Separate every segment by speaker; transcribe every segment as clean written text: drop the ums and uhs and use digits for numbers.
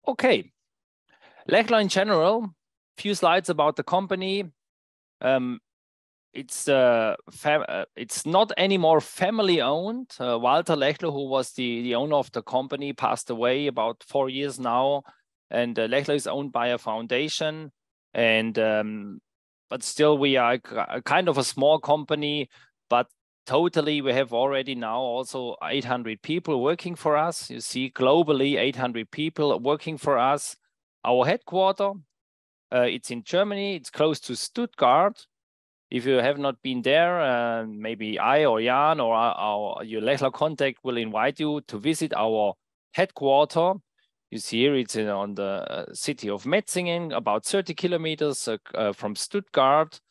Speaker 1: Okay, Lechler in general, few slides about the company. It's not anymore family owned. Walter Lechler, who was the owner of the company, passed away about 4 years now, and Lechler is owned by a foundation. And but still, we are kind of a small company, but totally we have already now also 800 people working for us. You see, globally 800 people working for us. Our headquarters, it's in Germany. It's close to Stuttgart. If you have not been there, maybe I or Jan or your Lechler contact will invite you to visit our headquarters. You see here, it's on the city of Metzingen, about 30 kilometers from Stuttgart.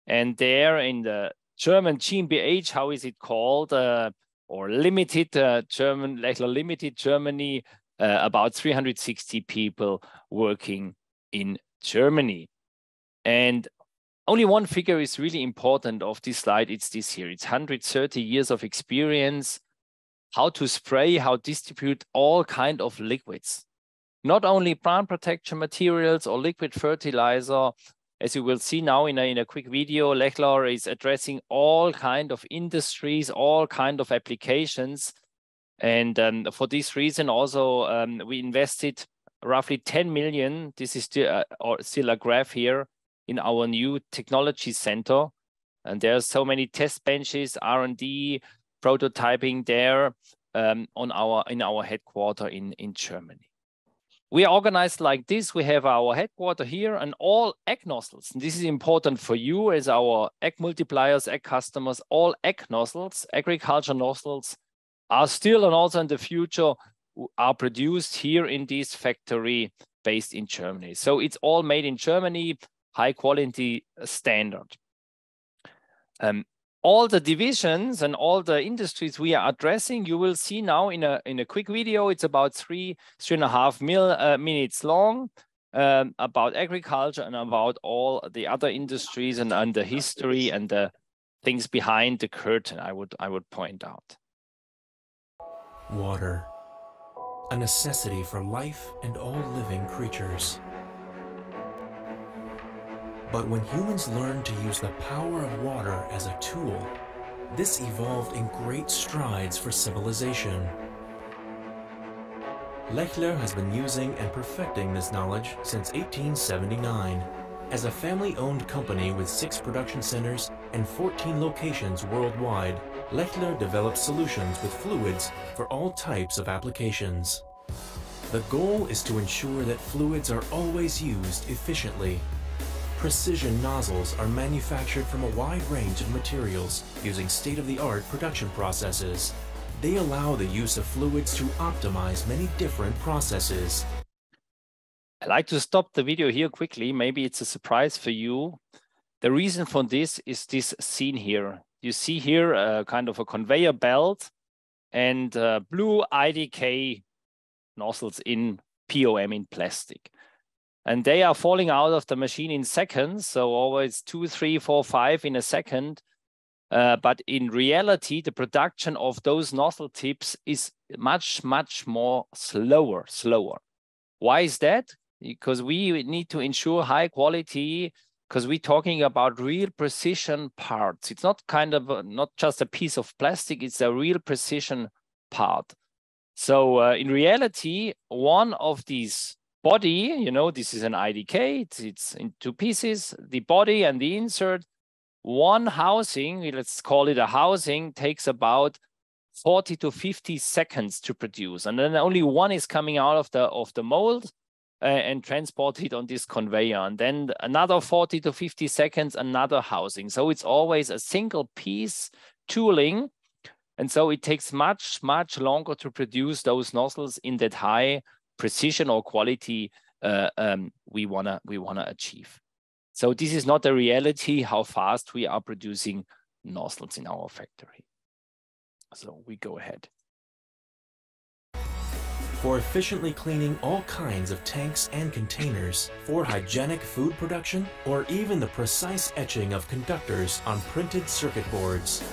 Speaker 1: And there in the German GmbH, how is it called? Or limited German, Lechler Limited Germany, about 360 people working in Germany. And only one figure is really important of this slide. It's this here. It's 130 years of experience, how to spray, how distribute all kind of liquids. Not only plant protection materials or liquid fertilizer. As you will see now in a quick video, Lechler is addressing all kind of industries, all kind of applications. And for this reason also, we invested roughly 10 million. This is still a graph here in our new technology center. And there are so many test benches, R&D, prototyping there in our headquarters in Germany. We are organized like this. We have our headquarters here and all egg nozzles. And this is important for you as our egg multipliers, egg customers. All egg nozzles, agriculture nozzles, are still and also in the future are produced here in this factory based in Germany. So it's all made in Germany, high quality standard. All the divisions and all the industries we are addressing, you will see now in a quick video. It's about 3.5 minutes long, about agriculture and about all the other industries and the history and the things behind the curtain. I would point out.
Speaker 2: Water, a necessity for life and all living creatures. But when humans learned to use the power of water as a tool, this evolved in great strides for civilization. Lechler has been using and perfecting this knowledge since 1879. As a family-owned company with 6 production centers and 14 locations worldwide, Lechler develops solutions with fluids for all types of applications. The goal is to ensure that fluids are always used efficiently. Precision nozzles are manufactured from a wide range of materials using state-of-the-art production processes. They allow the use of fluids to optimize many different processes.
Speaker 1: I like to stop the video here quickly. Maybe it's a surprise for you. The reason for this is this scene here. You see here kind of a conveyor belt and blue IDK nozzles in POM in plastic. And they are falling out of the machine in seconds. So always 2, 3, 4, 5 in a second. But in reality, the production of those nozzle tips is much more slower. Why is that? Because we need to ensure high quality, because we're talking about real precision parts. It's not not just a piece of plastic, it's a real precision part. So in reality, one of these body, you know, this is an IDK, it's in 2 pieces, the body and the insert. One housing, let's call it a housing, takes about 40 to 50 seconds to produce. And then only one is coming out of the mold and transported on this conveyor. And then another 40 to 50 seconds, another housing. So it's always a single piece tooling. And so it takes much longer to produce those nozzles in that high precision or quality we wanna achieve. So this is not a reality how fast we are producing nozzles in our factory. So we go ahead.
Speaker 2: For efficiently cleaning all kinds of tanks and containers, for hygienic food production, or even the precise etching of conductors on printed circuit boards.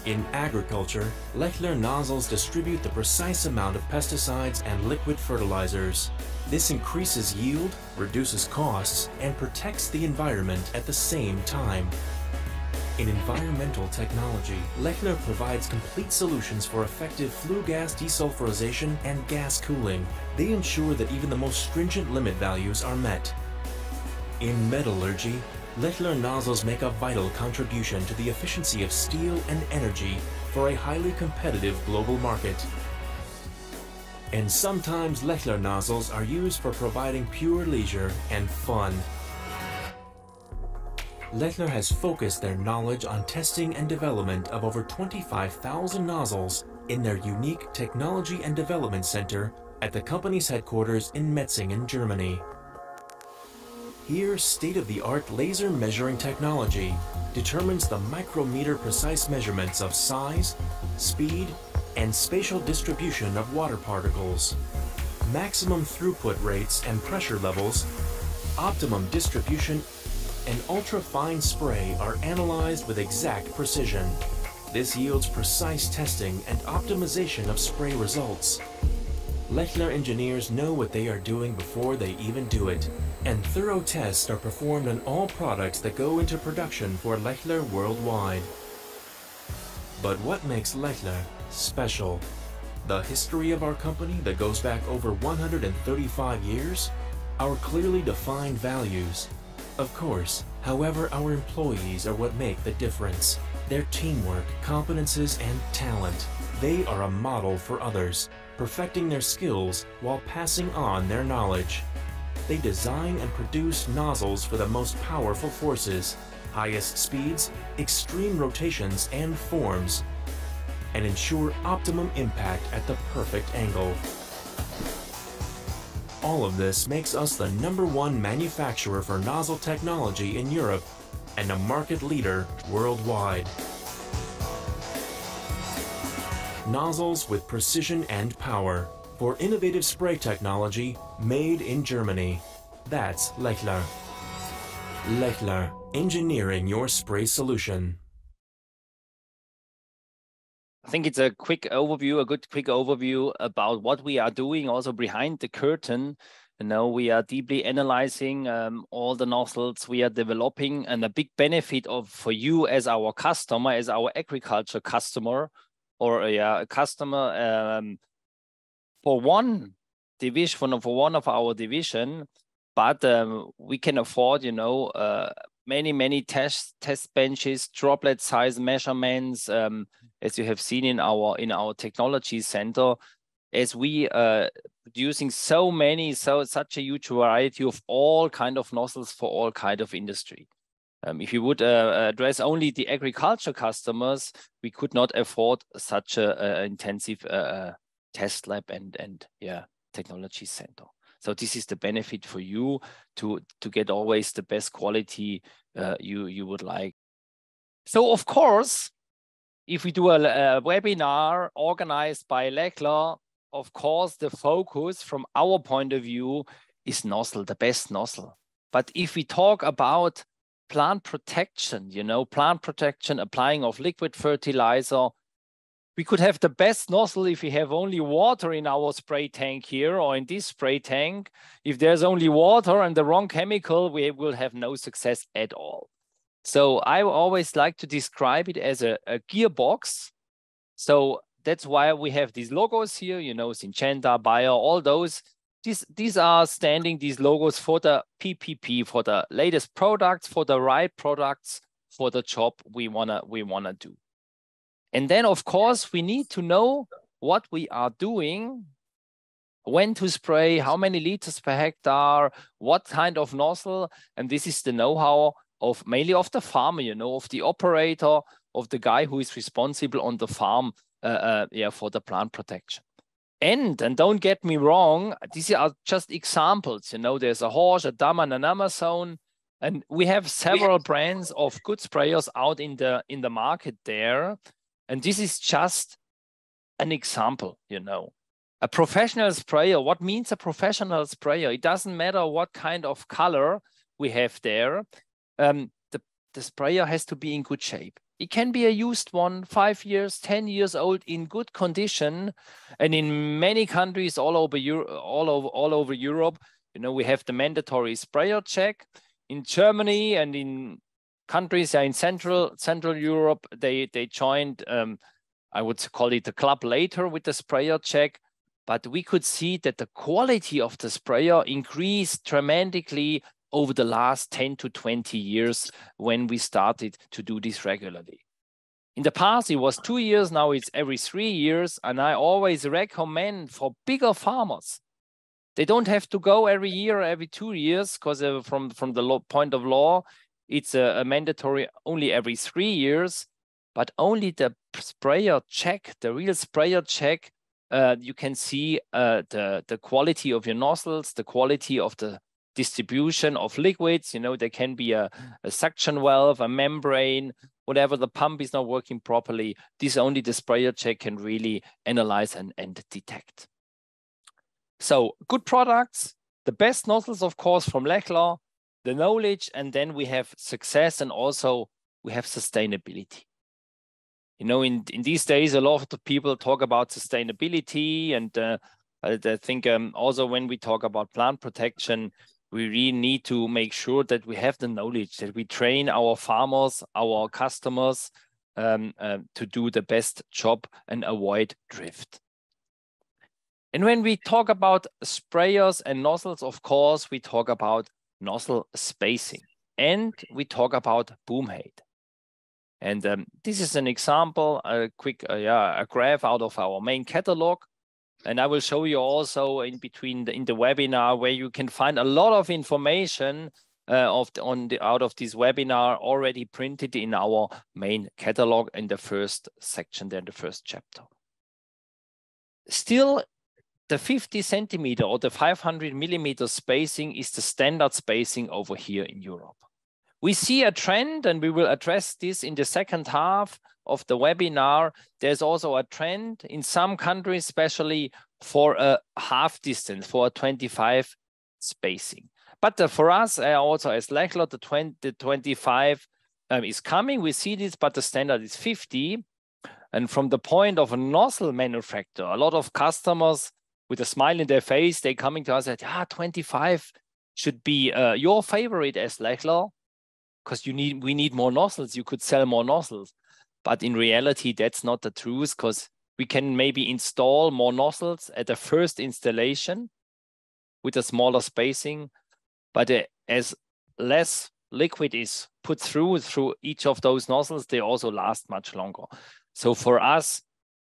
Speaker 2: In agriculture, Lechler nozzles distribute the precise amount of pesticides and liquid fertilizers. This increases yield, reduces costs, and protects the environment at the same time. In environmental technology, Lechler provides complete solutions for effective flue gas desulfurization and gas cooling. They ensure that even the most stringent limit values are met. In metallurgy, Lechler nozzles make a vital contribution to the efficiency of steel and energy for a highly competitive global market. And sometimes Lechler nozzles are used for providing pure leisure and fun. Lechler has focused their knowledge on testing and development of over 25,000 nozzles in their unique Technology and Development Center at the company's headquarters in Metzingen, Germany. Here, state-of-the-art laser measuring technology determines the micrometer precise measurements of size, speed, and spatial distribution of water particles, maximum throughput rates and pressure levels, optimum distribution, and ultra-fine spray are analyzed with exact precision. This yields precise testing and optimization of spray results. Lechler engineers know what they are doing before they even do it, and thorough tests are performed on all products that go into production for Lechler worldwide. But what makes Lechler special? The history of our company that goes back over 135 years? Our clearly defined values? Of course, however, our employees are what make the difference. Their teamwork, competences, and talent. They are a model for others, perfecting their skills while passing on their knowledge. They design and produce nozzles for the most powerful forces, highest speeds, extreme rotations and forms, and ensure optimum impact at the perfect angle. All of this makes us the #1 manufacturer for nozzle technology in Europe and a market leader worldwide. Nozzles with precision and power for innovative spray technology made in Germany. That's Lechler. Lechler, engineering your spray solution.
Speaker 1: I think it's a quick overview, a good quick overview about what we are doing also behind the curtain. You know, we are deeply analyzing all the nozzles we are developing, and a big benefit for you as our customer, as our agriculture customer, or a customer for one division, for one of our division, but we can afford, you know, many test benches, droplet size measurements, as you have seen in our technology center, as we producing such a huge variety of all kind of nozzles for all kind of industry. If you would address only the agriculture customers, we could not afford such a intensive test lab and technology center. So this is the benefit for you to get always the best quality you would like. So of course, if we do a webinar organized by Lechler, of course the focus from our point of view is nozzle, the best nozzle. But if we talk about plant protection, you know, plant protection, applying of liquid fertilizer, we could have the best nozzle if we have only water in our spray tank here or in this spray tank. If there's only water and the wrong chemical, we will have no success at all. So I always like to describe it as a gearbox. So that's why we have these logos here, you know, Syngenta, Bayer, all those. These are standing, these logos, for the PPP, for the latest products, for the right products, for the job we wanna do. And then, of course, we need to know what we are doing, when to spray, how many liters per hectare, what kind of nozzle. And this is the know-how of mainly of the farmer, you know, of the operator, of the guy who is responsible on the farm for the plant protection. And don't get me wrong, these are just examples. You know, there's a Horsch, a Daman, an Amazon, and we have several brands of good sprayers out in the market there. And this is just an example, you know. A professional sprayer, what means a professional sprayer? It doesn't matter what kind of color we have there. The sprayer has to be in good shape. It can be a used one, 5 years, 10 years old, in good condition. And in many countries all over Europe, you know, we have the mandatory sprayer check. In Germany and in countries in Central Europe, they joined, I would call it the club later with the sprayer check. But we could see that the quality of the sprayer increased dramatically over the last 10 to 20 years when we started to do this regularly. In the past, it was 2 years. Now it's every 3 years. And I always recommend for bigger farmers, they don't have to go every year or every 2 years, because from the point of law, it's a mandatory only every 3 years. But only the sprayer check, the real sprayer check, you can see the quality of your nozzles, the quality of the distribution of liquids. You know, there can be a suction valve, a membrane, whatever, the pump is not working properly. This only the sprayer check can really analyze and detect. So good products, the best nozzles, of course, from Lechler, the knowledge, and then we have success, and also we have sustainability. You know, in these days, a lot of people talk about sustainability, and I think also when we talk about plant protection, we really need to make sure that we have the knowledge, that we train our farmers, our customers to do the best job and avoid drift. And when we talk about sprayers and nozzles, of course, we talk about nozzle spacing, and we talk about boom height. And this is an example, a quick a graph out of our main catalog. And I will show you also in between in the webinar, where you can find a lot of information out of this webinar already printed in our main catalog in the first section there, the first chapter. Still, the 50 centimeter or the 500 millimeter spacing is the standard spacing over here in Europe. We see a trend, and we will address this in the second half of the webinar. There's also a trend in some countries, especially for a half distance, for a 25 spacing. But for us, also as Lechler, the 25 is coming. We see this, but the standard is 50. And from the point of a nozzle manufacturer, a lot of customers with a smile in their face, they coming to us and say, 25 should be your favorite as Lechler, because we need more nozzles. You could sell more nozzles. But in reality, that's not the truth, because we can maybe install more nozzles at the first installation with a smaller spacing. But as less liquid is put through each of those nozzles, they also last much longer. So for us,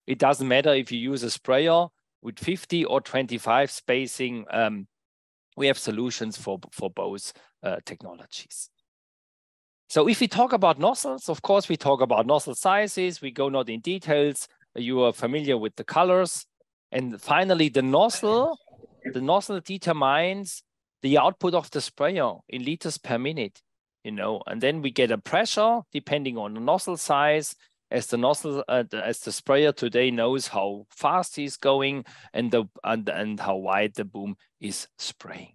Speaker 1: it doesn't matter if you use a sprayer with 50 or 25 spacing. We have solutions for both technologies. So if we talk about nozzles, of course, we talk about nozzle sizes. We go not in details. You are familiar with the colors. And finally, the nozzle determines the output of the sprayer in liters per minute, you know, and then we get a pressure depending on the nozzle size, as the sprayer today knows how fast he's going and how wide the boom is spraying.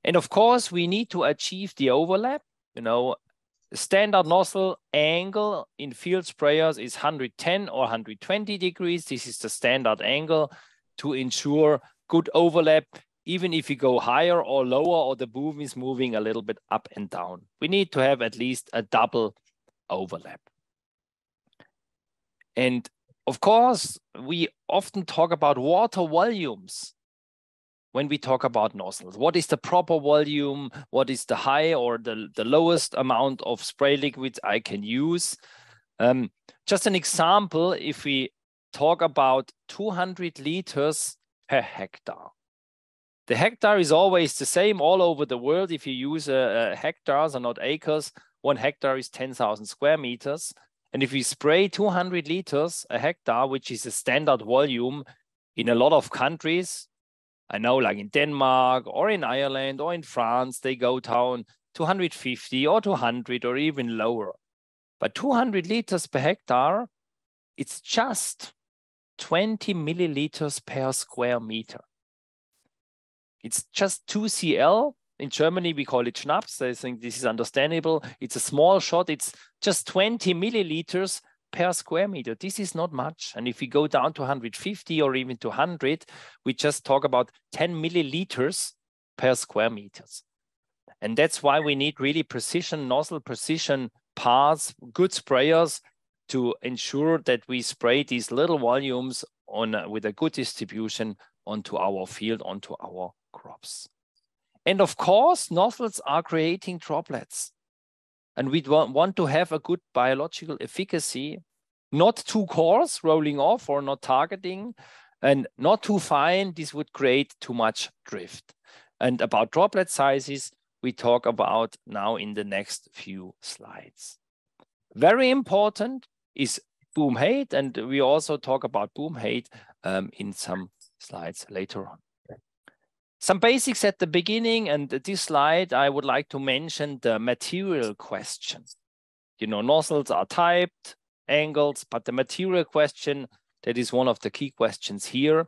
Speaker 1: And of course, we need to achieve the overlap. You know, standard nozzle angle in field sprayers is 110 or 120 degrees. This is the standard angle to ensure good overlap, even if you go higher or lower or the boom is moving a little bit up and down. We need to have at least a double overlap. And of course, we often talk about water volumes when we talk about nozzles. What is the proper volume? What is the high or the lowest amount of spray liquids I can use? Just an example, if we talk about 200 liters per hectare. The hectare is always the same all over the world. If you use hectares and not acres, 1 hectare is 10,000 square meters. And if we spray 200 liters a hectare, which is a standard volume in a lot of countries, I know like in Denmark or in Ireland or in France, they go down 250 or 200 or even lower. But 200 liters per hectare, it's just 20 milliliters per square meter. It's just 2 cl. In Germany, we call it Schnaps. I think this is understandable. It's a small shot. It's just 20 milliliters per square meter. This is not much. And if we go down to 150 or even to 100, we just talk about 10 milliliters per square meters. And that's why we need really precision, nozzle precision parts, good sprayers to ensure that we spray these little volumes on with a good distribution onto our field, onto our crops. And of course, nozzles are creating droplets. And we want to have a good biological efficacy, not too coarse, rolling off or not targeting, and not too fine. This would create too much drift. And about droplet sizes, we talk about now in the next few slides. Very important is boom height, and we also talk about boom height in some slides later on. Some basics at the beginning, and this slide, I would like to mention the material question. You know, nozzles are typed, angles, but the material question, that is one of the key questions here.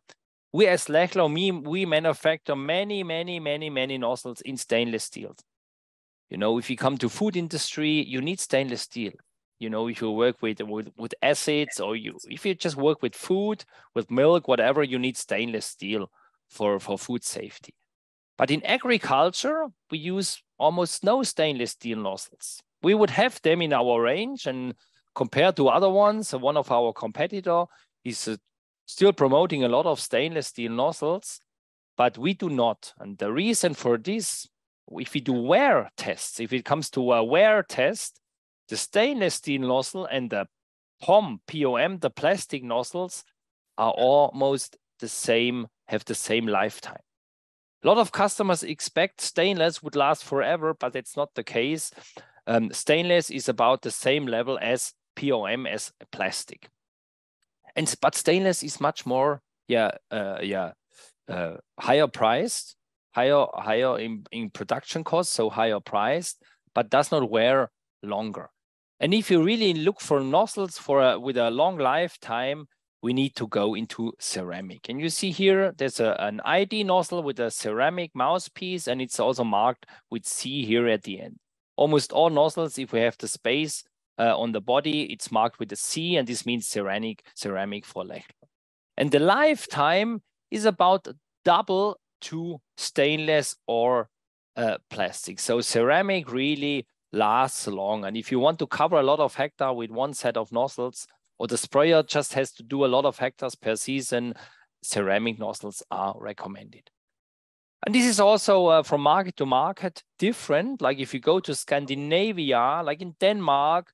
Speaker 1: We as Lechler, we manufacture many nozzles in stainless steel. You know, if you come to food industry, you need stainless steel. You know, if you work with acids, or if you just work with food, with milk, whatever, you need stainless steel for food safety. But in agriculture, we use almost no stainless steel nozzles. We would have them in our range, and compared to other ones, one of our competitor is still promoting a lot of stainless steel nozzles, but we do not. And the reason for this, if we do wear tests, if it comes to a wear test, the stainless steel nozzle and the POM, the plastic nozzles, are almost the same, have the same lifetime. A lot of customers expect stainless would last forever, but it's not the case. Stainless is about the same level as POM, as plastic. But stainless is much more higher priced, higher in production costs, so higher priced, but does not wear longer. And if you really look for nozzles with a long lifetime, we need to go into ceramic. And you see here, there's an ID nozzle with a ceramic mouthpiece, and it's also marked with C here at the end. Almost all nozzles, if we have the space on the body, it's marked with a C, and this means ceramic for Lechler. And the lifetime is about double to stainless or plastic. So ceramic really lasts long. And if you want to cover a lot of hectare with one set of nozzles, or the sprayer just has to do a lot of hectares per season, ceramic nozzles are recommended. And this is also from market to market different. Like if you go to Scandinavia, like in Denmark,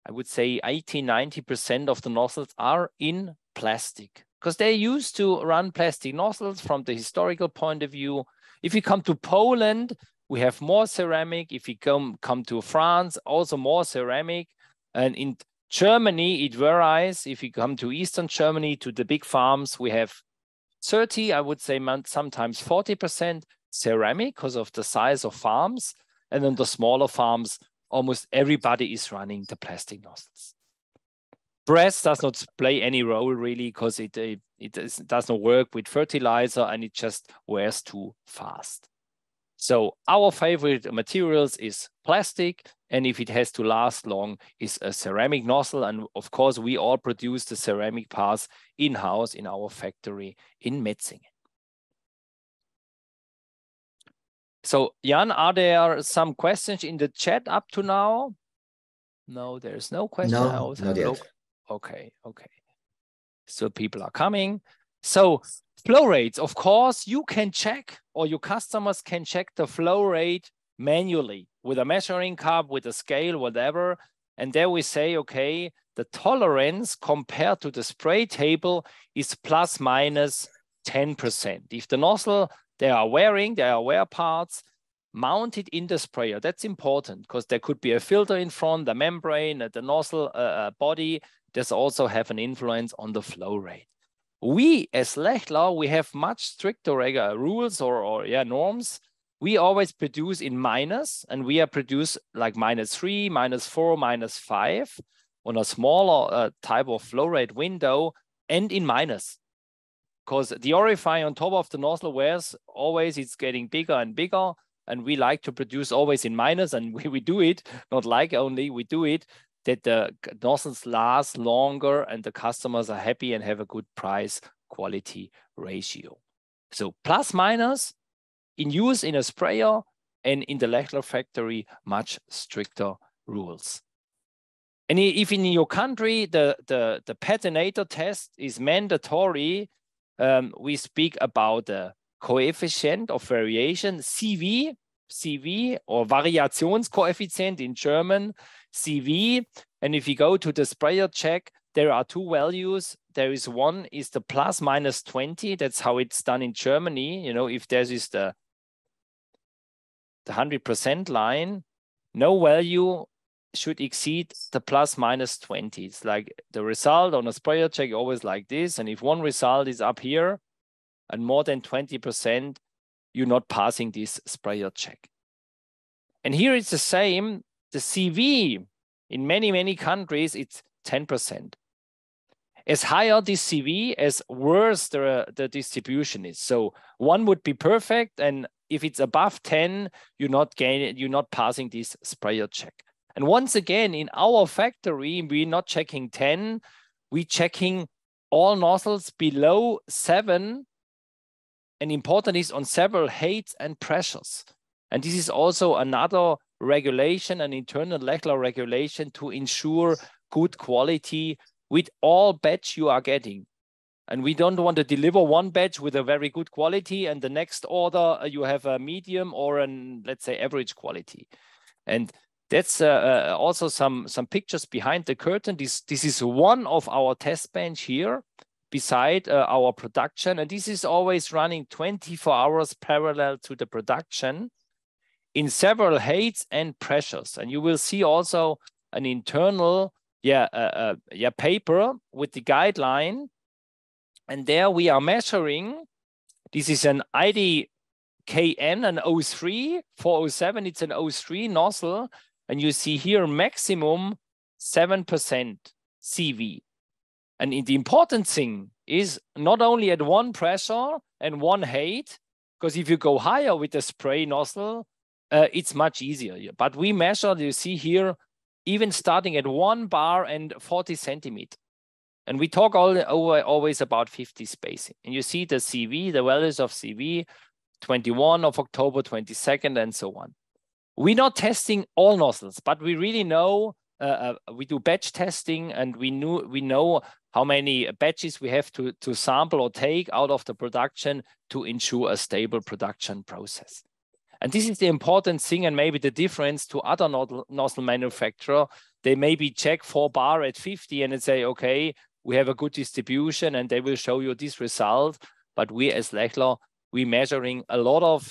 Speaker 1: I would say 80–90% of the nozzles are in plastic, because they're used to run plastic nozzles from the historical point of view. If you come to Poland, we have more ceramic. If you come to France, also more ceramic. And in Germany, it varies. If you come to Eastern Germany, to the big farms, we have 30, I would say sometimes 40% ceramic because of the size of farms. And then the smaller farms, almost everybody is running the plastic nozzles. Brass does not play any role really, because it does not work with fertilizer, and it just wears too fast. So our favorite materials is plastic, and if it has to last long, is a ceramic nozzle. And of course, we all produce the ceramic parts in-house in our factory in Metzingen. So Jan, are there some questions in the chat up to now? No, there's no question.
Speaker 3: No, not yet.
Speaker 1: Okay. So people are coming. So flow rates, of course, you can check, or your customers can check the flow rate manually with a measuring cup, with a scale, whatever. And there we say, okay, the tolerance compared to the spray table is plus minus 10%. If the nozzle they are wear parts mounted in the sprayer, that's important, because there could be a filter in front, the membrane, the nozzle body. This also have an influence on the flow rate. We as Lechler, we have much stricter rules or norms. We always produce in minus, and we are produce like -3, -4, -5 on a smaller type of flow rate window, and in minus. Because the orifice on top of the nozzle wears always, it's getting bigger and bigger, and we like to produce always in minus, and we do it, not like only, we do it, that the nozzles last longer and the customers are happy and have a good price quality ratio. So plus minus in use in a sprayer, and in the Lechler factory, much stricter rules. And if in your country the Patinator test is mandatory, we speak about the coefficient of variation, CV or Variationskoeffizient in German, CV. And if you go to the sprayer check, there are two values. There is one is the plus minus 20. That's how it's done in Germany. You know, if there is the 100% line, no value should exceed the plus minus 20. It's like the result on a sprayer check always like this. And if one result is up here and more than 20%, you're not passing this sprayer check. And here it's the same. The CV in many, many countries, it's 10%. As higher this CV, as worse the distribution is. So one would be perfect, and if it's above 10, you're not passing this sprayer check. And once again, in our factory, we're not checking 10, we're checking all nozzles below 7. And important is on several heights and pressures. And this is also another regulation, an internal Lechler regulation to ensure good quality with all batch you are getting. And we don't want to deliver one batch with a very good quality and the next order you have a medium or an, let's say, average quality. And that's also some pictures behind the curtain. This is one of our test bench here beside our production. And this is always running 24 hours parallel to the production in several heights and pressures. And you will see also an internal paper with the guideline. And there we are measuring, this is an IDKN, an 03, 407, it's an 03 nozzle. And you see here maximum 7% CV. And the important thing is not only at one pressure and one height, because if you go higher with the spray nozzle, it's much easier. But we measure, you see here, even starting at 1 bar and 40 centimeters. And we talk always about 50 spacing. And you see the CV, the values of CV, 21 of October, 22nd, and so on. We're not testing all nozzles, but we really know, we do batch testing, and we know how many batches we have to sample or take out of the production to ensure a stable production process. And this is the important thing, and maybe the difference to other nozzle manufacturer. They maybe check 4 bar at 50 and they say, okay, we have a good distribution, and they will show you this result. But we as Lechler, we're measuring a lot of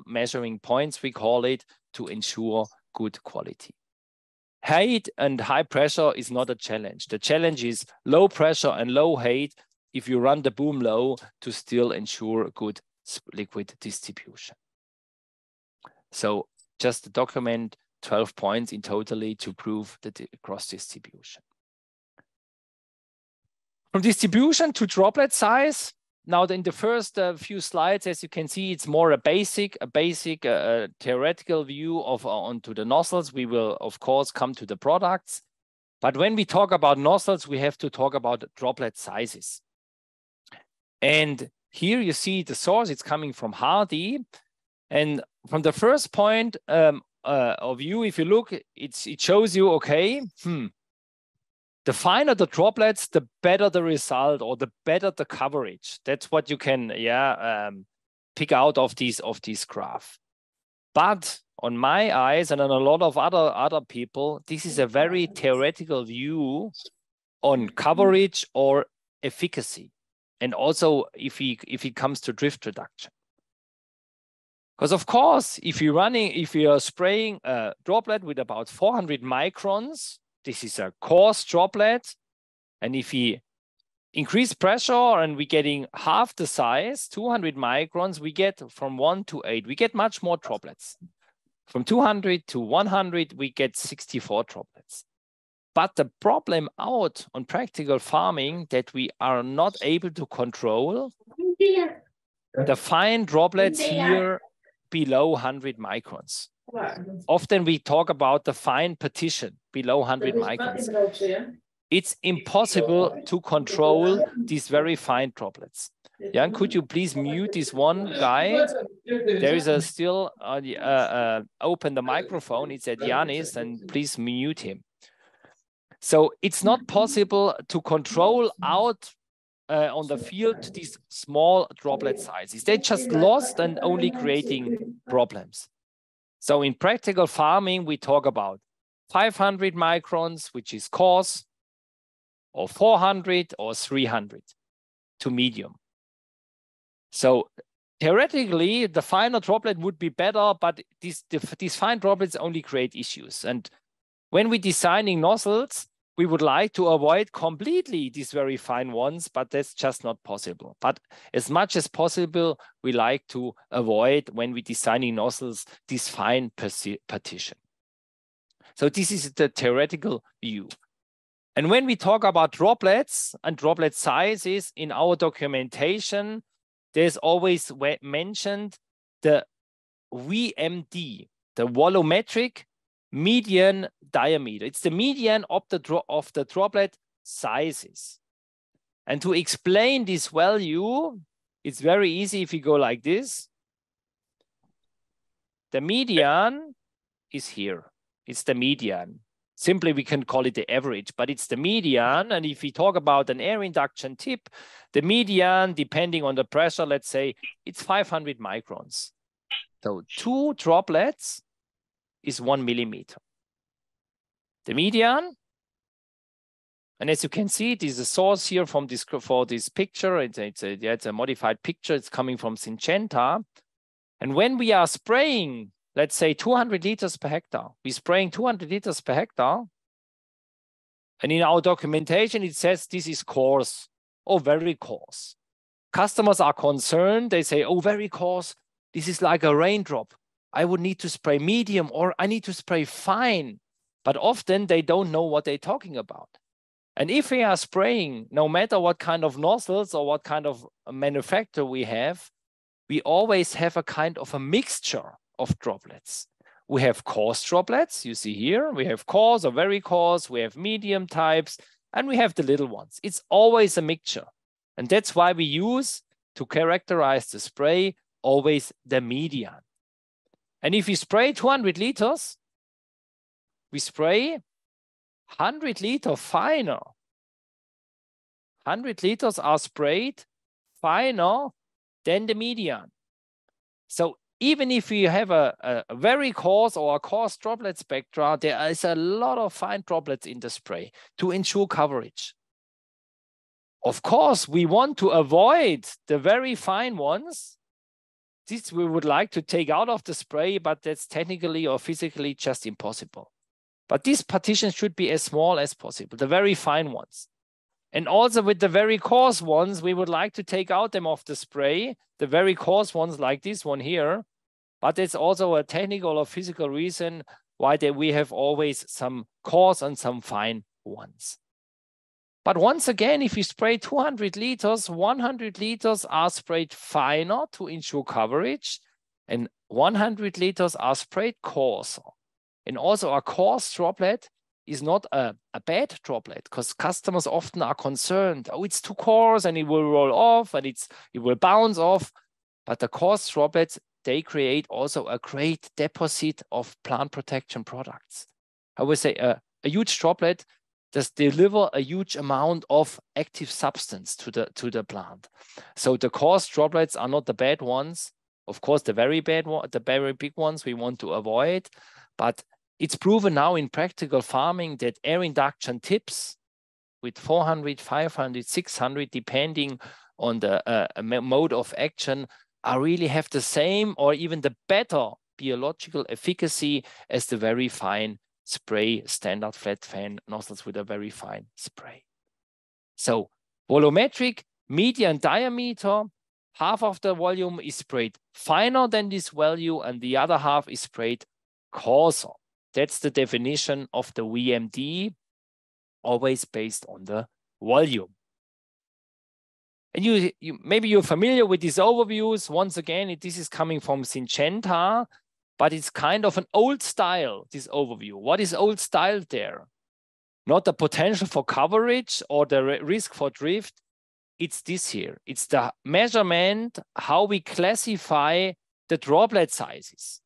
Speaker 1: measuring points, we call it, to ensure good quality. Height and high pressure is not a challenge. The challenge is low pressure and low height if you run the boom low to still ensure good liquid distribution. So just to document 12 points in totally to prove the cross distribution. From distribution to droplet size. Now, in the first few slides, as you can see, it's more a basic theoretical view of onto the nozzles. We will, of course, come to the products. But when we talk about nozzles, we have to talk about droplet sizes. And here you see the source, it's coming from Hardy. And from the first point of view, if you look, it shows you, okay, the finer the droplets, the better the result, or the better the coverage. That's what you can pick out of these graph. But on my eyes and on a lot of other people, this is a very theoretical view on coverage or efficacy, and also if it comes to drift reduction. Because of course, if you are spraying a droplet with about 400 microns, this is a coarse droplet. And if we increase pressure and we're getting half the size, 200 microns, we get from 1 to 8, we get much more droplets. From 200 to 100, we get 64 droplets. But the problem out on practical farming that we are not able to control the fine droplets here below 100 microns. Often we talk about the fine partition below 100 microns. It's impossible to control these very fine droplets. Jan, could you please mute this one guy? There is a still open the microphone. It's at Janis, and please mute him. So it's not possible to control out on the field these small droplet sizes. They're just lost and only creating problems. So in practical farming, we talk about 500 microns, which is coarse, or 400 or 300 to medium. So theoretically, the finer droplet would be better, but these fine droplets only create issues. And when we're designing nozzles, we would like to avoid completely these very fine ones, but that's just not possible. But as much as possible, we like to avoid, when we're designing nozzles, this fine partition. So this is the theoretical view. And when we talk about droplets and droplet sizes in our documentation, there's always mentioned the VMD, the volumetric median diameter. It's the median of the droplet sizes. And to explain this value, it's very easy if you go like this. The median is here. It's the median. Simply, we can call it the average, but it's the median. And if we talk about an air induction tip, the median, depending on the pressure, let's say it's 500 microns. So 2 droplets is 1 millimeter. The median, and as you can see, it is a source here from this for this picture. It's a modified picture. It's coming from Syngenta. And when we are spraying, let's say 200 liters per hectare, we're spraying 200 liters per hectare. And in our documentation, it says this is coarse or very coarse. Customers are concerned. They say, oh, very coarse. This is like a raindrop. I would need to spray medium, or I need to spray fine. But often they don't know what they're talking about. And if we are spraying, no matter what kind of nozzles or what kind of manufacturer we have, we always have a kind of a mixture of droplets. We have coarse droplets, you see here. We have coarse or very coarse. We have medium types, and we have the little ones. It's always a mixture. And that's why we use, to characterize the spray, always the median. And if we spray 200 liters, we spray 100 liters finer. 100 liters are sprayed finer than the median. So even if you have a very coarse or a coarse droplet spectra, there is a lot of fine droplets in the spray to ensure coverage. Of course, we want to avoid the very fine ones. This we would like to take out of the spray, but that's technically or physically just impossible. But these partitions should be as small as possible, the very fine ones. And also with the very coarse ones, we would like to take out them off the spray, the very coarse ones like this one here. But it's also a technical or physical reason why we have always some coarse and some fine ones. But once again, if you spray 200 liters, 100 liters are sprayed finer to ensure coverage, and 100 liters are sprayed coarser. And also a coarse droplet is not a bad droplet, because customers often are concerned, oh, it's too coarse and it will roll off and it will bounce off. But the coarse droplets, they create also a great deposit of plant protection products. I would say a huge droplet does deliver a huge amount of active substance to the plant. So the coarse droplets are not the bad ones. Of course, the very bad one, the very big ones we want to avoid. But it's proven now in practical farming that air induction tips with 400, 500, 600, depending on the mode of action, really have the same or even the better biological efficacy as the very fine spray standard flat fan nozzles with a very fine spray. So volumetric median diameter, half of the volume is sprayed finer than this value and the other half is sprayed coarser. That's the definition of the VMD, always based on the volume. And maybe you're familiar with these overviews. Once again, this is coming from Syngenta, but it's kind of an old style, this overview. What is old style there? Not the potential for coverage or the risk for drift. It's this here. It's the measurement, how we classify the droplet sizes.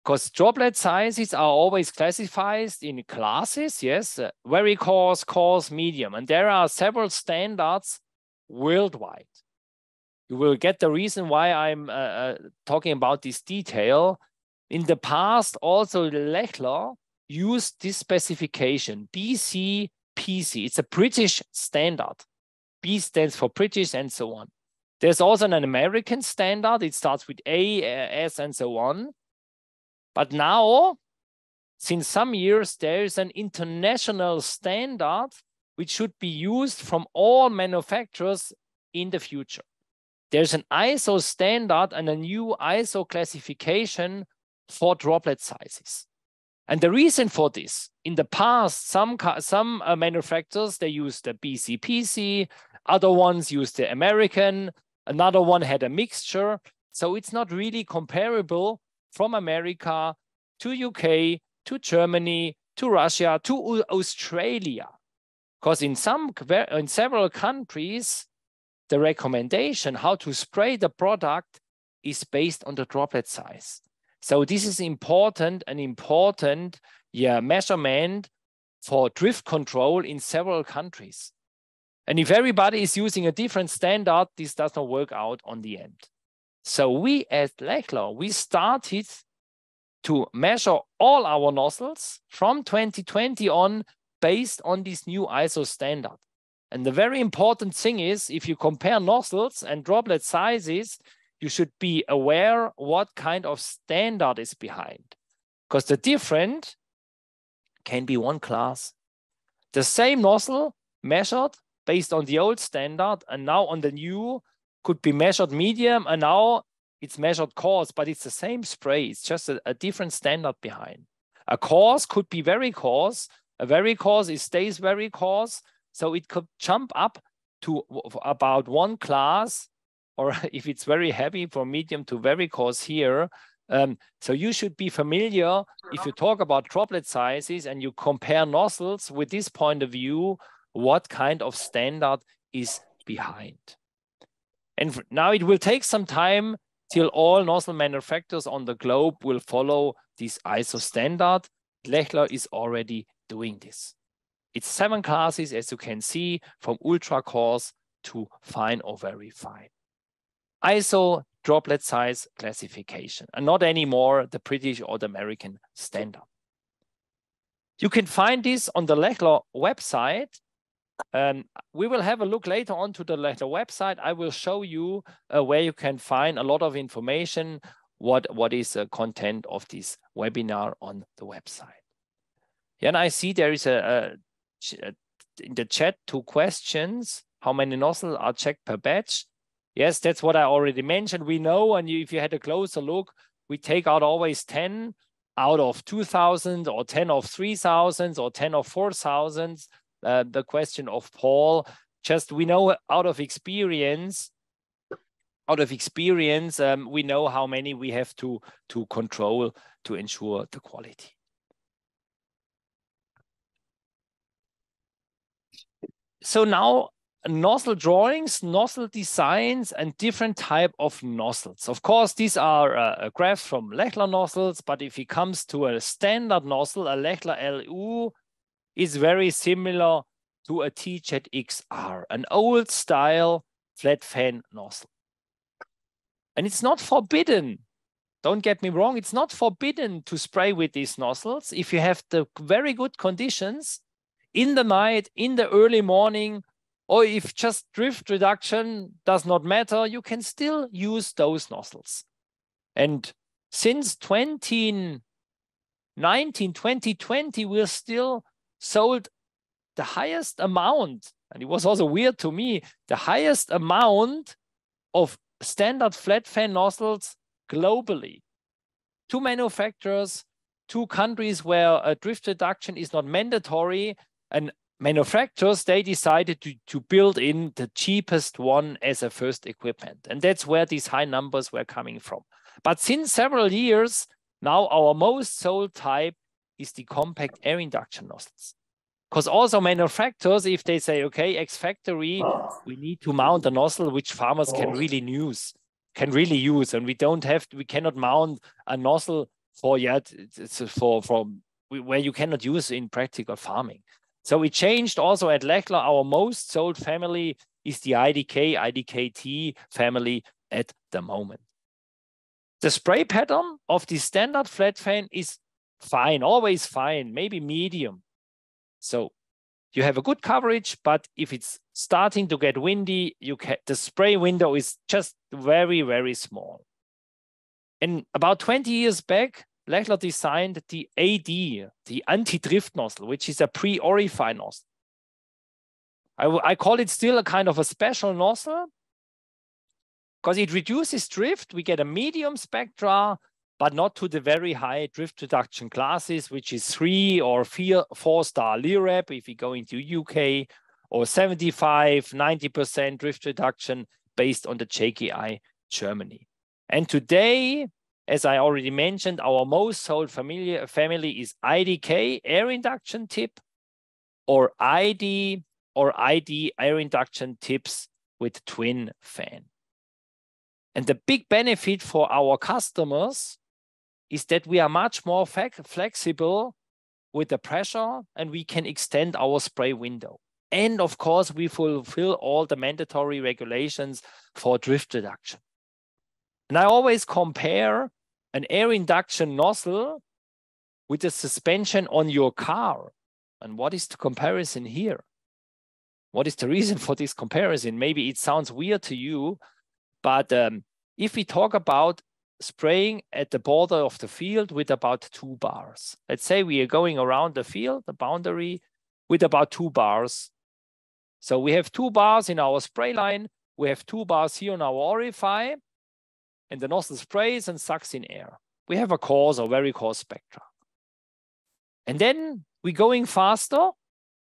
Speaker 1: Because droplet sizes are always classified in classes, yes, very coarse, coarse, medium. And there are several standards worldwide. You will get the reason why I'm talking about this detail. In the past, also Lechler used this specification, BCPC. It's a British standard. B stands for British and so on. There's also an American standard. It starts with A, S, and so on. But now, since some years, there is an international standard which should be used from all manufacturers in the future. There's an ISO standard and a new ISO classification for droplet sizes. And the reason for this, in the past, some manufacturers, they used the BCPC, other ones used the American, another one had a mixture. So it's not really comparable from America to UK, to Germany, to Russia, to Australia. Because in several countries, the recommendation how to spray the product is based on the droplet size. So this is important, an important measurement for drift control in several countries. And if everybody is using a different standard, this does not work out on the end. So we at Lechler, we started to measure all our nozzles from 2020 on based on this new ISO standard. And the very important thing is, if you compare nozzles and droplet sizes, you should be aware what kind of standard is behind. Because the different can be one class. The same nozzle measured based on the old standard and now on the new could be measured medium, and now it's measured coarse, but it's the same spray. It's just a different standard behind. A coarse could be very coarse. A very coarse, it stays very coarse. So it could jump up to about one class, or if it's very heavy, from medium to very coarse here. So you should be familiar, if you talk about droplet sizes and you compare nozzles with this point of view, what kind of standard is behind. And now it will take some time till all nozzle manufacturers on the globe will follow this ISO standard. Lechler is already doing this. It's 7 classes, as you can see, from ultra coarse to fine or very fine. ISO droplet size classification, and not anymore the British or the American standard. You can find this on the Lechler website. We will have a look later on to the Lechler website. I will show you where you can find a lot of information, what is the content of this webinar on the website. Yeah, and I see there is in the chat 2 questions. How many nozzles are checked per batch? Yes, that's what I already mentioned. We know, and if you had a closer look, we take out always 10 out of 2,000 or 10 of 3,000 or 10 of 4,000. The question of Paul, just we know out of experience, we know how many we have to control to ensure the quality. So now nozzle drawings, nozzle designs, and different type of nozzles. Of course, these are graphs from Lechler nozzles, but if it comes to a standard nozzle, a Lechler LU is very similar to a T-Jet XR, an old style flat fan nozzle. And it's not forbidden. Don't get me wrong, it's not forbidden to spray with these nozzles if you have the very good conditions in the night, in the early morning, or if just drift reduction does not matter, you can still use those nozzles. And since 2019, 2020, we're still sold the highest amount, and it was also weird to me, the highest amount of standard flat fan nozzles globally. 2 manufacturers, 2 countries where a drift reduction is not mandatory, and manufacturers, they decided to build in the cheapest one as a first equipment. And that's where these high numbers were coming from. But since several years, now our most sold type is the compact air induction nozzles. Because also manufacturers, if they say, okay, ex-factory, we need to mount a nozzle which farmers can really use, and we cannot mount a nozzle for where you cannot use in practical farming. So we changed also at Lechler. Our most sold family is the IDK-T family at the moment. The spray pattern of the standard flat fan is fine, always fine, maybe medium. So you have a good coverage, but if it's starting to get windy, the spray window is just very, very small. And about 20 years back, Lechler designed the AD, the anti-drift nozzle, which is a pre-orify nozzle. I call it still a kind of a special nozzle because it reduces drift. We get a medium spectra, but not to the very high drift reduction classes, which is 3 or 4-star LIREP if you go into UK, or 75, 90% drift reduction based on the JKI Germany. And today, as I already mentioned, our most sold family is IDK air induction tip, or ID air induction tips with twin fan. And the big benefit for our customers is that we are much more flexible with the pressure, and we can extend our spray window. And of course, we fulfill all the mandatory regulations for drift reduction. And I always compare an air induction nozzle with a suspension on your car. And what is the comparison here? What is the reason for this comparison? Maybe it sounds weird to you, but if we talk about spraying at the border of the field with about 2 bars. Let's say we are going around the field, the boundary, with about 2 bars. So we have 2 bars in our spray line. We have 2 bars here on our orify, and the nozzle sprays and sucks in air. We have a coarse or very coarse spectra. And then we're going faster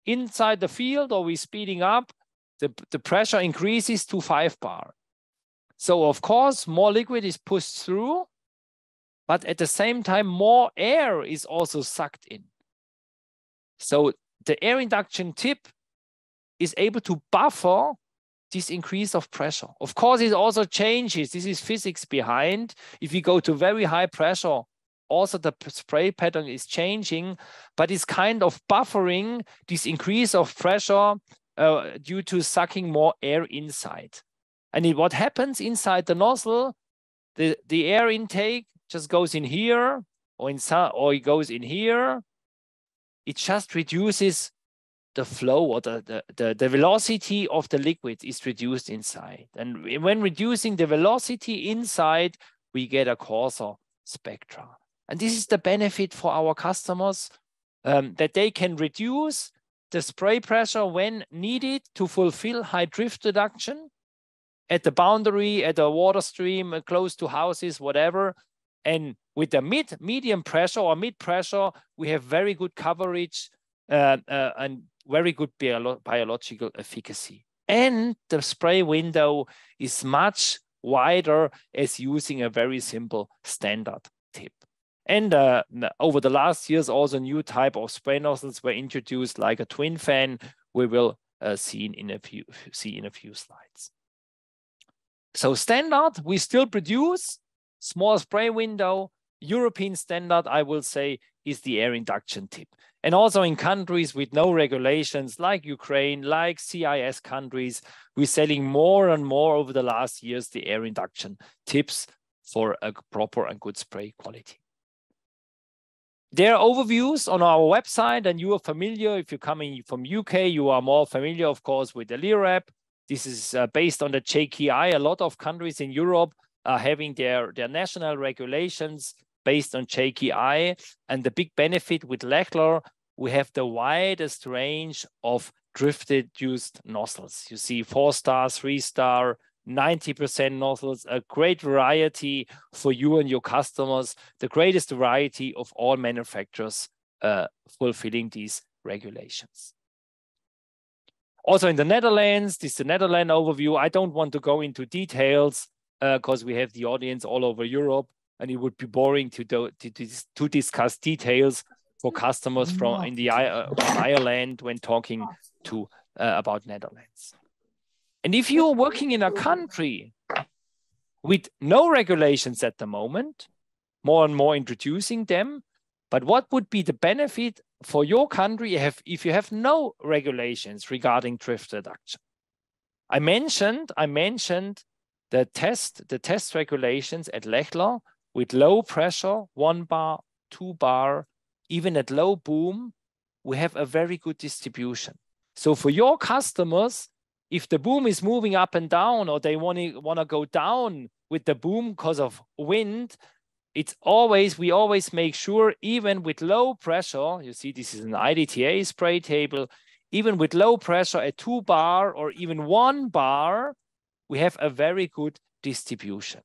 Speaker 1: inside the field, or we're speeding up. The pressure increases to 5 bar. So of course, more liquid is pushed through, but at the same time, more air is also sucked in. So the air induction tip is able to buffer this increase of pressure. Of course, it also changes. This is physics behind. If you go to very high pressure, also the spray pattern is changing, but it's kind of buffering this increase of pressure due to sucking more air inside. And what happens inside the nozzle, the air intake just goes in here, or it goes in here. It just reduces the flow, or the velocity of the liquid is reduced inside. And when reducing the velocity inside, we get a coarser spectra. And this is the benefit for our customers, that they can reduce the spray pressure when needed to fulfill high drift reduction at the boundary, at a water stream, close to houses, whatever. And with the medium pressure or mid pressure, we have very good coverage and very good biological efficacy. And the spray window is much wider as using a very simple standard tip. And over the last years, also new type of spray nozzles were introduced, like a twin fan. We will see in a few slides. So standard, we still produce small spray window. European standard, I will say, is the air induction tip. And also in countries with no regulations, like Ukraine, like CIS countries, we're selling more and more over the last years the air induction tips for a proper and good spray quality. There are overviews on our website, and you are familiar. If you're coming from UK, you are more familiar, of course, with the LIREP. This is based on the JKI. A lot of countries in Europe are having their national regulations based on JKI. And the big benefit with Lechler, we have the widest range of drift-reduced nozzles. You see 4-star, 3-star, 90% nozzles, a great variety for you and your customers, the greatest variety of all manufacturers fulfilling these regulations. Also in the Netherlands, this is the Netherlands overview. I don't want to go into details because we have the audience all over Europe, and it would be boring to discuss details for customers from in Ireland when talking to about Netherlands. And if you're working in a country with no regulations at the moment, more and more introducing them, but what would be the benefit for your country if you have no regulations regarding drift reduction? I mentioned the test regulations at Lechler with low pressure, 1 bar, 2 bar, even at low boom, we have a very good distribution. So for your customers, if the boom is moving up and down, or they want to go down with the boom because of wind, we always make sure, even with low pressure, you see this is an IDTA spray table, even with low pressure at 2 bar or even 1 bar, we have a very good distribution.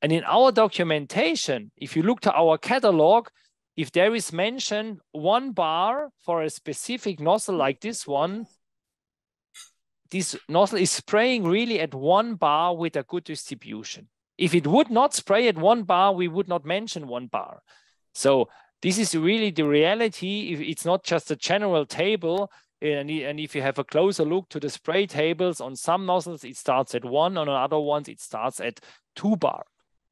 Speaker 1: And in our documentation, if you look to our catalog, if there is mentioned 1 bar for a specific nozzle like this one, this nozzle is spraying really at 1 bar with a good distribution. If it would not spray at 1 bar, we would not mention 1 bar. So this is really the reality. It's not just a general table. And if you have a closer look to the spray tables, on some nozzles, it starts at 1, on other ones, it starts at 2 bar.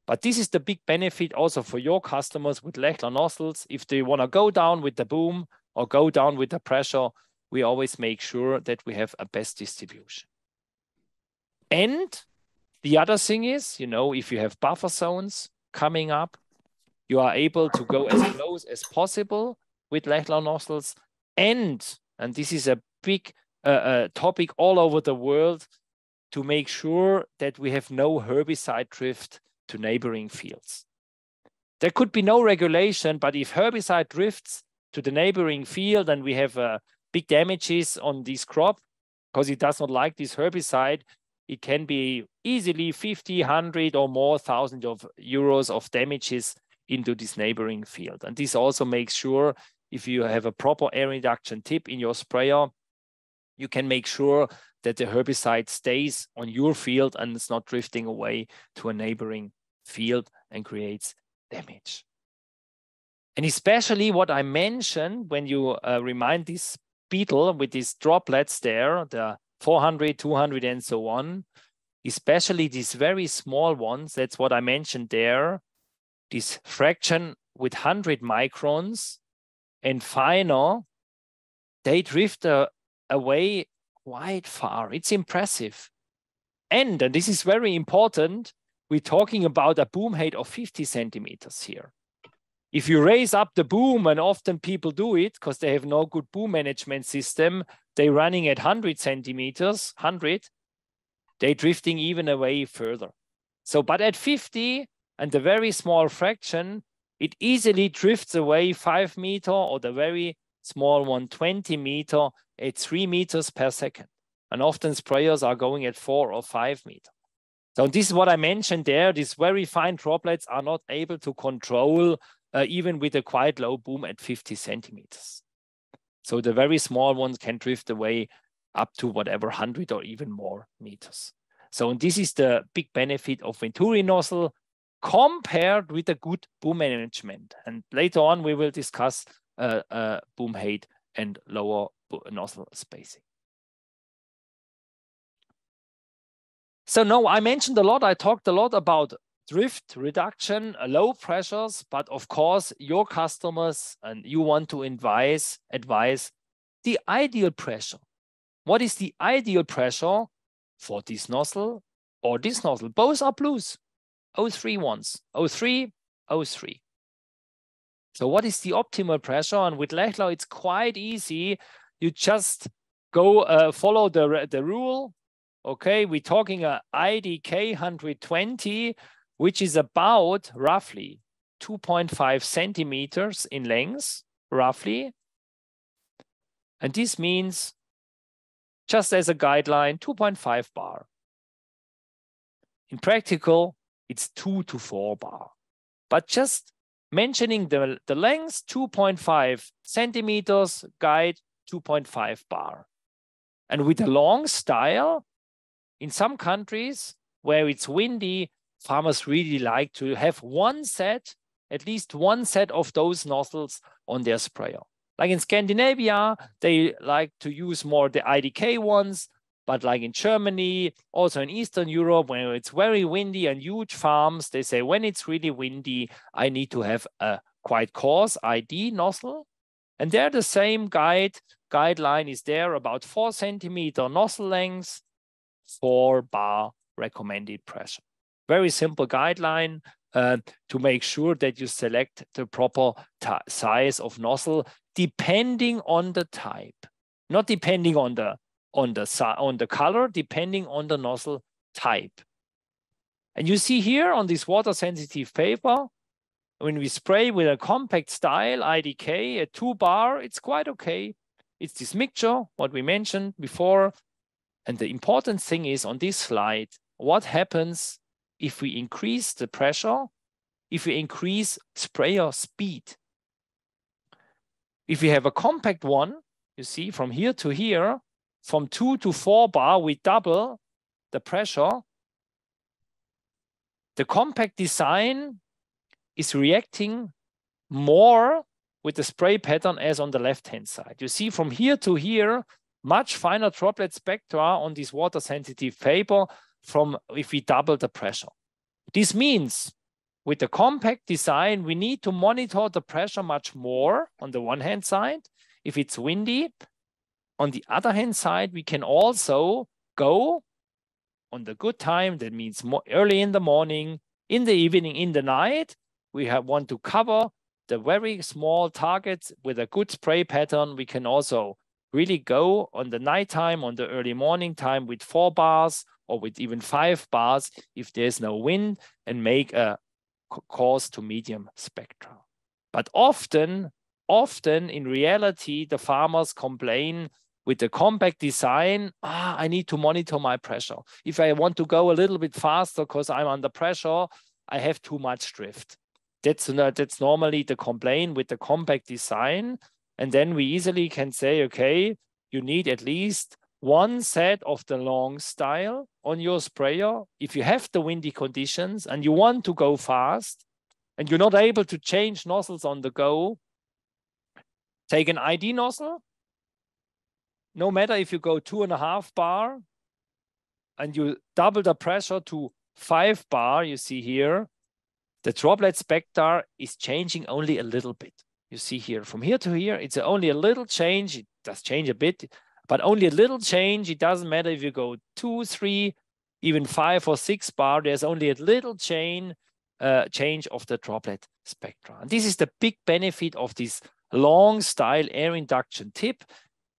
Speaker 1: But this is the big benefit also for your customers with Lechler nozzles. If they want to go down with the boom or go down with the pressure, we always make sure that we have a best distribution. And the other thing is, you know, if you have buffer zones coming up, you are able to go as close as possible with Lechler nozzles. And this is a big topic all over the world, to make sure that we have no herbicide drift to neighboring fields. There could be no regulation, but if herbicide drifts to the neighboring field and we have big damages on this crop because it does not like this herbicide, it can be easily 50, 100 or more thousand of euros of damages into this neighboring field. And this also makes sure, if you have a proper air reduction tip in your sprayer, you can make sure that the herbicide stays on your field and it's not drifting away to a neighboring field and creates damage. And especially what I mentioned, when you remind this beetle with these droplets there, the 400, 200 and so on, especially these very small ones, that's what I mentioned there, this fraction with 100 microns and finer, they drift away quite far. It's impressive. And this is very important, we're talking about a boom height of 50 centimeters here. If you raise up the boom, and often people do it because they have no good boom management system, they're running at 100 centimeters, 100, they're drifting even away further. So, but at 50 and the very small fraction, it easily drifts away 5 meters, or the very small one, 20 meters at 3 meters per second. And often sprayers are going at 4 or 5 meters. So this is what I mentioned there. These very fine droplets are not able to control even with a quite low boom at 50 centimeters. So the very small ones can drift away up to whatever 100 or even more meters. So this is the big benefit of Venturi nozzle compared with a good boom management. And later on, we will discuss boom height and lower nozzle spacing. So now I mentioned a lot, I talked a lot about drift reduction, low pressures, but of course your customers and you want to advise the ideal pressure. What is the ideal pressure for this nozzle or this nozzle? Both are blues, 03 ones, 03, 03. So what is the optimal pressure? And with Lechler, it's quite easy. You just go follow the rule. Okay, we're talking a IDK 120, which is about roughly 2.5 centimeters in length, roughly. And this means, just as a guideline, 2.5 bar. In practical, it's 2 to 4 bar. But just mentioning the length, 2.5 centimeters, guide 2.5 bar. And with the long style, in some countries where it's windy, farmers really like to have at least one set of those nozzles on their sprayer. Like in Scandinavia, they like to use more the IDK ones, but like in Germany, also in Eastern Europe, when it's very windy and huge farms, they say when it's really windy, I need to have a quite coarse ID nozzle. And there the same guideline is there, about 4 centimeter nozzle length, 4 bar recommended pressure. Very simple guideline to make sure that you select the proper size of nozzle depending on the type, not depending on the color, depending on the nozzle type. And you see here on this water sensitive paper, when we spray with a compact style IDK, a 2 bar, it's quite okay. It's this mixture, what we mentioned before. And the important thing is on this slide, what happens if we increase the pressure, if we increase sprayer speed? If we have a compact one, you see from here to here, from 2 to 4 bar, we double the pressure. The compact design is reacting more with the spray pattern as on the left-hand side. You see from here to here, much finer droplet spectra on this water-sensitive paper from if we double the pressure. This means with the compact design, we need to monitor the pressure much more on the one hand side, if it's windy. On the other hand side, we can also go on the good time, that means more early in the morning, in the evening, in the night. We want to cover the very small targets with a good spray pattern. We can also really go on the nighttime, on the early morning time with 4 bars or with even 5 bars if there's no wind, and make a coarse to medium spectra. But often in reality, the farmers complain with the compact design, I need to monitor my pressure. If I want to go a little bit faster because I'm under pressure, I have too much drift. That's normally the complaint with the compact design. And then we easily can say, okay, you need at least one set of the long style on your sprayer. If you have the windy conditions and you want to go fast and you're not able to change nozzles on the go, take an ID nozzle. No matter if you go 2.5 bar and you double the pressure to 5 bar, you see here, the droplet spectra is changing only a little bit. You see here, from here to here, it's only a little change. It does change a bit, but only a little change. It doesn't matter if you go 2, 3, even 5 or 6 bar, there's only a little change of the droplet spectra. And this is the big benefit of this long style air induction tip.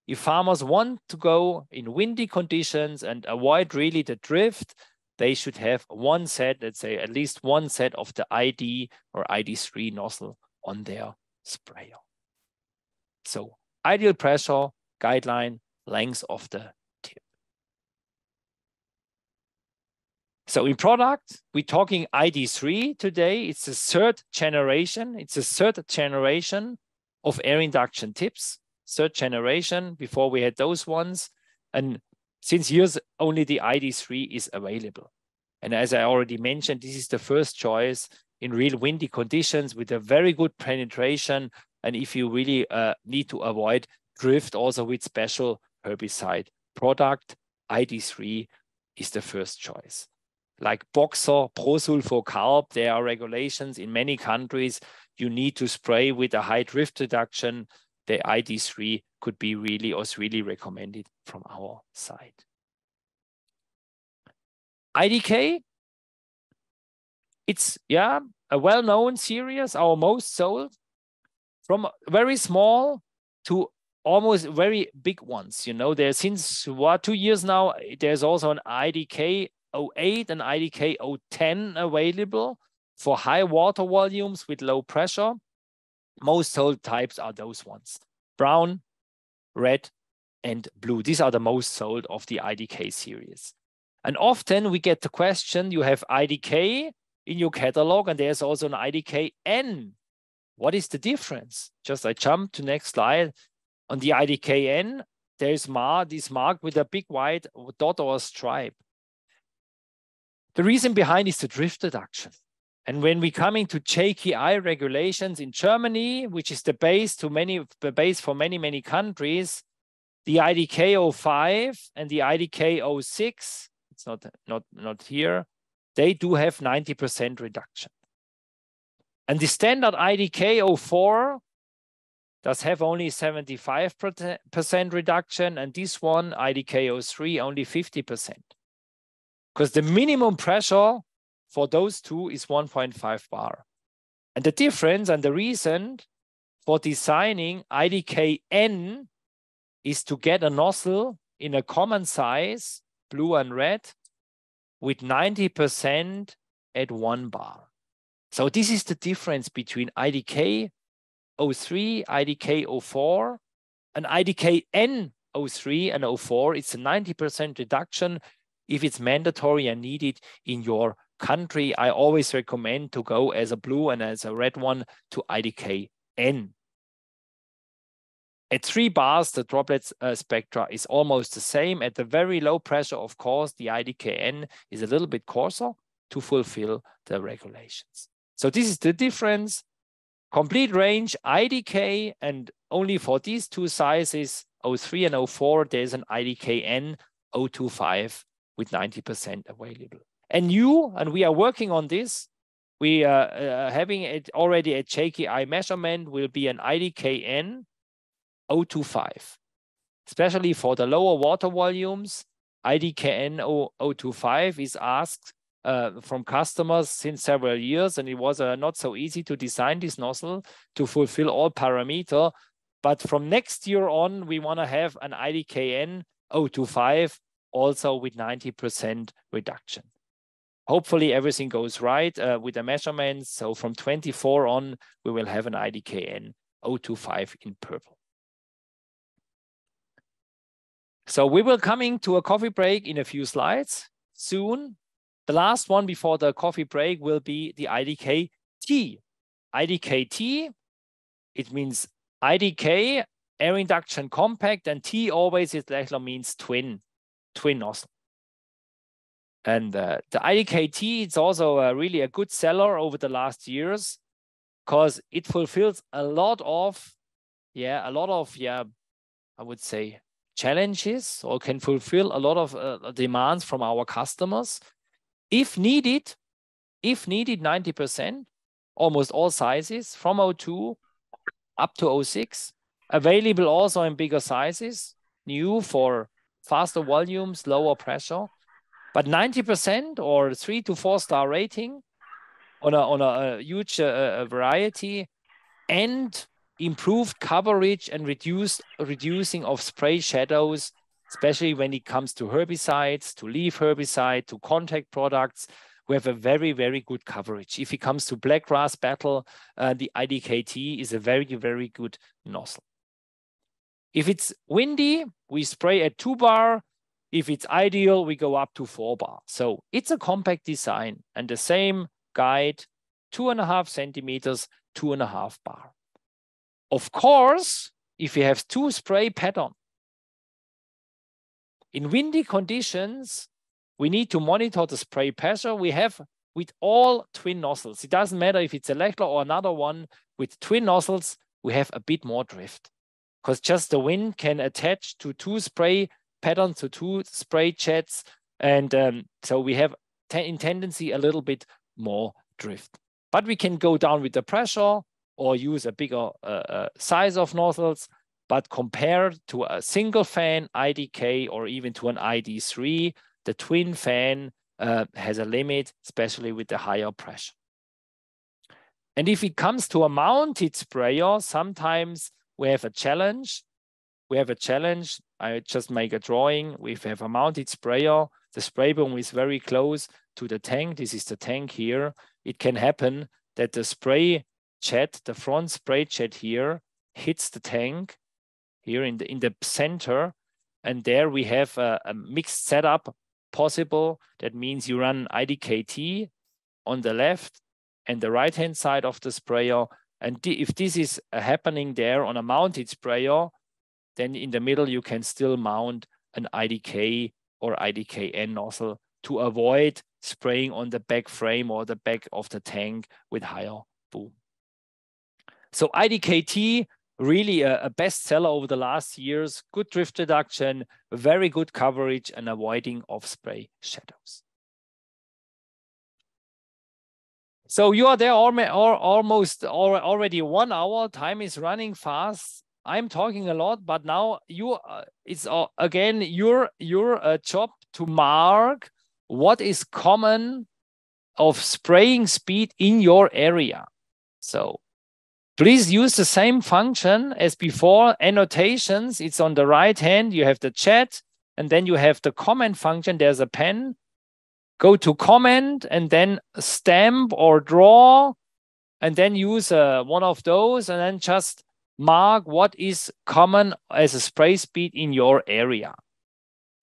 Speaker 1: If farmers want to go in windy conditions and avoid really the drift, they should have one set, let's say at least one set of the ID or ID3 nozzle on their sprayer. So ideal pressure, guideline, length of the tip. So in product, we're talking ID3 today. It's the third generation. It's the third generation of air induction tips. Third generation, before we had those ones. And since years, only the ID3 is available. And as I already mentioned, this is the first choice in real windy conditions with a very good penetration. And if you really need to avoid drift also with special herbicide product, ID3 is the first choice. Like Boxer, Prosulfocarb, there are regulations in many countries. You need to spray with a high drift reduction. The ID3 could be really recommended from our side. IDK, it's a well-known series, our most sold, from very small to almost very big ones. You know, there since 2 years now, there's also an IDK 08 and IDK 010 available for high water volumes with low pressure. Most sold types are those ones: brown, red, and blue. These are the most sold of the IDK series. And often we get the question, you have IDK in your catalog and there's also an IDK N. What is the difference? Just I jump to next slide. On the IDK N, there's this mark with a big white dot or stripe. The reason behind is the drift reduction. And when we come into JKI regulations in Germany, which is the base for many countries, the IDK 05 and the IDK 06, it's not here, they do have 90% reduction. And the standard IDK 04 does have only 75% reduction, and this one, IDK 03, only 50%. Because the minimum pressure for those two is 1.5 bar. And the difference and the reason for designing IDK-N is to get a nozzle in a common size, blue and red, with 90% at 1 bar. So this is the difference between IDK 03, IDK 04, and IDK-N 03 and 04. It's a 90% reduction if it's mandatory and needed in your country. I always recommend to go as a blue and as a red one to IDK-N. At 3 bars, the droplet spectra is almost the same. At the very low pressure, of course, the IDK-N is a little bit coarser to fulfill the regulations. So this is the difference. Complete range, IDK, and only for these two sizes, 03 and 04, there's an IDK-N 025 with 90% available. And we are working on this. We are having it already at JKI measurement will be an IDK-N 025. Especially for the lower water volumes, IDK-N 025 is asked from customers since several years, and it was not so easy to design this nozzle to fulfill all parameters. But from next year on, we want to have an IDK-N 025 also with 90% reduction. Hopefully everything goes right with the measurements. So from 24 on, we will have an IDK-N 025 in purple. So we will coming to a coffee break in a few slides soon. The last one before the coffee break will be the IDK-T. IDK-T, it means IDK, air induction compact, and T always is Lechler means twin nozzle. And the IDK-T, it's also really a good seller over the last years because it fulfills a lot of, I would say, challenges, or can fulfill a lot of demands from our customers. If needed, 90%, almost all sizes from 02 up to 06, available also in bigger sizes, new for faster volumes, lower pressure, but 90% or 3 to 4 star rating on a huge variety, and improved coverage and reducing of spray shadows, especially when it comes to herbicides, to leaf herbicide, to contact products. We have a very, very good coverage. If it comes to blackgrass battle, the IDK-T is a very, very good nozzle. If it's windy, we spray at 2 bar. If it's ideal, we go up to 4 bar. So it's a compact design, and the same guide, 2.5 centimeters, 2.5 bar. Of course, if you have 2 spray pattern, in windy conditions, we need to monitor the spray pressure. We have with all twin nozzles. It doesn't matter if it's a Lechler or another one. With twin nozzles, we have a bit more drift because just the wind can attach to 2 spray patterns, to 2 spray jets. And so we have in tendency a little bit more drift. But we can go down with the pressure or use a bigger size of nozzles. But compared to a single fan IDK or even to an ID3, the twin fan has a limit, especially with the higher pressure. And if it comes to a mounted sprayer, sometimes we have a challenge. I just make a drawing. We have a mounted sprayer. The spray boom is very close to the tank. This is the tank here. It can happen that the spray jet, the front spray jet here, hits the tank here in the center. And there we have a mixed setup possible. That means you run IDK-T on the left and the right-hand side of the sprayer. And if this is happening there on a mounted sprayer, then in the middle you can still mount an IDK or IDKN nozzle to avoid spraying on the back frame or the back of the tank with higher boom. So IDKT, really a bestseller over the last years, good drift reduction, very good coverage and avoiding of spray shadows. So you are there almost already 1 hour. Time is running fast. I'm talking a lot, but now it's again your job to mark what is common of spraying speed in your area. So please use the same function as before. Annotations, it's on the right hand. You have the chat, and then you have the comment function. There's a pen. Go to comment, and then stamp or draw, and then use one of those, and then just mark what is common as a spray speed in your area.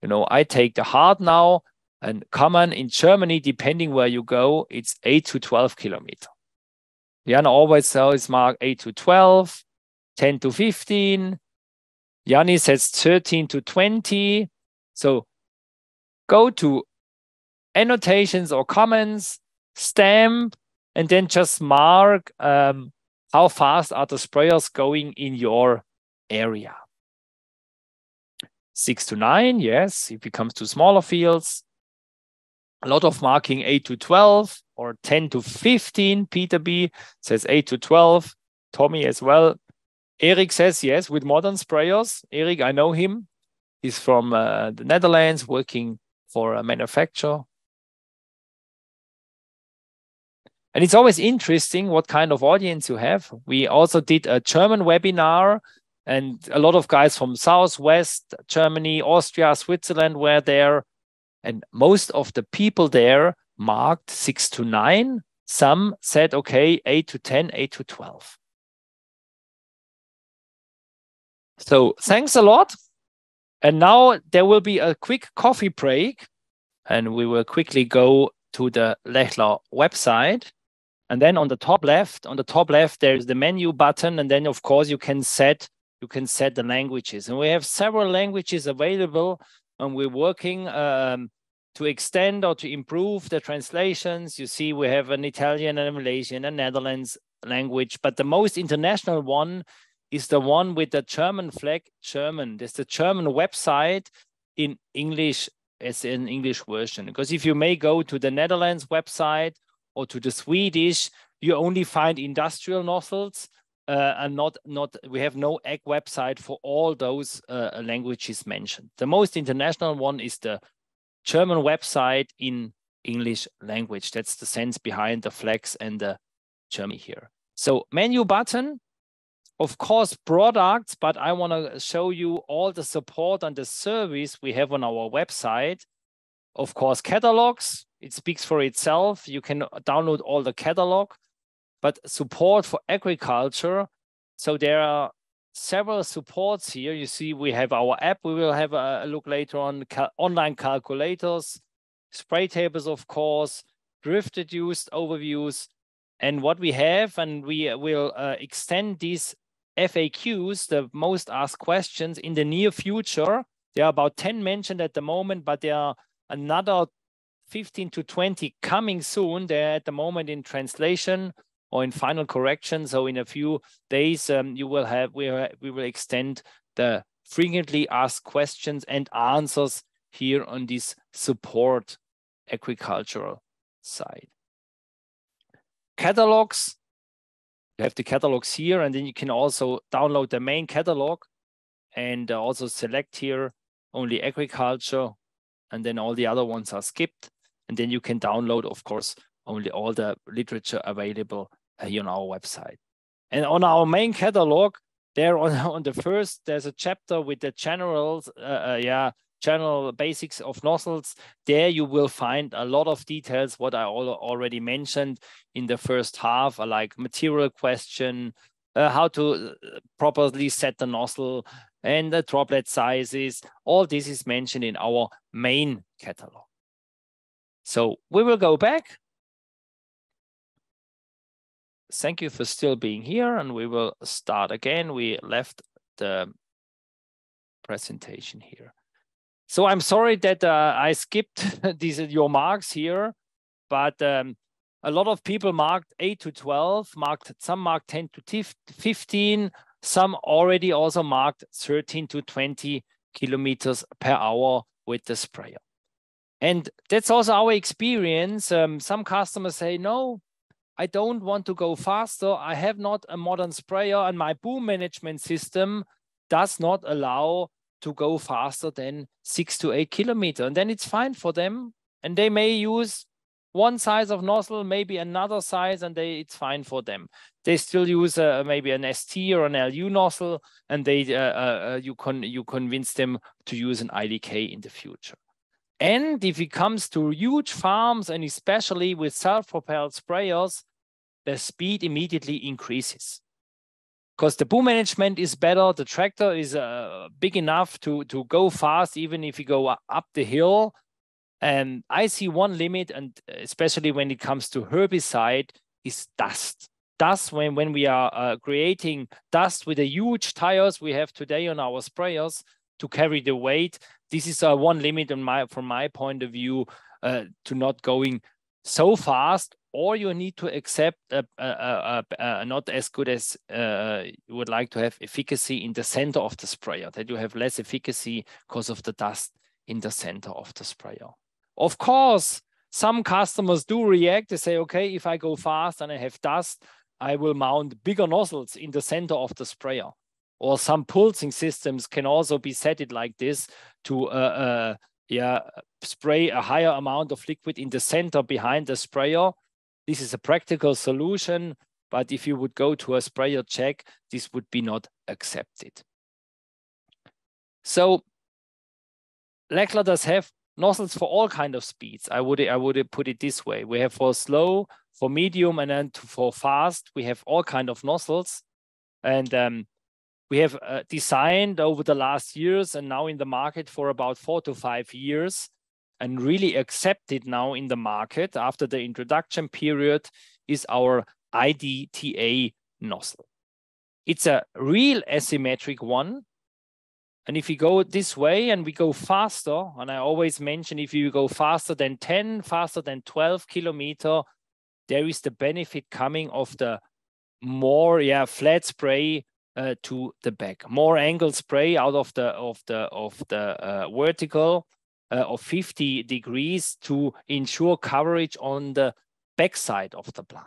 Speaker 1: You know, I take the hard now, and common in Germany, depending where you go, it's 8 to 12 kilometers. Jan always says mark 8 to 12, 10 to 15. Yanni says 13 to 20. So go to annotations or comments, stamp, and then just mark how fast are the sprayers going in your area. 6 to 9, yes, if it comes to smaller fields. A lot of marking 8 to 12 or 10 to 15. Peter B says 8 to 12. Tommy as well. Eric says yes, with modern sprayers. Eric, I know him. He's from the Netherlands, working for a manufacturer. And it's always interesting what kind of audience you have. We also did a German webinar, and a lot of guys from Southwest Germany, Austria, Switzerland were there. And most of the people there marked 6 to 9. Some said, okay, 8 to 10, 8 to 12. So thanks a lot. And now there will be a quick coffee break, and we will quickly go to the Lechler website. And then on the top left, there's the menu button. And then, of course, you can set the languages. And we have several languages available, and we're working to extend or to improve the translations. You see, we have an Italian and a Malaysian and Netherlands language, but the most international one is the one with the German flag, German. There's the German website in English as an English version. Because if you may go to the Netherlands website or to the Swedish, you only find industrial nozzles, and we have no egg website for all those languages mentioned. The most international one is the German website in English language. That's the sense behind the flags and the Germany here. So menu button, of course, products, but I want to show you all the support and the service we have on our website. Of course, catalogs, it speaks for itself. You can download all the catalog, but support for agriculture. So there are several supports here. You see, we have our app. We will have a look later on. Online calculators, spray tables, of course, drift reduced overviews. And what we have, and we will extend these FAQs, the most asked questions, in the near future. There are about 10 mentioned at the moment, but there are another 15 to 20 coming soon. They're at the moment in translation or in final correction. So in a few days, you will have, we will extend the frequently asked questions and answers here on this support agricultural side. Catalogs, you have the catalogs here, and then you can also download the main catalog and also select here only agriculture, and then all the other ones are skipped. And then you can download, of course, only all the literature available here on our website. And on our main catalog, there on the first, there's a chapter with the general basics of nozzles. There you will find a lot of details, what I already mentioned in the first half, like material question, how to properly set the nozzle, and the droplet sizes. All this is mentioned in our main catalog. So we will go back. Thank you for still being here, and we will start again. We left the presentation here. So I'm sorry that I skipped your marks here, but a lot of people marked 8 to 12, some marked 10 to 15, some already also marked 13 to 20 kilometers per hour with the sprayer. And that's also our experience. Some customers say, no, I don't want to go faster. I have not a modern sprayer and my boom management system does not allow to go faster than 6 to 8 kilometers. And then it's fine for them. And they may use one size of nozzle, maybe another size, and it's fine for them. They still use maybe an ST or an LU nozzle, and you convince them to use an IDK in the future. And if it comes to huge farms, and especially with self-propelled sprayers, the speed immediately increases. Because the boom management is better, the tractor is big enough to go fast, even if you go up the hill. And I see one limit, and especially when it comes to herbicide, is dust. Dust, when we are creating dust with the huge tires we have today on our sprayers to carry the weight, this is one limit from my point of view to not going so fast, or you need to accept not as good as you would like to have efficacy in the center of the sprayer, that you have less efficacy because of the dust in the center of the sprayer. Of course, some customers do react. They say, okay, if I go fast and I have dust, I will mount bigger nozzles in the center of the sprayer. Or some pulsing systems can also be set like this to spray a higher amount of liquid in the center behind the sprayer. This is a practical solution, but if you would go to a sprayer check, this would be not accepted. So Lechler does have nozzles for all kinds of speeds. I would put it this way. We have for slow, for medium, and then for fast, we have all kinds of nozzles. And we have designed over the last years and now in the market for about 4 to 5 years and really accepted now in the market after the introduction period is our IDTA nozzle. It's a real asymmetric one. And if you go this way and we go faster, and I always mention if you go faster than 10, faster than 12 kilometers, there is the benefit coming of the more flat spray to the back, more angle spray out of the vertical of 50 degrees to ensure coverage on the back side of the plant.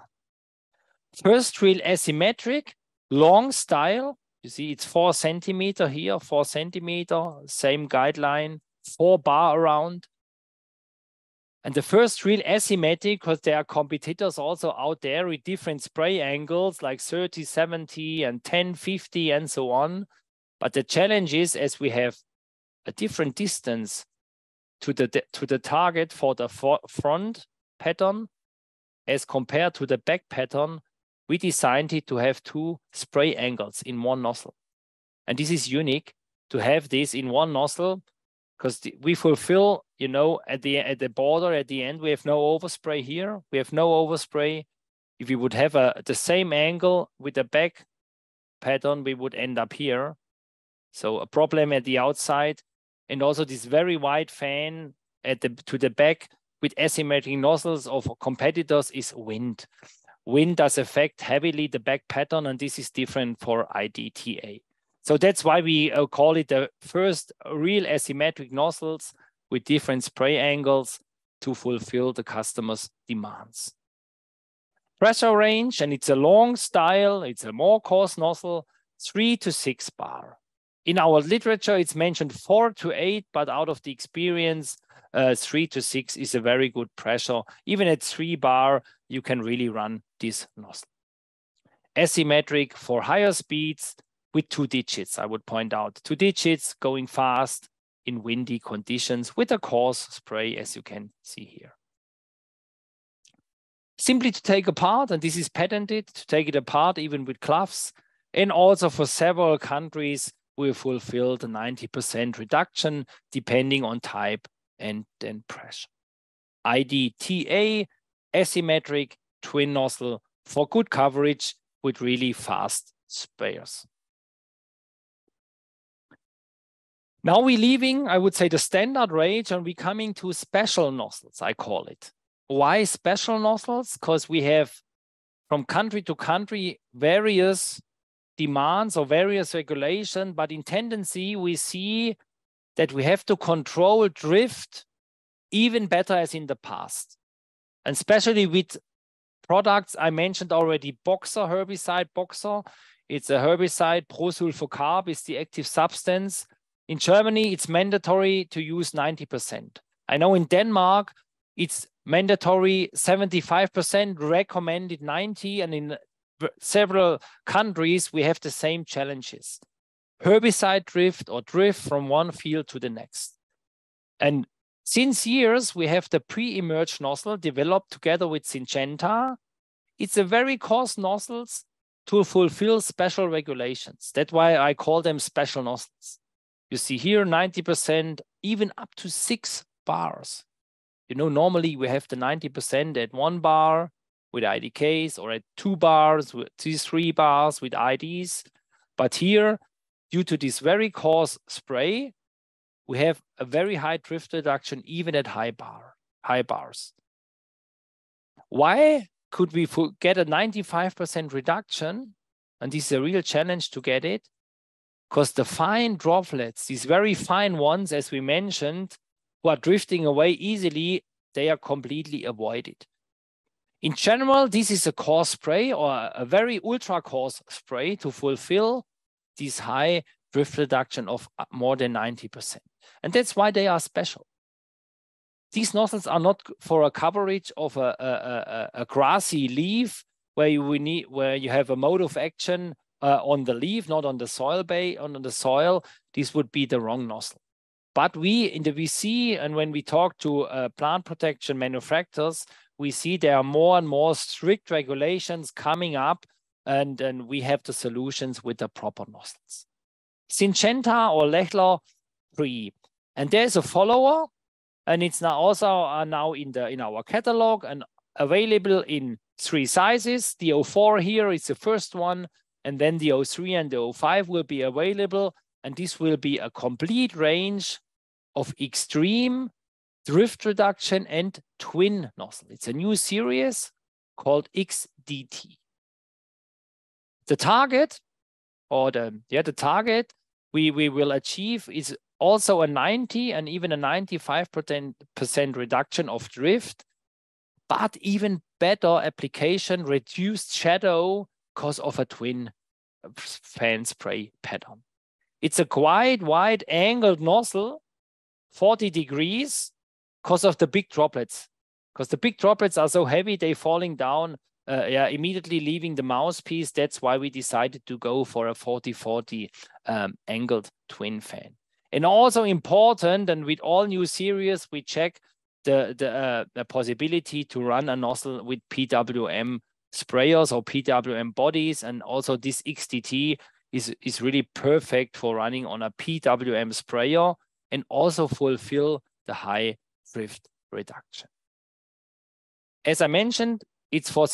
Speaker 1: First real asymmetric, long style. You see, it's 4 centimeter here, 4 centimeter, same guideline, 4 bar around. And the first real asymmetric, because there are competitors also out there with different spray angles like 30, 70 and 10, 50 and so on. But the challenge is, as we have a different distance to the target for the front pattern as compared to the back pattern, we designed it to have 2 spray angles in one nozzle. And this is unique to have this in one nozzle because we fulfill, you know, at the border, at the end, we have no overspray here. We have no overspray. If we would have the same angle with the back pattern, we would end up here. So a problem at the outside. And also this very wide fan to the back with asymmetric nozzles of competitors is wind. Wind does affect heavily the back pattern, and this is different for IDTA. So that's why we call it the first real asymmetric nozzles with different spray angles to fulfill the customer's demands. Pressure range, and it's a long style, it's a more coarse nozzle, 3 to 6 bar. In our literature, it's mentioned 4 to 8, but out of the experience, 3 to 6 is a very good pressure. Even at 3 bar, you can really run this nozzle. Asymmetric for higher speeds with 2 digits, I would point out. 2 digits going fast in windy conditions with a coarse spray, as you can see here. Simply to take apart, and this is patented, to take it apart even with gloves. And also for several countries, we fulfilled a 90% reduction depending on type and then pressure. IDTA, asymmetric twin nozzle for good coverage with really fast sprayers. Now we're leaving, I would say, the standard range and we're coming to special nozzles, I call it. Why special nozzles? Because we have from country to country various demands or various regulations, but in tendency we see that we have to control drift even better as in the past. And especially with products I mentioned already, Boxer herbicide, Boxer. It's a herbicide, prosulfocarb is the active substance. In Germany, it's mandatory to use 90%. I know in Denmark, it's mandatory 75%, recommended 90%, and in several countries, we have the same challenges. Herbicide drift or drift from one field to the next. And since years, we have the pre-emerge nozzle developed together with Syngenta. It's a very coarse nozzles to fulfill special regulations. That's why I call them special nozzles. You see here 90%, even up to 6 bars. You know, normally we have the 90% at 1 bar with IDKs or at 2 bars, with 3 bars with IDs. But here, due to this very coarse spray, we have a very high drift reduction even at high bars. Why could we get a 95% reduction? And this is a real challenge to get it, because the fine droplets, these very fine ones, as we mentioned, who are drifting away easily, they are completely avoided. In general, this is a coarse spray or a very ultra coarse spray to fulfill this high drift reduction of more than 90%. And that's why they are special. These nozzles are not for a coverage of a grassy leaf where you have a mode of action on the leaf, not on the soil on the soil. This would be the wrong nozzle. But we in the VC, and when we talk to plant protection manufacturers, we see there are more and more strict regulations coming up, and we have the solutions with the proper nozzles. Syngenta or Lechler 3. And there's a follower, and it's now also now in our catalog and available in 3 sizes. The 04 here is the first one, and then the 03 and the 05 will be available. And this will be a complete range of extreme drift reduction and twin nozzle. It's a new series called XDT. The target, or the target we will achieve is also a 90 and even a 95% reduction of drift, but even better application, reduced shadow because of a twin fan spray pattern. It's a quite wide angled nozzle, 40 degrees, because of the big droplets. Because the big droplets are so heavy, they're falling down, immediately leaving the mouthpiece. That's why we decided to go for a 40-40 angled twin fan. And also important, and with all new series, we check the possibility to run a nozzle with PWM sprayers or PWM bodies. And also this XDT is really perfect for running on a PWM sprayer and also fulfill the high drift reduction. As I mentioned, it's for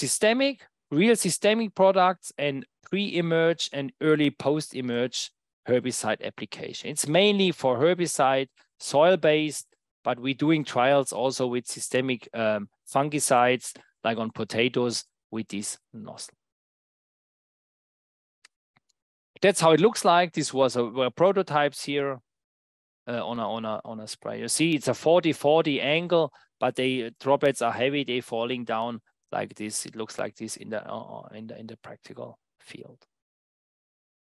Speaker 1: real systemic products and pre-emerge and early post-emerge herbicide application. It's mainly for herbicide, soil-based, but we're doing trials also with systemic fungicides, like on potatoes with this nozzle. That's how it looks like. This were prototypes here on a spray. You see, it's a 40-40 angle, but the droplets are heavy. They're falling down like this. It looks like this in the practical field.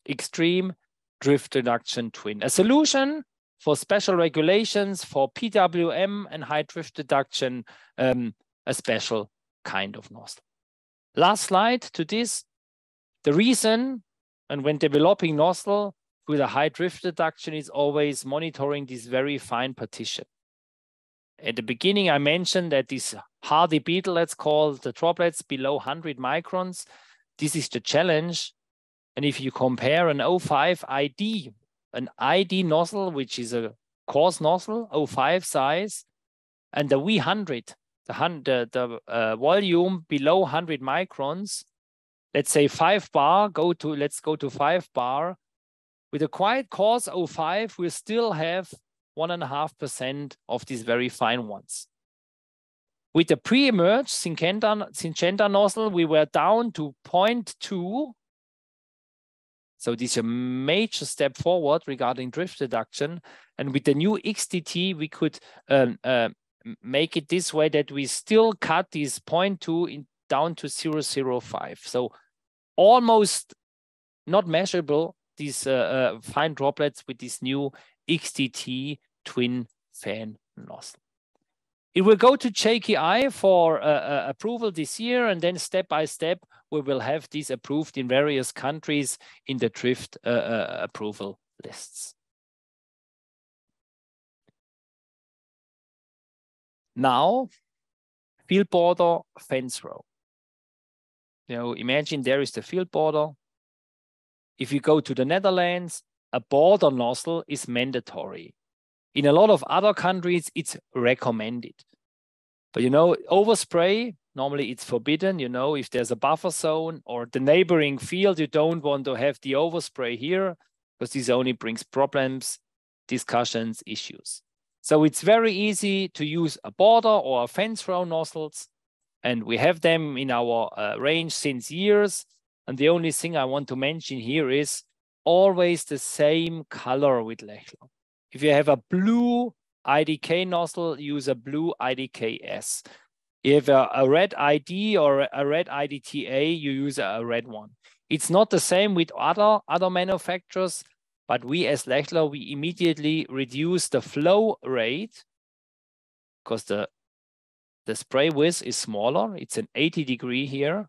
Speaker 1: Extreme drift reduction twin, a solution for special regulations for PWM and high drift reduction, a special kind of nozzle. Last slide to this. The reason, and when developing nozzle with a high drift reduction, is always monitoring this very fine partition. At the beginning, I mentioned that this hardy beetle, let's call the droplets below 100 microns. This is the challenge. And if you compare an 05 ID, an ID nozzle, which is a coarse nozzle, 05 size, and the V100, the volume below 100 microns, let's say 5 bar, let's go to 5 bar. With a quite coarse 05, we still have 1.5% of these very fine ones. With the pre-emerged Syngenta nozzle, we were down to 0.2. So this is a major step forward regarding drift reduction. And with the new XDT, we could make it this way that we still cut this 0.2 down to 0.05. So almost not measurable, these fine droplets with this new XDT twin fan nozzle. It will go to JKI for approval this year, and then step by step, we will have these approved in various countries in the drift approval lists. Now, field border fence row. You know, imagine there is the field border. If you go to the Netherlands, a border nozzle is mandatory. In a lot of other countries, it's recommended. But you know, overspray, normally it's forbidden. You know, if there's a buffer zone or the neighboring field, you don't want to have the overspray here because this only brings problems, discussions, issues. So it's very easy to use a border or a fence row nozzles. And we have them in our range since years. And the only thing I want to mention here is always the same color with Lechler. If you have a blue IDK nozzle, use a blue IDKS. If you have a red ID or a red IDTA, you use a red one. It's not the same with other manufacturers, but we as Lechler, we immediately reduce the flow rate because the spray width is smaller. It's an 80 degree here.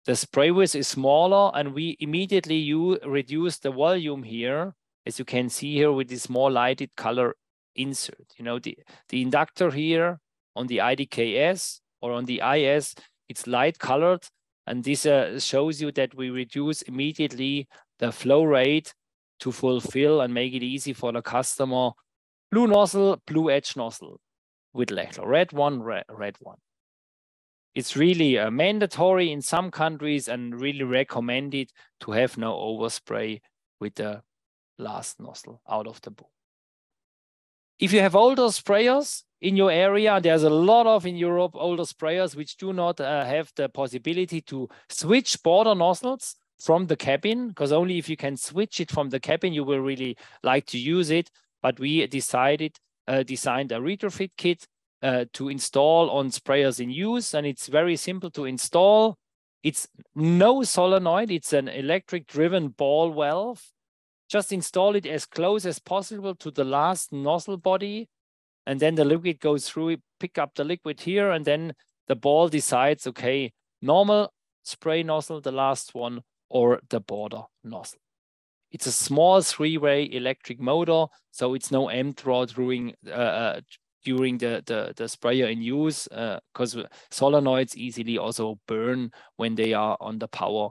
Speaker 1: The spray width is smaller, and we immediately reduce the volume here, as you can see here with this more lighted color insert. You know, the inductor here on the IDKS or on the IS, it's light colored, and this shows you that we reduce immediately the flow rate to fulfill and make it easy for the customer. Blue nozzle, blue edge nozzle with Lechler. Red one, red one. It's really mandatory in some countries and really recommended to have no overspray with the last nozzle out of the book. If you have older sprayers in your area, there's a lot of in Europe older sprayers which do not have the possibility to switch border nozzles from the cabin, because only if you can switch it from the cabin, you will really like to use it. But we designed a retrofit kit to install on sprayers in use, and it's very simple to install. It's no solenoid, it's an electric driven ball valve. Just install it as close as possible to the last nozzle body, and then the liquid goes through it, pick up the liquid here, and then the ball decides, okay, normal spray nozzle, the last one, or the border nozzle. It's a small 3-way electric motor, so it's no M-throw during the sprayer in use, because solenoids easily also burn when they are on the power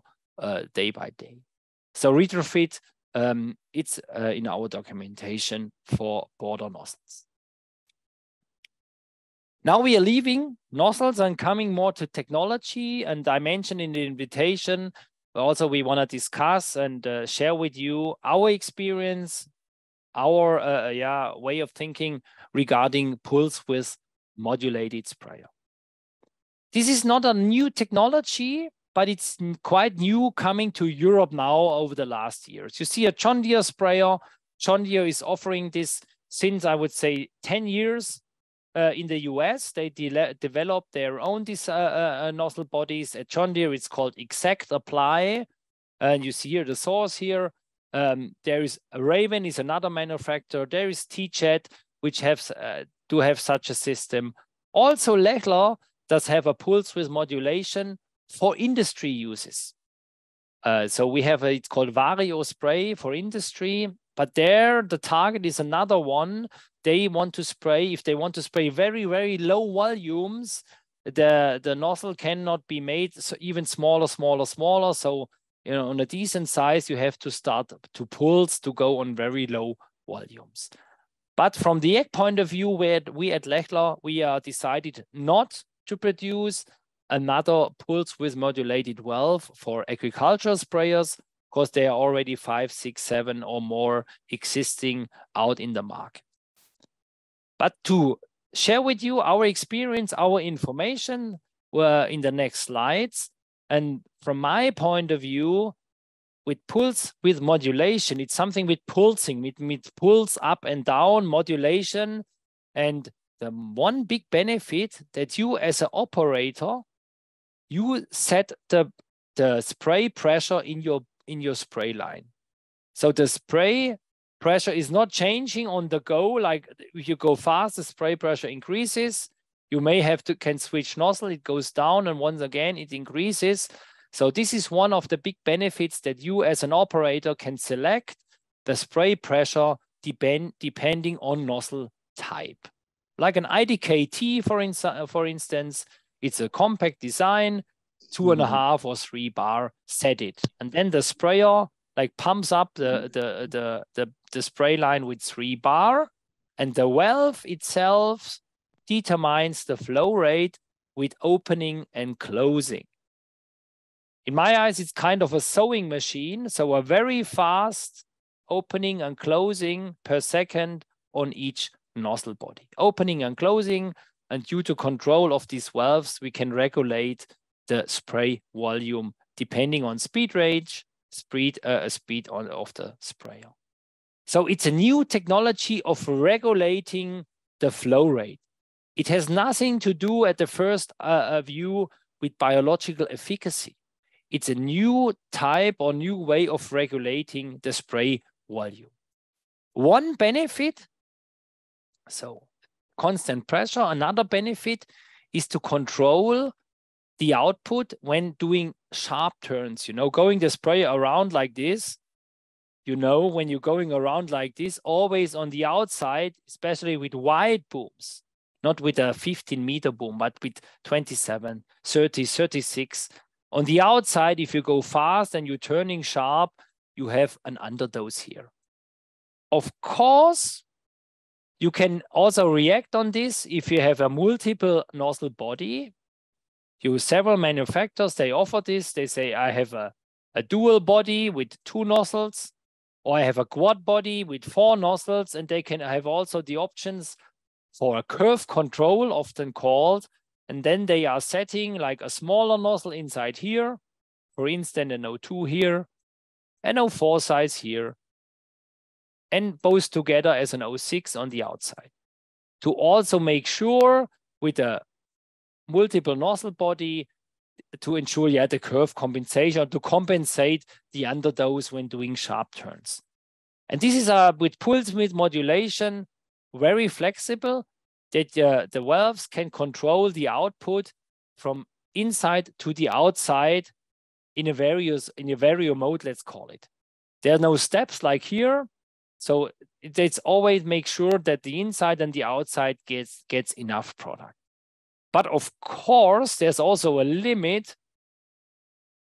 Speaker 1: day by day. So retrofit, it's in our documentation for border nozzles. Now we are leaving nozzles and coming more to technology. And I mentioned in the invitation, also we want to discuss and share with you our experience, our way of thinking regarding pulse width modulated sprayer. This is not a new technology, but it's quite new coming to Europe now over the last years. You see a John Deere sprayer. John Deere is offering this since, I would say, 10 years. In the US, they developed their own nozzle bodies. At John Deere, it's called Exact Apply. And you see here the source here. There is Raven is another manufacturer. There is T-Jet, which do have such a system. Also, Lechler does have a pulse width modulation for industry uses. So we have it's called Vario spray for industry, but there the target is another one. They want to spray, if they want to spray very, very low volumes, the nozzle cannot be made so even smaller. So, you know, on a decent size, you have to start to pulse to go on very low volumes. But from the ag point of view, where we at Lechler, we are decided not to produce another pulse width modulated valve for agricultural sprayers, because there are already 5, 6, 7 or more existing out in the market. But to share with you our experience, our information were in the next slides. And from my point of view, with pulse with modulation, it's something with pulsing, with pulse up and down modulation. And the one big benefit that you as an operator, you set the spray pressure in your spray line. So the spray pressure is not changing on the go. Like if you go fast, the spray pressure increases. You may have to can switch nozzle, it goes down, and once again it increases. So this is one of the big benefits, that you as an operator can select the spray pressure depending on nozzle type. Like an IDKT, for instance, it's a compact design, 2.5 or 3 bar, set it. And then the sprayer like pumps up the spray line with 3 bar, and the valve itself determines the flow rate with opening and closing. In my eyes, it's kind of a sewing machine, so a very fast opening and closing per second on each nozzle body. Opening and closing, and due to control of these valves, we can regulate the spray volume depending on speed range, speed of the sprayer. So it's a new technology of regulating the flow rate. It has nothing to do at the first view with biological efficacy. It's a new type or new way of regulating the spray volume. One benefit, so constant pressure. Another benefit is to control the output when doing sharp turns, going the sprayer around like this. When you're going around like this, always on the outside, especially with wide booms, not with a 15-meter boom, but with 27, 30, 36. On the outside, if you go fast and you're turning sharp, you have an underdose here. Of course, you can also react on this if you have a multiple nozzle body. Several manufacturers, they offer this. They say, I have a dual body with 2 nozzles, or I have a quad body with 4 nozzles, and they can have also the options for a curve control, often called, and then they are setting like a smaller nozzle inside here, for instance, an O2 here, an O4 size here, and both together as an O6 on the outside. To also make sure with a multiple nozzle body to ensure the curve compensation, to compensate the underdose when doing sharp turns. And this is with pulse width modulation, very flexible, that the valves can control the output from inside to the outside in a vario mode, let's call it. There are no steps like here. So it's always make sure that the inside and the outside gets enough product. But of course, there's also a limit.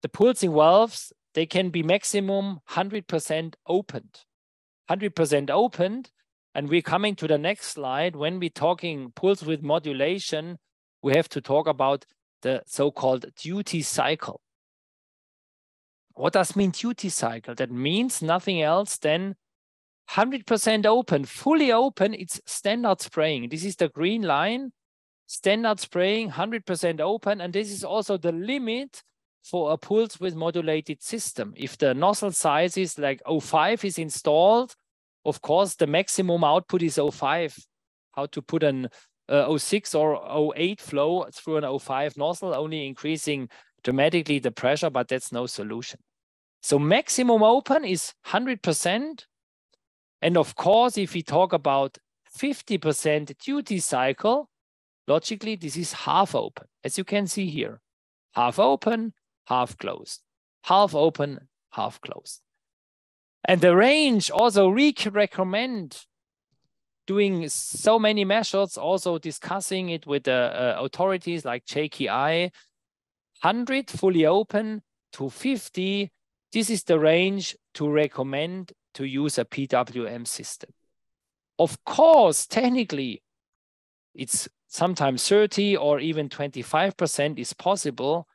Speaker 1: The pulsing valves, they can be maximum 100% opened. 100% opened. And we're coming to the next slide. When we're talking pulse width modulation, we have to talk about the so-called duty cycle. What does mean duty cycle? That means nothing else than 100% open, fully open. It's standard spraying. This is the green line, standard spraying, 100% open. And this is also the limit for a pulse width modulated system. If the nozzle size is like 0.5 is installed, of course, the maximum output is 0.5. How to put an 0.6 or 0.8 flow through an 0.5 nozzle, only increasing dramatically the pressure, but that's no solution. So maximum open is 100%. And of course, if we talk about 50% duty cycle, logically, this is half open, as you can see here. Half open, half closed. Half open, half closed. And the range also recommend doing so many measures, also discussing it with the authorities like JKI, 100 fully open to 50. This is the range to recommend to use a PWM system. Of course, technically, it's sometimes 30 or even 25% is possible.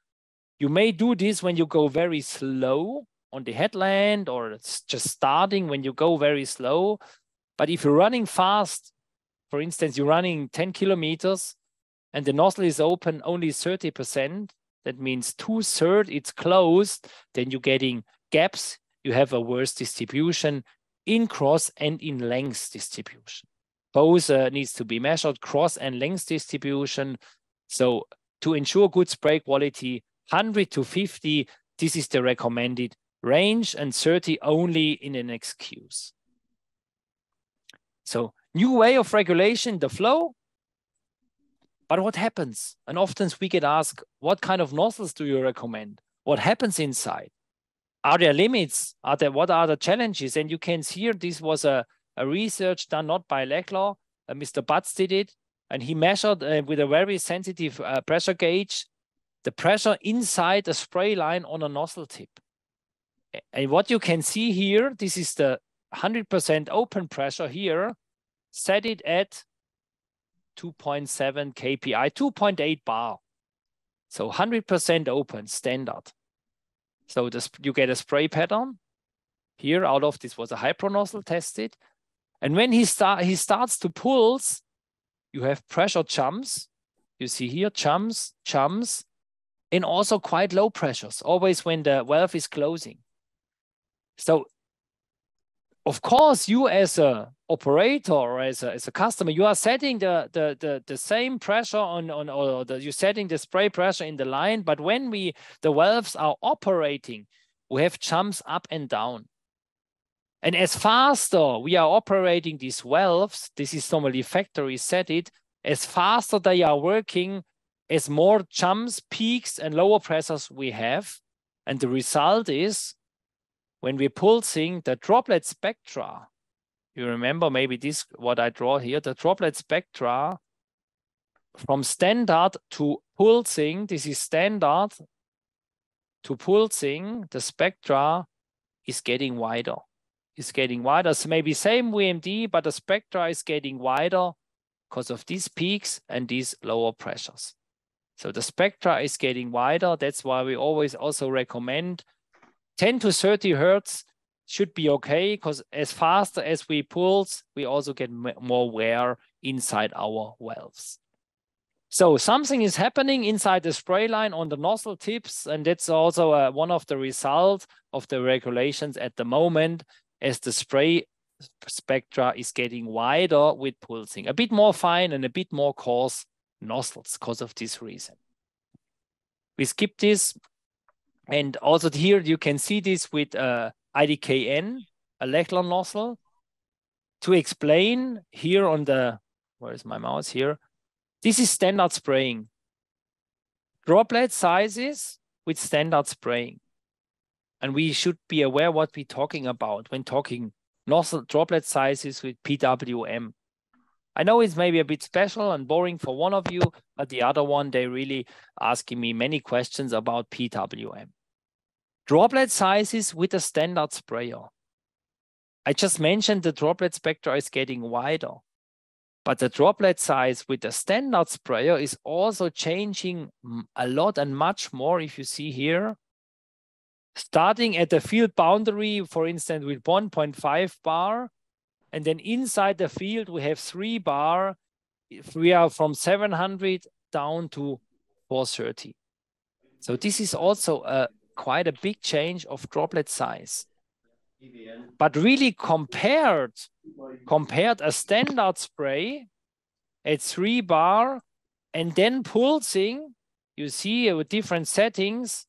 Speaker 1: You may do this when you go very slow on the headland, or it's just starting when you go very slow. But if you're running fast, for instance, you're running 10 kilometers and the nozzle is open only 30%, that means 2/3 it's closed, then you're getting gaps. You have a worse distribution in cross and in length distribution. Both needs to be measured, cross and length distribution. So to ensure good spray quality, 100 to 50, this is the recommended range, and 30 only in an excuse. So new way of regulation, the flow. But what happens? And often we get asked, what kind of nozzles do you recommend? What happens inside? Are there limits? What are the challenges? And you can see here, this was a research done not by Lechler. Mr. Butts did it, and he measured with a very sensitive pressure gauge the pressure inside the spray line on a nozzle tip. And what you can see here, this is the 100% open pressure here, set it at 2.7 kPa, 2.8 bar. So 100% open, standard. So you get a spray pattern here out of this was a Hypro nozzle tested. And when he starts to pulse, you have pressure jumps. You see here, jumps, and also quite low pressures, always when the valve is closing. So, of course, you as a operator or as a customer, you are setting the same pressure you're setting the spray pressure in the line. But when the valves are operating, we have jumps up and down. And as faster we are operating these valves, this is normally factory set it, as faster they are working, as more jumps, peaks, and lower pressures we have. And the result is, when we're pulsing, the droplet spectra, you remember maybe this, what I draw here, the droplet spectra from standard to pulsing, this is standard to pulsing, the spectra is getting wider. It's getting wider. So maybe same VMD, but the spectra is getting wider because of these peaks and these lower pressures. So the spectra is getting wider. That's why we always also recommend 10 to 30 Hertz should be okay, because as fast as we pulse, we also get more wear inside our valves. So something is happening inside the spray line on the nozzle tips, and that's also one of the results of the regulations at the moment, as the spray spectra is getting wider with pulsing, a bit more fine and a bit more coarse nozzles because of this reason. We skip this. And also here you can see this with IDKN, a Lechler nozzle. To explain here on the, where is my mouse here? This is standard spraying. Droplet sizes with standard spraying. And we should be aware what we're talking about when talking nozzle droplet sizes with PWM. I know it's maybe a bit special and boring for one of you, but the other one, they really asking me many questions about PWM. Droplet sizes with a standard sprayer. I just mentioned the droplet spectra is getting wider, but the droplet size with the standard sprayer is also changing a lot and much more. If you see here, starting at the field boundary, for instance, with 1.5 bar, and then inside the field, we have 3 bar. If we are from 700 down to 430. So this is also quite a big change of droplet size. But really compared a standard spray at 3 bar and then pulsing, you see with different settings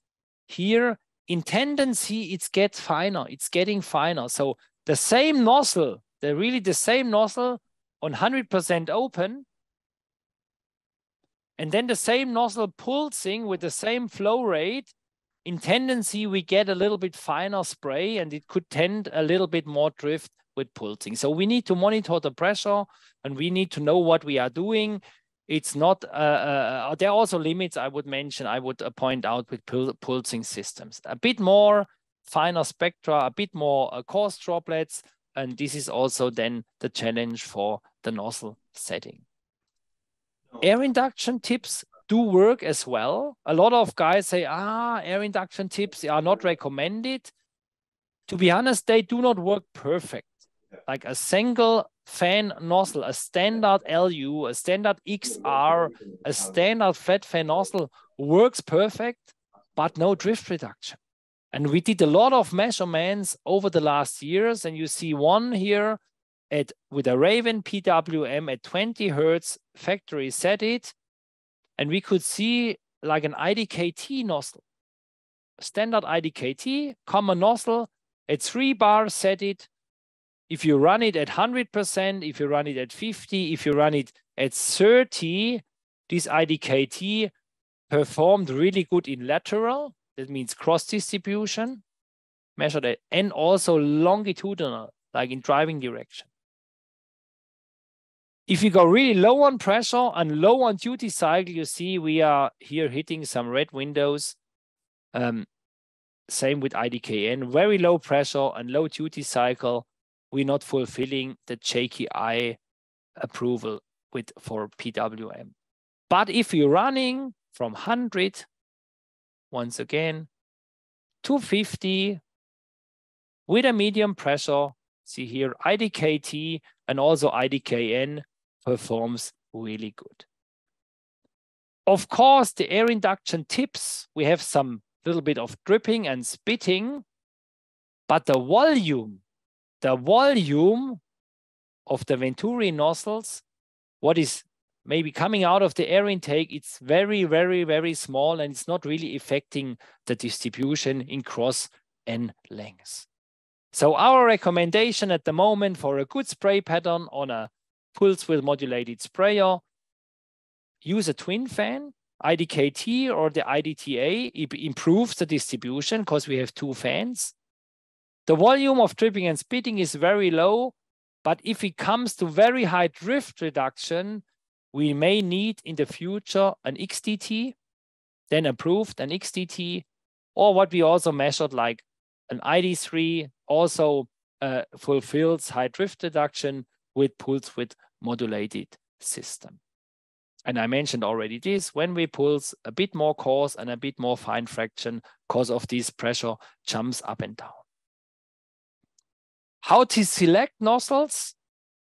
Speaker 1: here, in tendency, it gets finer. It's getting finer. So the same nozzle, the same nozzle on 100% open, and then the same nozzle pulsing with the same flow rate, in tendency, we get a little bit finer spray, and it could tend a little bit more drift with pulsing. So we need to monitor the pressure, and we need to know what we are doing. It's not, there are also limits I would mention, I would point out with pulsing systems. A bit more finer spectra, a bit more coarse droplets, and this is also then the challenge for the nozzle setting. Air induction tips do work as well. A lot of guys say, air induction tips are not recommended. To be honest, they do not work perfect. Like a single fan nozzle, a standard LU, a standard XR, a standard flat fan nozzle works perfect, but no drift reduction. And we did a lot of measurements over the last years, and you see one here with a Raven PWM at 20 Hertz factory set it, and we could see like an IDKT nozzle, standard IDKT, common nozzle, at 3 bar set it. If you run it at 100%, if you run it at 50, if you run it at 30, this IDKT performed really good in lateral. That means cross distribution, measured at, and also longitudinal, like in driving direction. If you go really low on pressure and low on duty cycle, you see we are here hitting some red windows. Same with IDKN, very low pressure and low duty cycle. We're not fulfilling the JKI approval for PWM. But if you're running from 100, once again, to 50 with a medium pressure, see here IDKT and also IDKN performs really good. Of course, the air induction tips, we have some little bit of dripping and spitting, but the volume of the Venturi nozzles, what is maybe coming out of the air intake, it's very, very, very small, and it's not really affecting the distribution in cross and length. So our recommendation at the moment for a good spray pattern on a pulse width modulated sprayer, use a twin fan, IDKT or the IDTA. It improves the distribution because we have 2 fans. The volume of dripping and spitting is very low, but if it comes to very high drift reduction, we may need in the future an XDT, then approved an XDT, or what we also measured like an ID3 also fulfills high drift reduction with pulse width modulated system. And I mentioned already this, when we pulse a bit more coarse and a bit more fine fraction because of this pressure jumps up and down. How to select nozzles?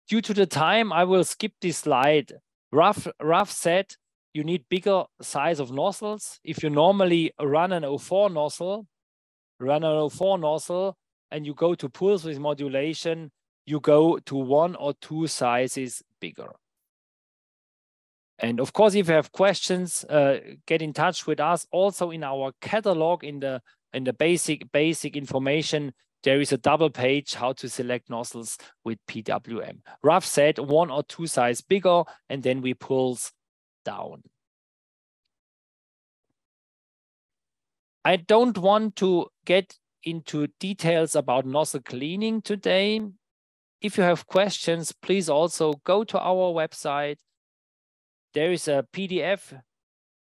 Speaker 1: Due to the time, I will skip this slide. Rough said, you need bigger size of nozzles. If you normally run an 04 nozzle, and you go to pulse width modulation, you go to 1 or 2 sizes bigger. And of course, if you have questions, get in touch with us. Also in our catalog, in the basic information, there is a double page how to select nozzles with PWM. Rough said 1 or 2 size bigger, and then we pulse down. I don't want to get into details about nozzle cleaning today. If you have questions, please also go to our website. There is a PDF,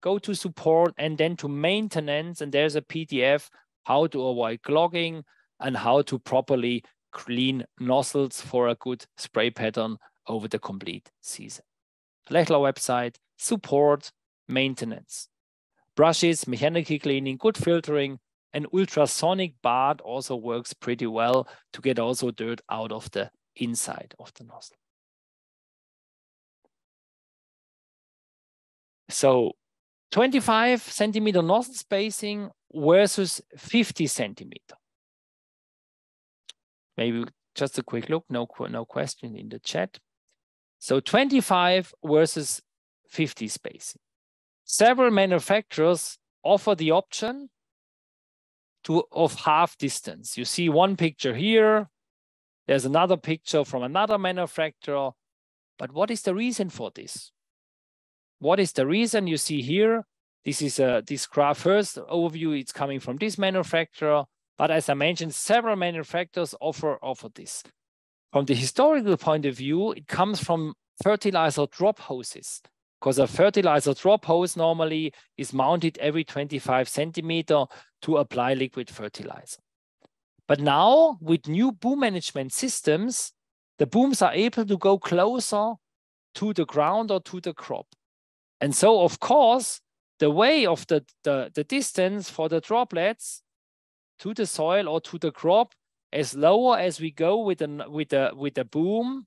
Speaker 1: go to support and then to maintenance, and there's a PDF how to avoid clogging and how to properly clean nozzles for a good spray pattern over the complete season. Lechler website, support, maintenance. Brushes, mechanical cleaning, good filtering, and ultrasonic bath also works pretty well to get also dirt out of the inside of the nozzle. So 25 centimeter nozzle spacing versus 50 centimeter. Maybe just a quick look, no question in the chat. So 25 versus 50 spacing. Several manufacturers offer the option of half distance. You see one picture here. There's another picture from another manufacturer. But what is the reason for this? What is the reason? You see here, this is this graph first overview. It's coming from this manufacturer. But as I mentioned, several manufacturers offer this. From the historical point of view, it comes from fertilizer drop hoses, because a fertilizer drop hose normally is mounted every 25 centimeter to apply liquid fertilizer. But now with new boom management systems, the booms are able to go closer to the ground or to the crop. And so, of course, the way of the distance for the droplets to the soil or to the crop as lower as we go with the boom,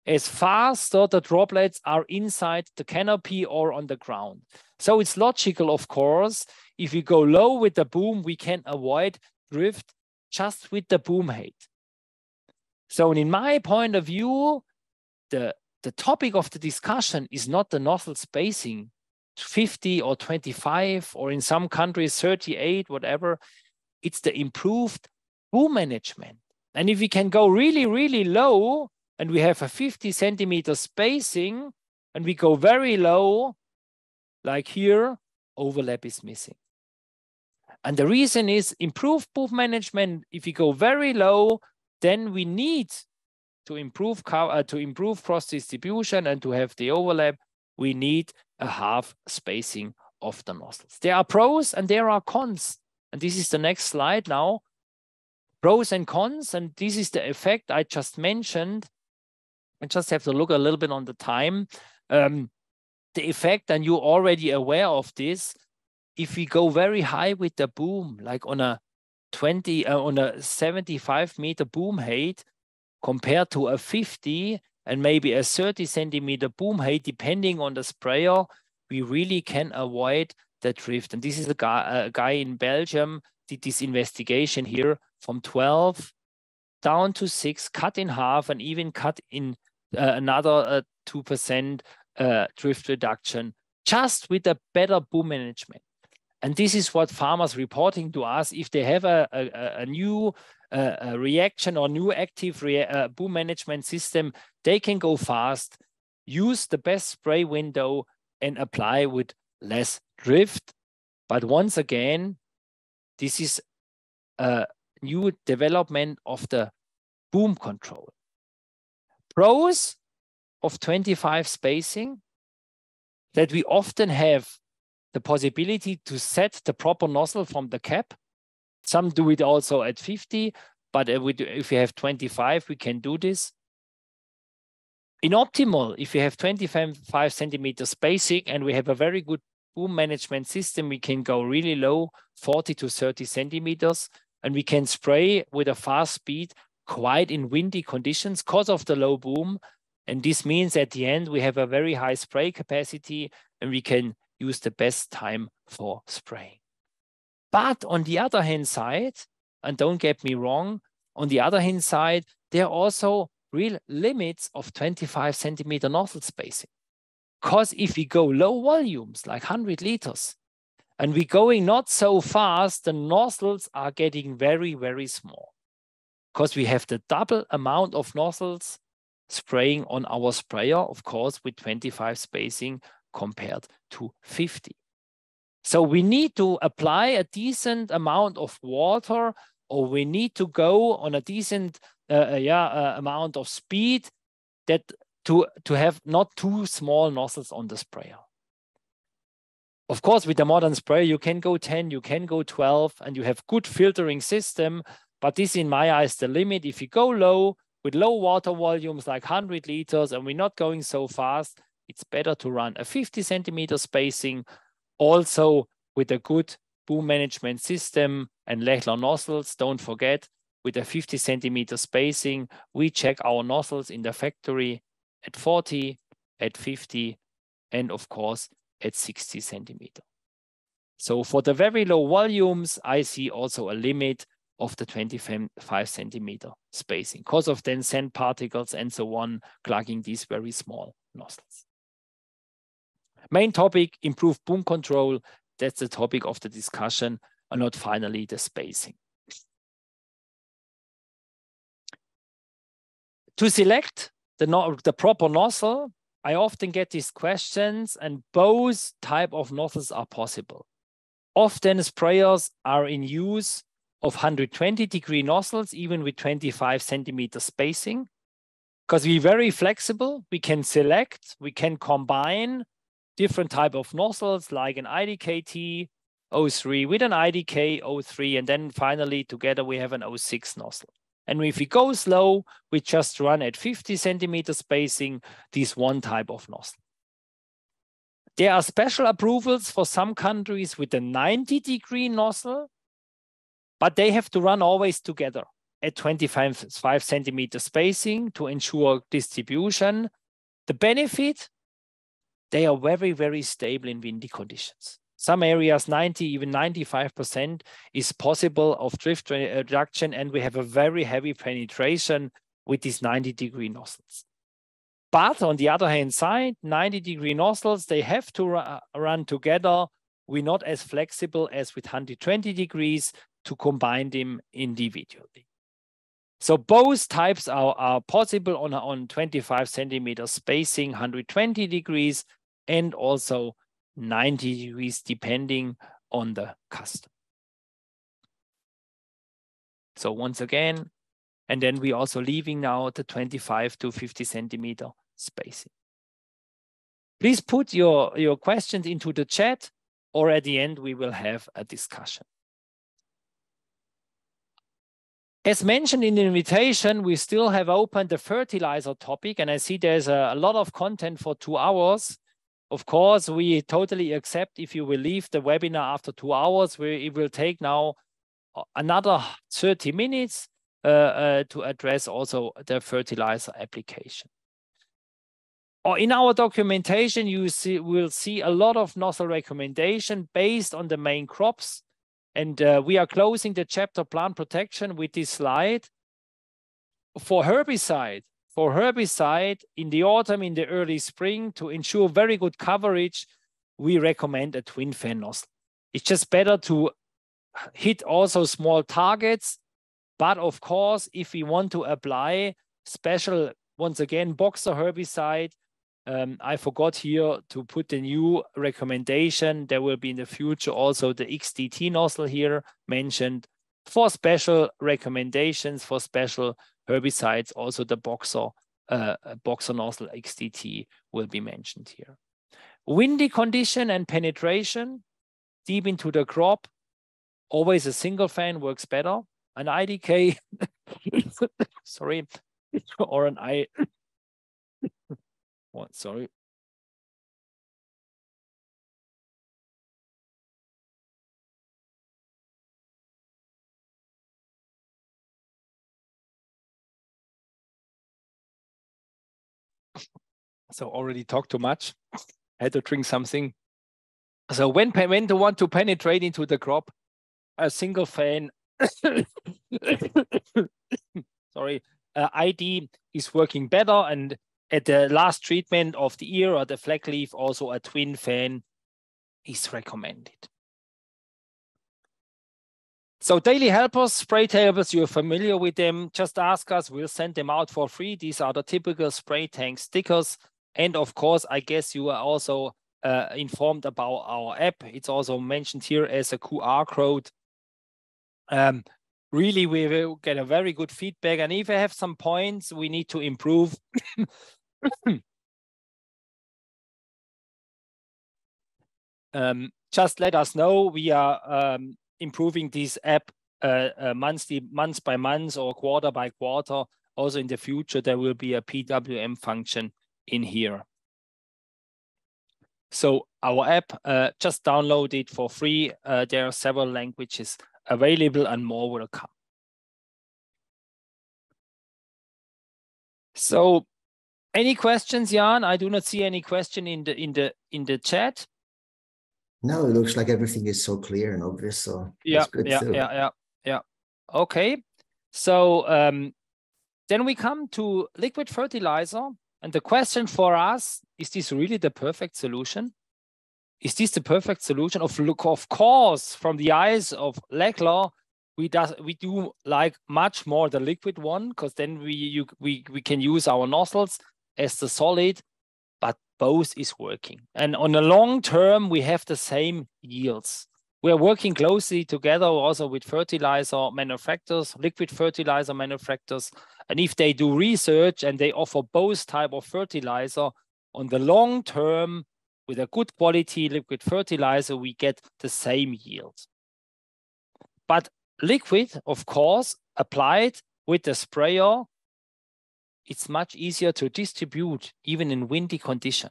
Speaker 1: as faster the droplets are inside the canopy or on the ground. So it's logical, of course, if we go low with the boom, we can avoid drift just with the boom height. So in my point of view, the topic of the discussion is not the nozzle spacing, 50 or 25, or in some countries 38, whatever. It's the improved boom management. And if we can go really, really low, and we have a 50 centimeter spacing, and we go very low, like here, overlap is missing. And the reason is improved boom management. If we go very low, then we need to improve cross distribution, and to have the overlap, we need a half spacing of the nozzles. There are pros and there are cons. And this is the next slide now. Pros and cons, and this is the effect I just mentioned. I just have to look a little bit on the time. The effect, and you're already aware of this, if we go very high with the boom, like on a 75 meter boom height, compared to a 50 and maybe a 30 centimeter boom height, depending on the sprayer, we really can avoid the drift. And this is a guy in Belgium did this investigation here from 12 down to 6, cut in half, and even cut in another 2% drift reduction, just with a better boom management. And this is what farmers reporting to us. If they have a new reaction or new active boom management system, they can go fast, use the best spray window, and apply with less drift. But once again, this is a new development of the boom control. Pros of 25 spacing, that we often have the possibility to set the proper nozzle from the cap. Some do it also at 50, but if we have 25, we can do this. In optimal, if we have 25 centimeter spacing and we have a very good boom management system, we can go really low, 40 to 30 centimeters, and we can spray with a fast speed quite in windy conditions because of the low boom. And this means at the end, we have a very high spray capacity, and we can use the best time for spraying. But on the other hand side, and don't get me wrong, on the other hand side, there are also real limits of 25 centimeter nozzle spacing. Because if we go low volumes, like 100 liters, and we're going not so fast, the nozzles are getting very, very small. Because we have the double amount of nozzles spraying on our sprayer, of course, with 25 spacing compared to 50. So we need to apply a decent amount of water, or we need to go on a decent amount of speed that to have not too small nozzles on the sprayer. Of course, with the modern sprayer, you can go 10, you can go 12, and you have good filtering system, but this in my eyes the limit. If you go low with low water volumes like 100 liters and we're not going so fast, it's better to run a 50 centimeter spacing, also with a good boom management system and Lechler nozzles. Don't forget, with a 50 centimeter spacing, we check our nozzles in the factory at 40, at 50, and of course at 60 centimeter. So for the very low volumes, I see also a limit of the 25 centimeter spacing because of then sand particles and so on, clogging these very small nozzles. Main topic, improved boom control. That's the topic of the discussion, and not finally the spacing. To select the proper nozzle, I often get these questions, and both type of nozzles are possible. Often sprayers are in use of 120-degree nozzles, even with 25 centimeter spacing, because we're very flexible. We can select, we can combine different type of nozzles, like an IDK T03 with an IDK 03, and then finally together we have an 06 nozzle. And if we go slow, we just run at 50 centimeter spacing, this one type of nozzle. There are special approvals for some countries with a 90-degree nozzle, but they have to run always together. at 25 centimeter spacing to ensure distribution. The benefit, they are very, very stable in windy conditions. Some areas, 90, even 95% is possible of drift reduction, and we have a very heavy penetration with these 90-degree nozzles. But on the other hand side, 90-degree nozzles, they have to run together. We're not as flexible as with 120 degrees to combine them individually. So both types are possible on 25 centimeter spacing, 120 degrees, and also 90 degrees, depending on the customer. So once again, and then we're also leaving now the 25 to 50 centimeter spacing. Please put your questions into the chat, or at the end, we will have a discussion. As mentioned in the invitation, we still have opened the fertilizer topic, and I see there's a lot of content for 2 hours. Of course, we totally accept if you will leave the webinar after 2 hours. It will take now another 30 minutes to address also the fertilizer application. Or in our documentation, you will see a lot of nozzle recommendation based on the main crops. And we are closing the chapter plant protection with this slide. For herbicide in the autumn, in the early spring, to ensure very good coverage, we recommend a twin fan nozzle. It's just better to hit also small targets. But of course, if we want to apply special, once again, Boxer herbicide, I forgot here to put the new recommendation. There will be in the future also the XDT nozzle here mentioned for special recommendations for special herbicides. Also the Boxer nozzle XDT will be mentioned here. Windy condition and penetration deep into the crop. Always a single fan works better. An IDK, sorry, or an what? Sorry. So already talked too much. Had to drink something. So when to want to penetrate into the crop, a single fan, sorry, ID is working better, and at the last treatment of the ear or the flag leaf, also a twin fan is recommended. So daily helpers, spray tables, you're familiar with them. Just ask us, we'll send them out for free. These are the typical spray tank stickers. And of course, I guess you are also informed about our app. It's also mentioned here as a QR code. Really, we will get a very good feedback. And if I have some points we need to improve, just let us know. We are improving this app month by month or quarter by quarter. Also in the future, there will be a PWM function in here. So our app, just download it for free. There are several languages available and more will come. So any questions, Jan? I do not see any question in the chat.
Speaker 3: No, it looks like everything is so clear and obvious. So
Speaker 1: yeah, yeah. Okay. So then we come to liquid fertilizer, and the question for us: is this really the perfect solution? Is this the perfect solution? Of course, from the eyes of Lechler, we do like much more the liquid one, because then we can use our nozzles as the solid, but both is working. And on the long term, we have the same yields. We're working closely together also with fertilizer manufacturers, liquid fertilizer manufacturers. And if they do research and they offer both type of fertilizer, on the long term, with a good quality liquid fertilizer, we get the same yield. But liquid, of course, applied with the sprayer, it's much easier to distribute even in windy condition.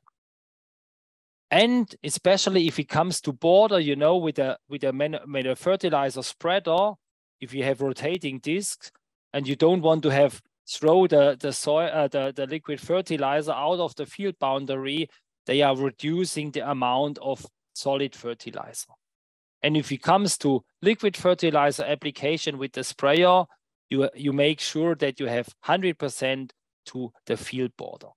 Speaker 1: And especially if it comes to border, you know, with a fertilizer spreader, if you have rotating discs, and you don't want to throw the liquid fertilizer out of the field boundary, they are reducing the amount of solid fertilizer. And if it comes to liquid fertilizer application with the sprayer, you make sure that you have 100% to the field border.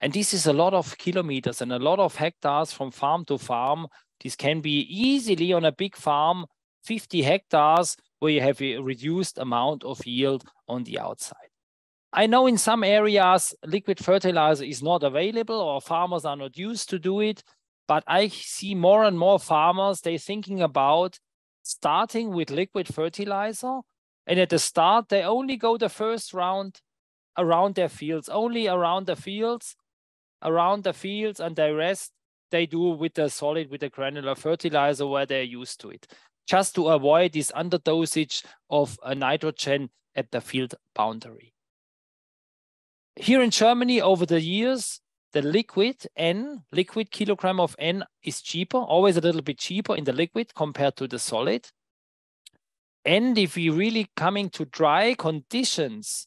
Speaker 1: And this is a lot of kilometers and a lot of hectares from farm to farm. This can be easily on a big farm, 50 hectares, where you have a reduced amount of yield on the outside. I know in some areas liquid fertilizer is not available or farmers are not used to do it, but I see more and more farmers, they're thinking about starting with liquid fertilizer. And at the start, they only go the first round around their fields, only around the fields, and the rest they do with the granular fertilizer where they're used to it, just to avoid this underdosage of nitrogen at the field boundary. Here in Germany, over the years, the liquid kilogram of N is cheaper, always a little bit cheaper in the liquid compared to the solid. And if we really coming to dry conditions,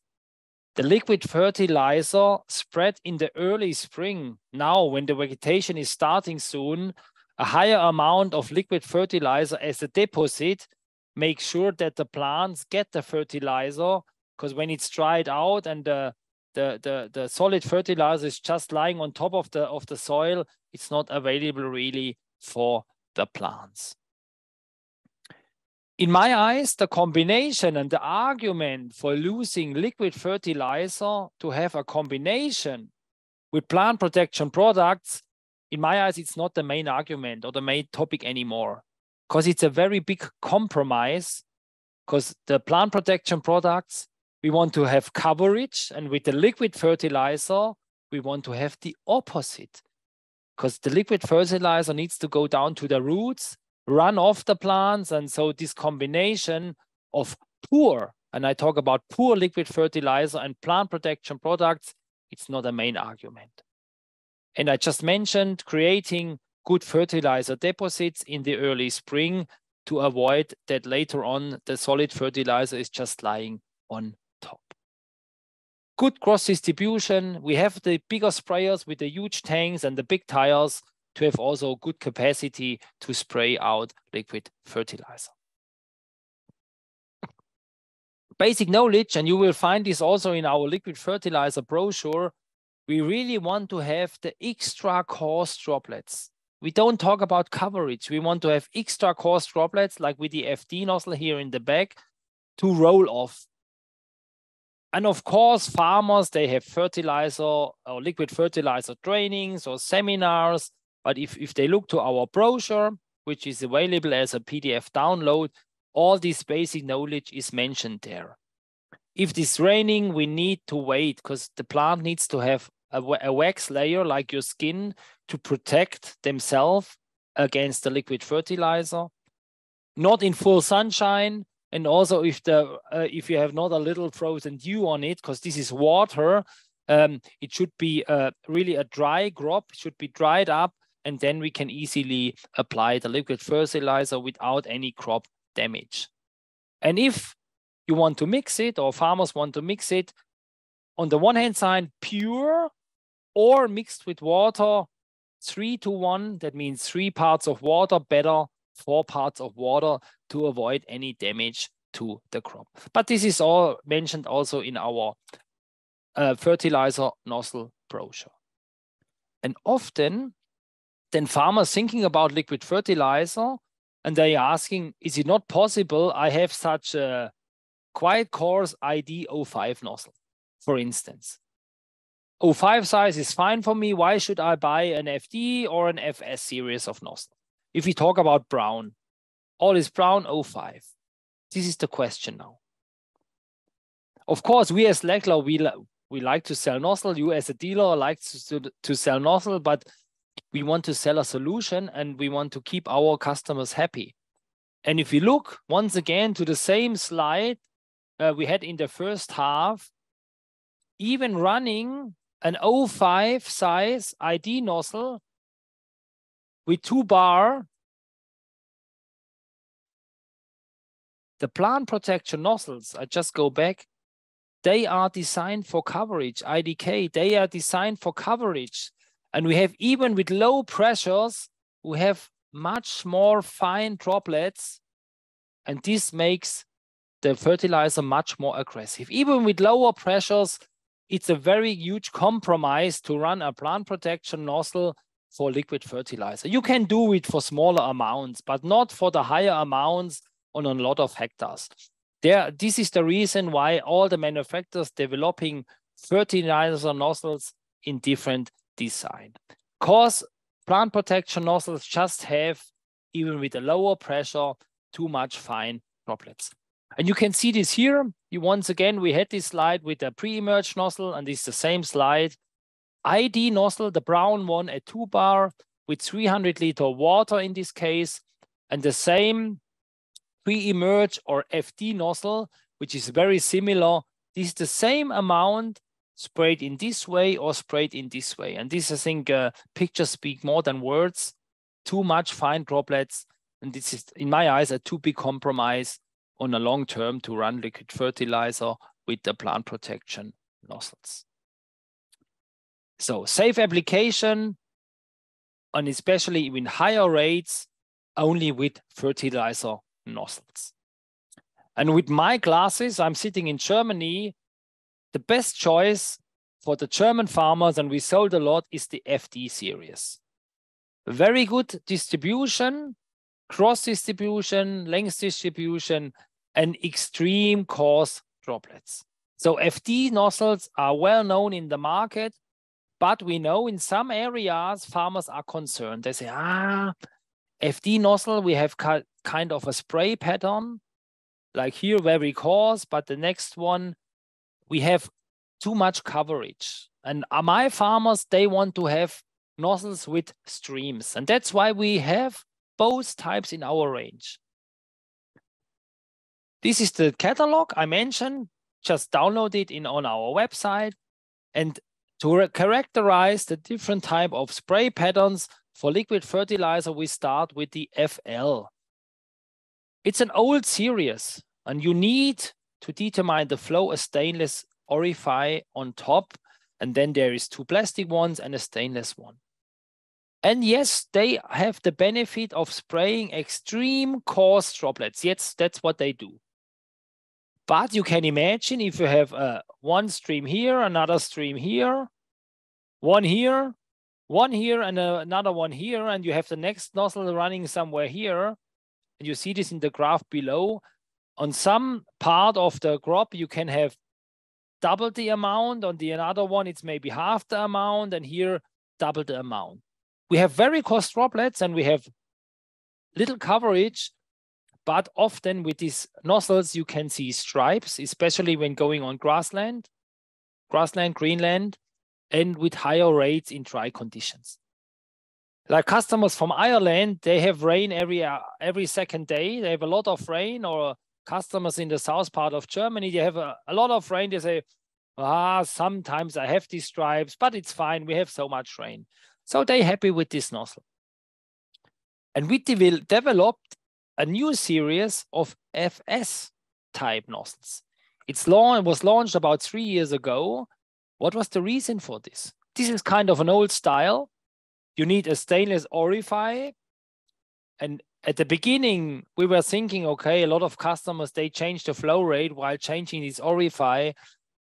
Speaker 1: the liquid fertilizer spread in the early spring, now when the vegetation is starting soon, a higher amount of liquid fertilizer as a deposit makes sure that the plants get the fertilizer, because when it's dried out and the solid fertilizer is just lying on top of the soil, it's not available really for the plants. In my eyes, the combination and the argument for using liquid fertilizer to have a combination with plant protection products, in my eyes, it's not the main argument or the main topic anymore, because it's a very big compromise, because the plant protection products, we want to have coverage, and with the liquid fertilizer, we want to have the opposite, because the liquid fertilizer needs to go down to the roots, run off the plants, and so this combination of poor, and I talk about poor liquid fertilizer and plant protection products, it's not a main argument. And I just mentioned creating good fertilizer deposits in the early spring to avoid that later on the solid fertilizer is just lying on top. Good cross distribution. We have the bigger sprayers with the huge tanks and the big tires to have also good capacity to spray out liquid fertilizer. Basic knowledge, and you will find this also in our liquid fertilizer brochure, we really want to have the extra coarse droplets. We don't talk about coverage. We want to have extra coarse droplets like with the FD nozzle here in the back to roll off. And of course, farmers, they have fertilizer or liquid fertilizer trainings or seminars. But if they look to our brochure, which is available as a PDF download, all this basic knowledge is mentioned there. If it's raining, we need to wait because the plant needs to have a wax layer like your skin to protect themselves against the liquid fertilizer. Not in full sunshine, and also if you have not a little frozen dew on it, because this is water, it should be really a dry crop, it should be dried up, and then we can easily apply the liquid fertilizer without any crop damage. And if you want to mix it, or farmers want to mix it, on the one hand side, pure or mixed with water, 3:1, that means 3 parts of water, better 4 parts of water to avoid any damage to the crop. But this is all mentioned also in our fertilizer nozzle brochure. And often, then farmers thinking about liquid fertilizer, and they are asking, is it not possible I have such a quite coarse ID 05 nozzle, for instance? 05 size is fine for me. Why should I buy an FD or an FS series of nozzle? If we talk about brown, all is brown 05. This is the question now. Of course, we as Lechler, we like to sell nozzle. You as a dealer like to sell nozzle, but we want to sell a solution and we want to keep our customers happy. And if you look once again to the same slide we had in the first half, even running an 05 size ID nozzle with 2 bar, The plant protection nozzles, I just go back, they are designed for coverage. IDK, they are designed for coverage. And we have, even with low pressures, we have much more fine droplets. And this makes the fertilizer much more aggressive. Even with lower pressures, it's a very huge compromise to run a plant protection nozzle for liquid fertilizer. You can do it for smaller amounts, but not for the higher amounts on a lot of hectares. This is the reason why all the manufacturers developing fertilizer nozzles in different design. Because plant protection nozzles just have, even with a lower pressure, too much fine droplets. And you can see this here. Once again, we had this slide with a pre-emerge nozzle, and this is the same slide. ID nozzle, the brown one, a 2-bar with 300 liter water in this case, and the same pre-emerge or FD nozzle, which is very similar. This is the same amount sprayed in this way or sprayed in this way. And this, I think, pictures speak more than words. Too much fine droplets. And this is, in my eyes, a too big compromise on a long term to run liquid fertilizer with the plant protection nozzles. So safe application, and especially in higher rates, only with fertilizer nozzles. And with my glasses, I'm sitting in Germany, the best choice for the German farmers, and we sold a lot, is the FD series. Very good distribution, cross distribution, length distribution, and extreme coarse droplets. So FD nozzles are well known in the market, but we know in some areas farmers are concerned. They say, FD nozzle, we have kind of a spray pattern, like here, very coarse, but the next one, we have too much coverage. And my farmers, they want to have nozzles with streams. And that's why we have both types in our range. This is the catalog I mentioned. Just download it on our website. And to characterize the different type of spray patterns for liquid fertilizer, we start with the FL. It's an old series, and you need to determine the flow a stainless orifice on top, and then there is 2 plastic ones and a stainless one. And yes, they have the benefit of spraying extreme coarse droplets. Yes, that's what they do. But you can imagine if you have one stream here, another stream here, one here, and another one here, and you have the next nozzle running somewhere here, and you see this in the graph below. On some part of the crop, you can have double the amount. On the another one, it's maybe half the amount, and here, double the amount. We have very coarse droplets, and we have little coverage, but often with these nozzles, you can see stripes, especially when going on grassland, greenland, and with higher rates in dry conditions. Like customers from Ireland, they have rain every second day. They have a lot of rain, or customers in the south part of Germany, they have a lot of rain. They say, sometimes I have these stripes, but it's fine. We have so much rain. So they're happy with this nozzle. And we developed a new series of FS type nozzles. It was launched about 3 years ago. What was the reason for this? This is kind of an old style. You need a stainless orifice. And at the beginning, we were thinking, okay, a lot of customers, they change the flow rate while changing this orifice,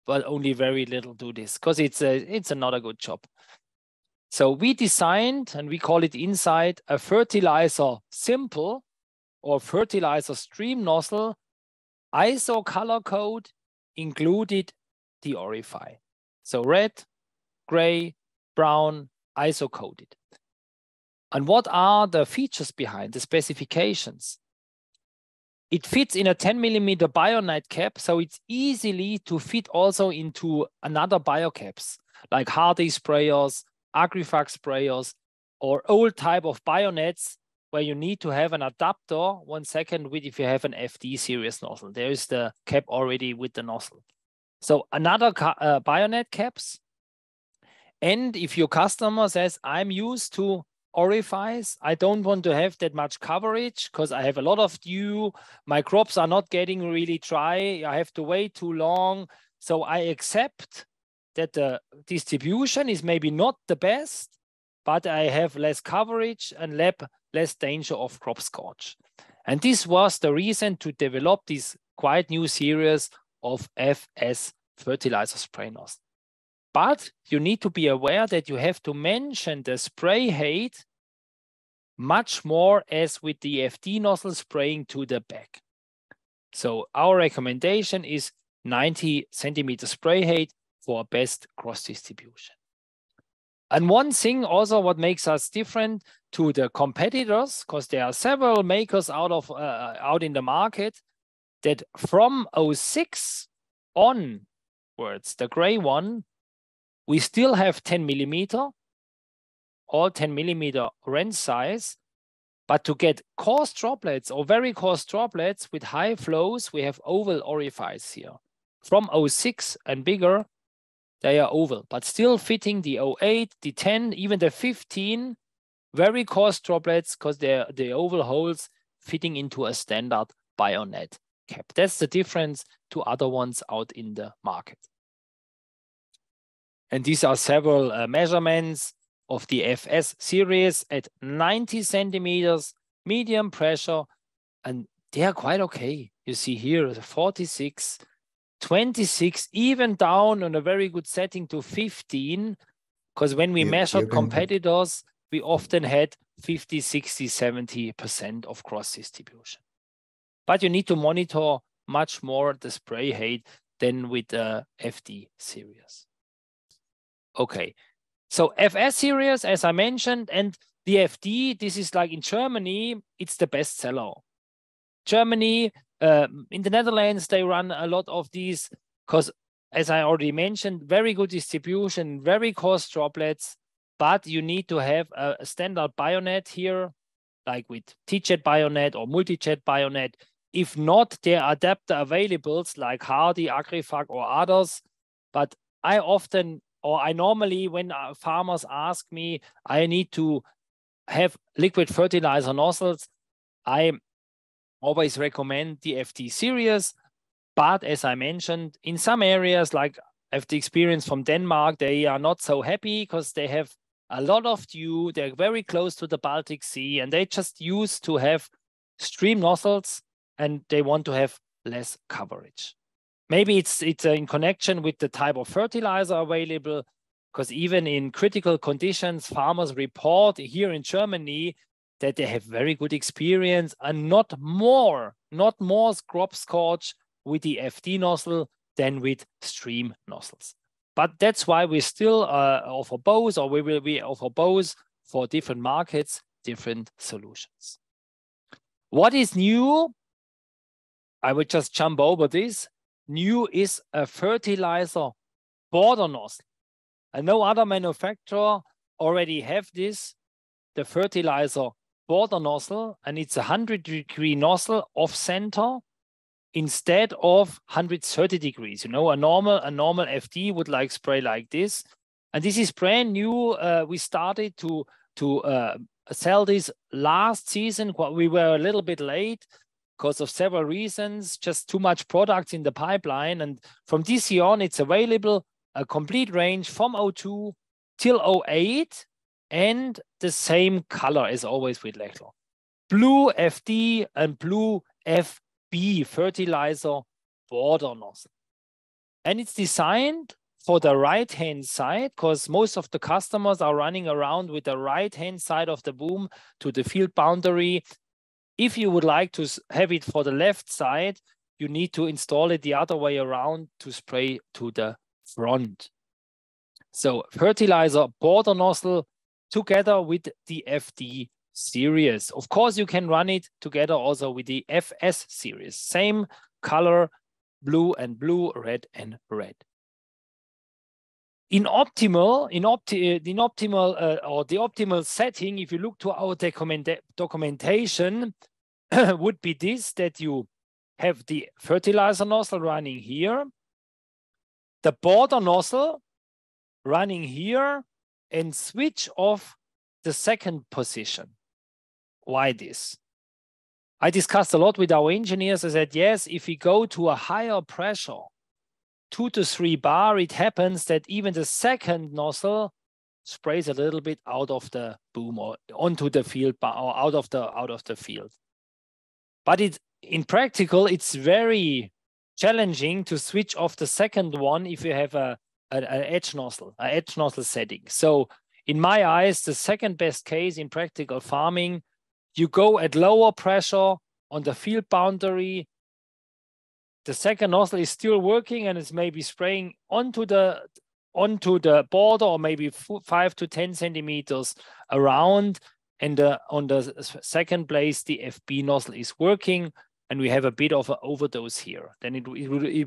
Speaker 1: but only very little do this because it's not a good job. So we designed, and we call it inside, a fertilizer simple or fertilizer stream nozzle, ISO color code included the orifice. So red, gray, brown, ISO coded. And what are the features behind the specifications? It fits in a 10 millimeter BioNite cap, so it's easily to fit also into another biocaps, like Hardy sprayers, Agrifax sprayers, or old type of BioNets, where you need to have an adapter, 1 second, with if you have an FD series nozzle. There is the cap already with the nozzle. So another BioNet caps. And if your customer says, I'm used to orifice. I don't want to have that much coverage because I have a lot of dew. My crops are not getting really dry. I have to wait too long. So I accept that the distribution is maybe not the best, but I have less coverage and less danger of crop scorch. And this was the reason to develop this quite new series of FS fertilizer spray nozzle. But you need to be aware that you have to mention the spray height much more as with the FD nozzle spraying to the back. So our recommendation is 90 centimeter spray height for best cross distribution. And one thing also what makes us different to the competitors, because there are several makers out in the market, that from 06 onwards, the gray one, we still have 10 millimeter, all 10 millimeter wrench size, but to get coarse droplets or very coarse droplets with high flows, we have oval orifice here. From 06 and bigger, they are oval, but still fitting the 08, the 10, even the 15, very coarse droplets because they're the oval holes fitting into a standard bayonet cap. That's the difference to other ones out in the market. And these are several measurements of the FS series at 90 centimeters, medium pressure, and they are quite okay. You see here, 46, 26, even down on a very good setting to 15, because when we measured competitors, we often had 50, 60, 70% of cross distribution. But you need to monitor much more the spray height than with the FD series. Okay, so FS series, as I mentioned, and the FD, this is like in Germany, it's the best seller. Germany, in the Netherlands, they run a lot of these because, as I already mentioned, very good distribution, very coarse droplets, but you need to have a standard bayonet here, like with T-jet bayonet or multi-jet bayonet. If not, there are adapter availables like Hardy, Agrifag, or others. But I normally, when farmers ask me, I need to have liquid fertilizer nozzles, I always recommend the FD series. But as I mentioned, in some areas, like I have the experience from Denmark, they are not so happy because they have a lot of dew. They're very close to the Baltic Sea, and they just used to have stream nozzles, and they want to have less coverage. Maybe it's in connection with the type of fertilizer available, because even in critical conditions, farmers report here in Germany that they have very good experience and not more crop scorch with the FD nozzle than with stream nozzles. But that's why we still offer both, or we offer both for different markets, different solutions. What is new? I would just jump over this. New is a fertilizer border nozzle. And no other manufacturer already have this, the fertilizer border nozzle, and it's a 100-degree nozzle off center instead of 130 degrees. You know, a normal FD would like spray like this. And this is brand new. We started to sell this last season. We were a little bit late because of several reasons, just too much products in the pipeline. And from this year on, it's available, a complete range from 02 till 08, and the same color as always with Lechler. Blue FD and blue FB fertilizer border nozzle. And it's designed for the right-hand side, because most of the customers are running around with the right-hand side of the boom to the field boundary. If you would like to have it for the left side, you need to install it the other way around to spray to the front. So fertilizer border nozzle together with the FD series. Of course, you can run it together also with the FS series. Same color, blue and blue, red and red. The optimal setting, if you look to our documentation, would be this, that you have the fertilizer nozzle running here, the border nozzle running here, and switch off the second position. Why this? I discussed a lot with our engineers. I said, yes, if we go to a higher pressure, 2 to 3 bar, it happens that even the second nozzle sprays a little bit out of the boom or onto the field bar or out of the field. But in practical, it's very challenging to switch off the second one if you have an edge nozzle setting. So in my eyes, the second best case in practical farming, you go at lower pressure on the field boundary. The second nozzle is still working and it's maybe spraying onto the border or maybe 5 to 10 centimeters around. And on the second place, the FB nozzle is working and we have a bit of an overdose here. Then it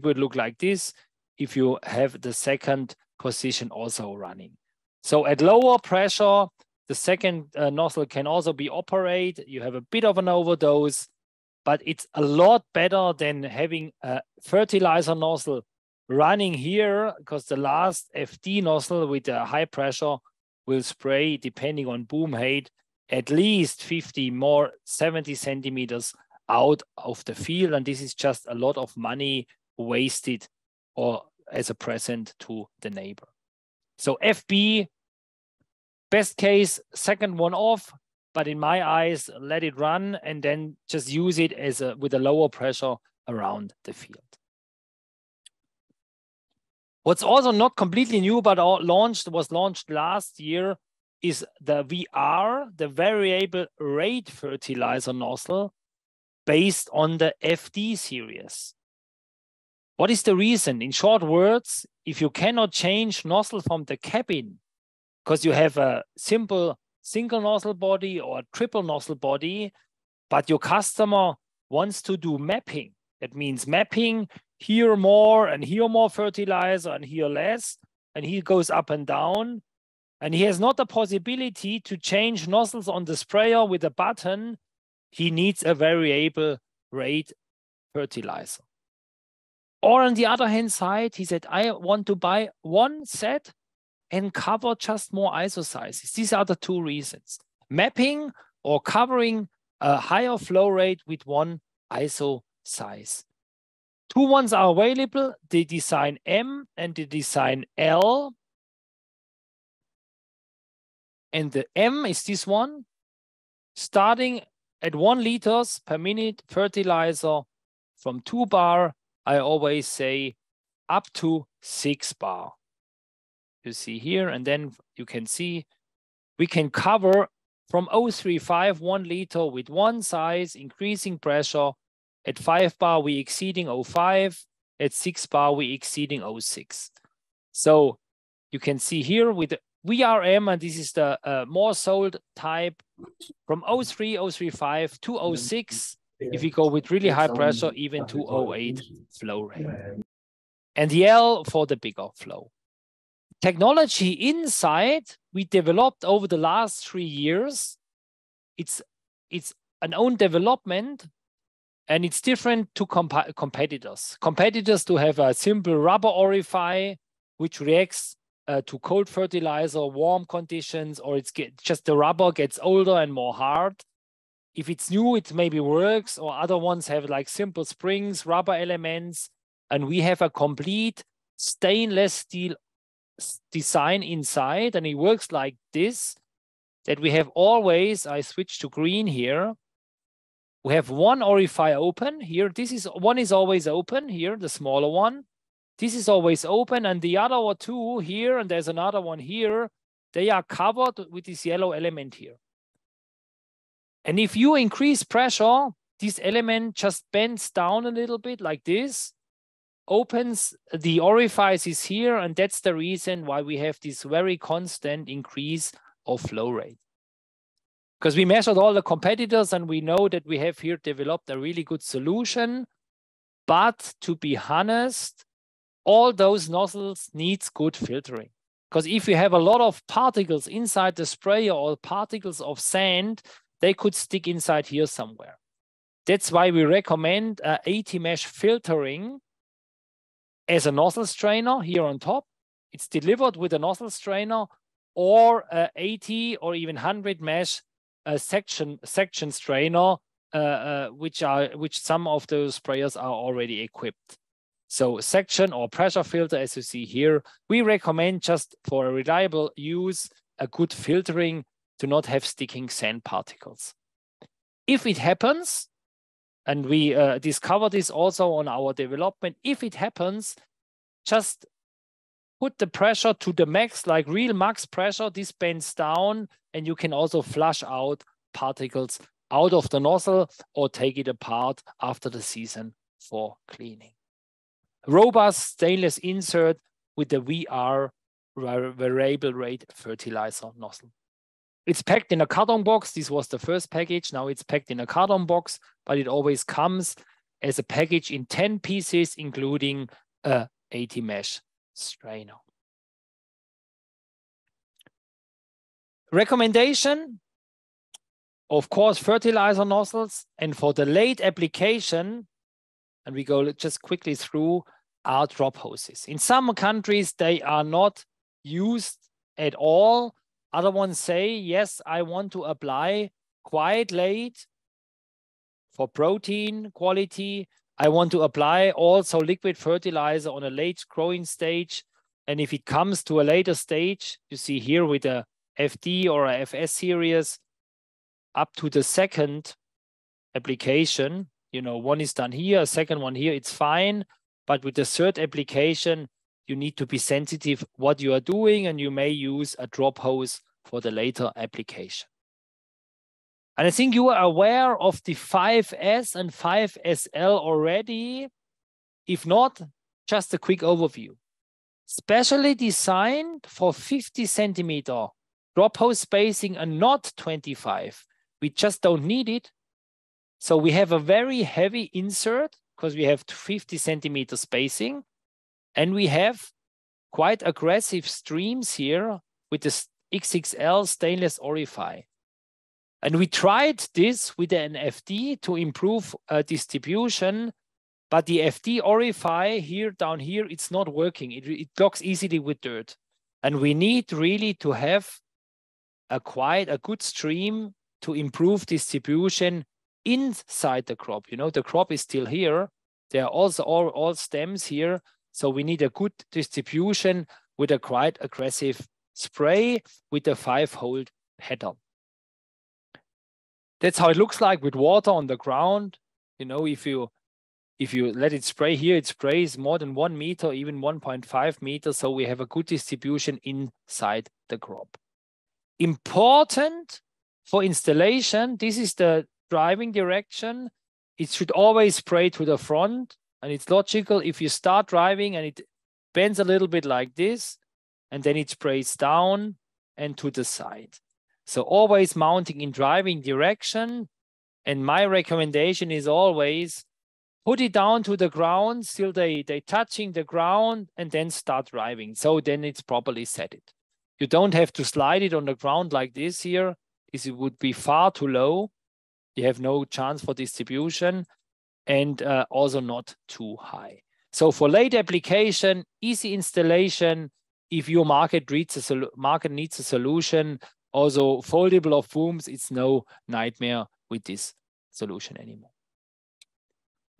Speaker 1: would look like this if you have the second position also running. So at lower pressure, the second nozzle can also be operated. You have a bit of an overdose, but it's a lot better than having a fertilizer nozzle running here, because the last FD nozzle with a high pressure will spray, depending on boom height, at least 70 centimeters out of the field. And this is just a lot of money wasted or as a present to the neighbor. So FB, best case, second one off, but in my eyes, let it run and then just use it as with a lower pressure around the field. What's also not completely new, but was launched last year, is the VR, the variable rate fertilizer nozzle based on the FD series. What is the reason? In short words, if you cannot change nozzle from the cabin, because you have a simple single nozzle body or a triple nozzle body, but your customer wants to do mapping. That means mapping here more and here more fertilizer and here less, and he goes up and down. And he has not the possibility to change nozzles on the sprayer with a button. He needs a variable rate fertilizer. Or on the other hand side, he said, I want to buy one set and cover just more ISO sizes. These are the two reasons: mapping or covering a higher flow rate with one ISO size. Two ones are available, the design M and the design L. And the M is this one, starting at 1 liters per minute fertilizer from 2 bar, I always say up to 6 bar. You see here, and then you can see we can cover from 0.35, 1 liter with one size, increasing pressure. At 5 bar, we exceeding 0.5. At 6 bar, we exceeding 0.6. So you can see here with the VRM, and this is the more sold type, from 0.3, 0.35 to 0.6. If you go with really high pressure, even to 0.8 flow rate. And the L for the bigger flow. Technology inside we developed over the last 3 years. It's an own development, and it's different to competitors. Competitors to have a simple rubber orifice which reacts to cold fertilizer, warm conditions, or just the rubber gets older and more hard. If it's new, it maybe works, or other ones have like simple springs, rubber elements, and we have a complete stainless steel design inside, and it works like this, that we have always, I switch to green here, we have one orifice open here. One is always open here, the smaller one. This is always open, and the other two here, and there's another one here, they are covered with this yellow element here. And if you increase pressure, this element just bends down a little bit like this, opens the orifices here, and that's the reason why we have this very constant increase of flow rate. Because we measured all the competitors and we know that we have here developed a really good solution. But to be honest, all those nozzles needs good filtering. Because if you have a lot of particles inside the sprayer or particles of sand, they could stick inside here somewhere. That's why we recommend AT-mesh filtering as a nozzle strainer here on top. It's delivered with a nozzle strainer, or 80 or even 100 mesh section strainer, which some of those sprayers are already equipped. So section or pressure filter, as you see here, we recommend just for a reliable use, a good filtering to not have sticking sand particles. If it happens, and we discover this also on our development, if it happens, just put the pressure to the max, like real max pressure, this bends down, and you can also flush out particles out of the nozzle or take it apart after the season for cleaning. Robust stainless insert with the VR variable rate fertilizer nozzle. It's packed in a carton box. This was the first package. Now it's packed in a carton box, but it always comes as a package in 10 pieces, including a 80 mesh strainer. Recommendation, of course, fertilizer nozzles, and for the late application, and we go just quickly through, are drop hoses. In some countries, they are not used at all. Other ones say, yes, I want to apply quite late for protein quality. I want to apply also liquid fertilizer on a late growing stage. And if it comes to a later stage, you see here with a FD or a FS series, up to the second application, you know, one is done here, a second one here, it's fine. But with the third application, you need to be sensitive what you are doing, and you may use a drop hose for the later application. And I think you are aware of the 5S and 5SL already. If not, just a quick overview. Specially designed for 50 centimeter drop hose spacing and not 25. We just don't need it. So we have a very heavy insert because we have 50 centimeter spacing, and we have quite aggressive streams here with the XXL stainless Orify. And we tried this with an FD to improve distribution, but the FD Orify here, down here, it's not working. It blocks easily with dirt. And we need really to have quite a good stream to improve distribution inside the crop. You know, the crop is still here. There are also all stems here. So we need a good distribution with a quite aggressive spray with a 5-hole pattern. That's how it looks like with water on the ground. You know, if you let it spray here, it sprays more than 1 meter, even 1.5 meters. So we have a good distribution inside the crop. Important for installation, this is the driving direction. It should always spray to the front, and it's logical if you start driving and it bends a little bit like this, and then it sprays down and to the side. So always mounting in driving direction. And my recommendation is always put it down to the ground, still they touching the ground, and then start driving. So then it's properly set it. You don't have to slide it on the ground like this here. It would be far too low. You have no chance for distribution, and also not too high. So for late application, easy installation. If your market needs a solution, also foldable or fooms, it's no nightmare with this solution anymore.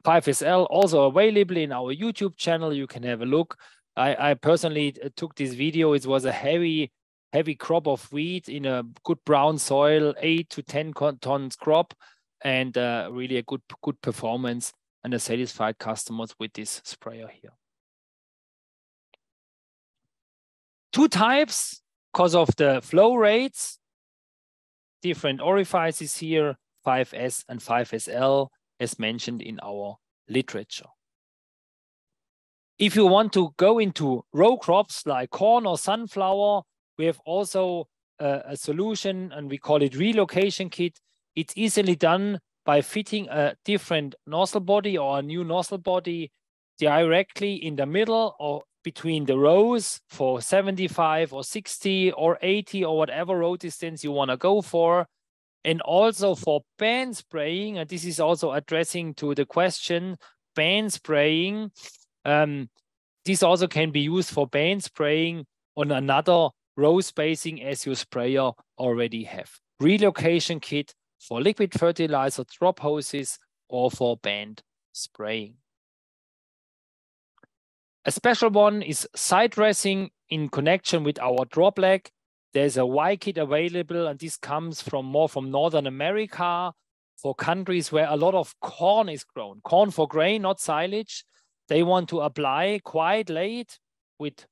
Speaker 1: 5SL also available in our YouTube channel. You can have a look. I personally took this video. It was a heavy crop of wheat in a good brown soil, 8 to 10 tons crop, and really a good performance, and a satisfied customers with this sprayer here. 2 types because of the flow rates. Different orifices here, 5S and 5SL, as mentioned in our literature. If you want to go into row crops like corn or sunflower, we have also a solution, and we call it relocation kit. It's easily done by fitting a different nozzle body or a new nozzle body directly in the middle or between the rows for 75 or 60 or 80 or whatever row distance you want to go for. And also for band spraying, and this is also addressing to the question, band spraying. This also can be used for band spraying on another row spacing as your sprayer already have. Relocation kit for liquid fertilizer drop hoses or for band spraying. A special one is side dressing in connection with our drop leg. There's a Y kit available, and this comes from Northern America for countries where a lot of corn is grown. Corn for grain, not silage. They want to apply quite late with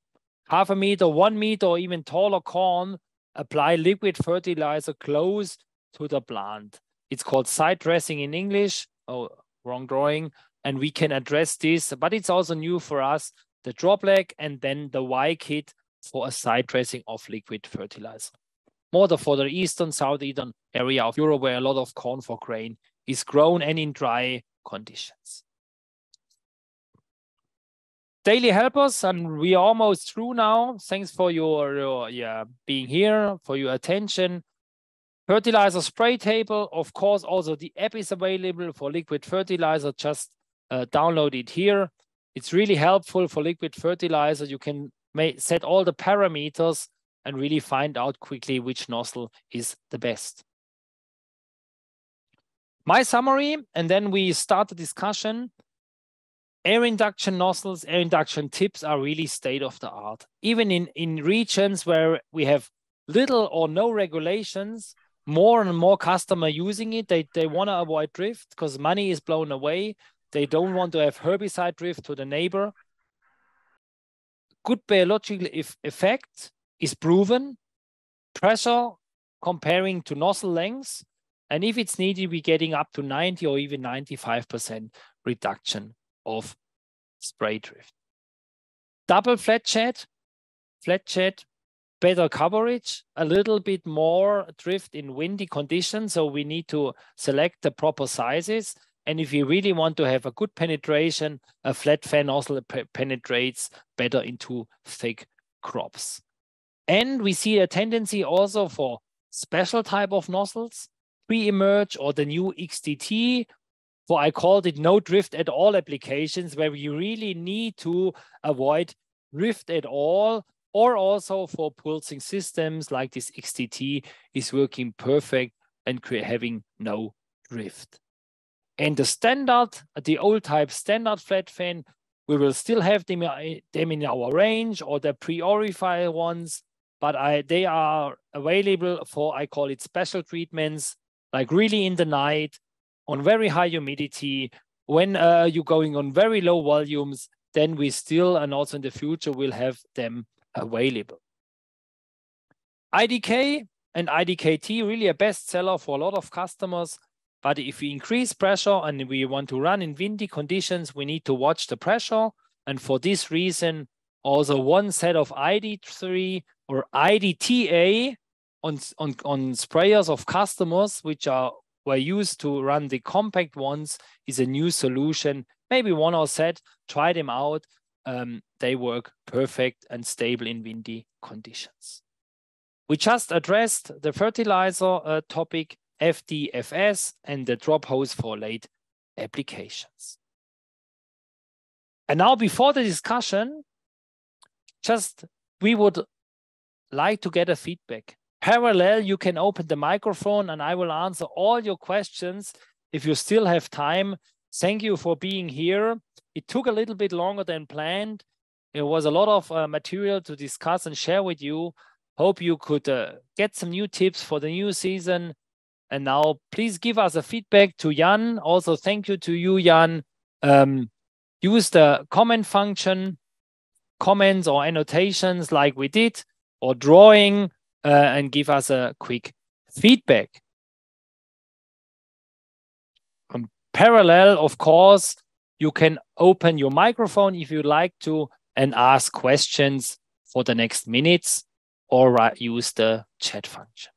Speaker 1: 0.5 meter, 1 meter, or even taller corn, apply liquid fertilizer close to the plant. It's called side dressing in English. Oh, wrong drawing. And we can address this, but it's also new for us, the drop leg and then the Y kit for a side dressing of liquid fertilizer. More for the eastern, southeastern area of Europe where a lot of corn for grain is grown and in dry conditions. Daily helpers, and we are almost through now. Thanks for your being here, for your attention. Fertilizer spray table, of course, also the app is available for liquid fertilizer. Just download it here. It's really helpful for liquid fertilizer. You can set all the parameters and really find out quickly which nozzle is the best. My summary, and then we start the discussion. Air induction nozzles, air induction tips are really state of the art. Even in regions where we have little or no regulations, more and more customers using it. They want to avoid drift because money is blown away. They don't want to have herbicide drift to the neighbor. Good biological effect is proven. Pressure comparing to nozzle lengths. And if it's needed, we're getting up to 90 or even 95% reduction of spray drift. Double flat jet, better coverage, a little bit more drift in windy conditions. So we need to select the proper sizes. And if you really want to have a good penetration, a flat fan nozzle penetrates better into thick crops. And we see a tendency also for special type of nozzles, pre-emerge or the new XDT, for I called it no drift at all applications, where you really need to avoid drift at all, or also for pulsing systems like this XDT is working perfect and having no drift. And the standard, the old type standard flat fan, we will still have them in our range, or the pre-orified ones, but they are available for, I call it special treatments, like really in the night, on very high humidity, when you're going on very low volumes, then we still, and also in the future, will have them available. IDK and IDKT, really a bestseller for a lot of customers. But if we increase pressure and we want to run in windy conditions, we need to watch the pressure. And for this reason, also one set of ID3 or IDTA on sprayers of customers, which were used to run the compact ones, is a new solution. Maybe one or set, try them out. They work perfect and stable in windy conditions. We just addressed the fertilizer topic, FDFS, and the drop hose for late applications. And now before the discussion, we would like to get a feedback. Parallel, you can open the microphone and I will answer all your questions if you still have time. Thank you for being here. It took a little bit longer than planned. There was a lot of material to discuss and share with you. Hope you could get some new tips for the new season. And now please give us a feedback to Jan. Also, thank you to you, Jan. Use the comment function, comments or annotations like we did, or drawing, and give us a quick feedback. Parallel, of course, you can open your microphone if you'd like to and ask questions for the next minutes, or use the chat function.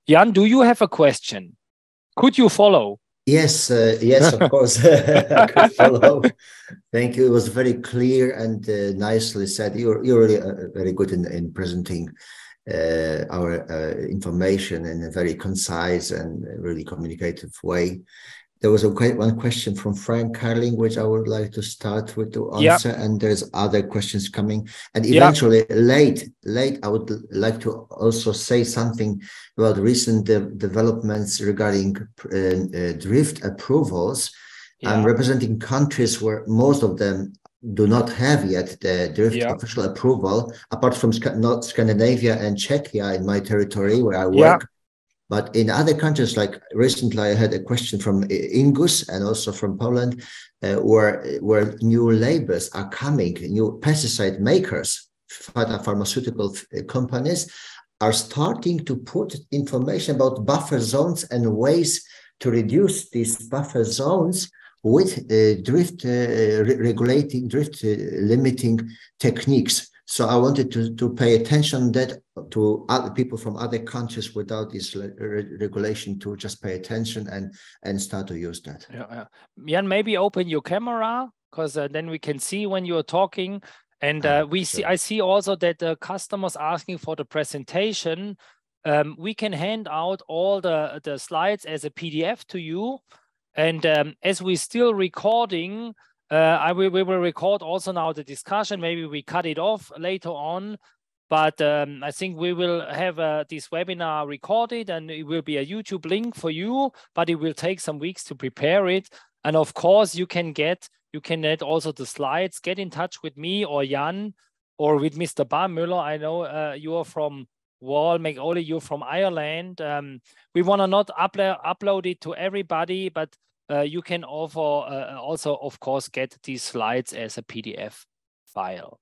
Speaker 1: Jan, do you have a question? Could you follow?
Speaker 3: Yes, yes, of course. I could follow. Thank you. It was very clear and nicely said. You're really very good in presenting our information in a very concise and really communicative way. There was one question from Frank Carling, which I would like to start with to answer, and there's other questions coming. And eventually, late, I would like to also say something about recent developments regarding drift approvals. I'm representing countries where most of them do not have yet the drift official approval, apart from Scandinavia and Czechia in my territory where I work. But in other countries, like recently I had a question from Ingus and also from Poland, where new labels are coming, new pesticide makers, pharmaceutical companies are starting to put information about buffer zones and ways to reduce these buffer zones with drift limiting techniques. So I wanted to pay attention that to other people from other countries without this regulation, to just pay attention and start to use that.
Speaker 1: Jan, maybe open your camera, because then we can see when you're talking. And I see also that the customers asking for the presentation. We can hand out all the slides as a PDF to you. And as we're still recording, we will record also now the discussion. Maybe we cut it off later on, but I think we will have this webinar recorded, and it will be a YouTube link for you, but it will take some weeks to prepare it. And of course, you can get also the slides. Get in touch with me or Jan or with Mr. Barmüller. I know you are from Wall McAuley, you're from Ireland. We want to not upload it to everybody, but you can also, of course, get these slides as a PDF file.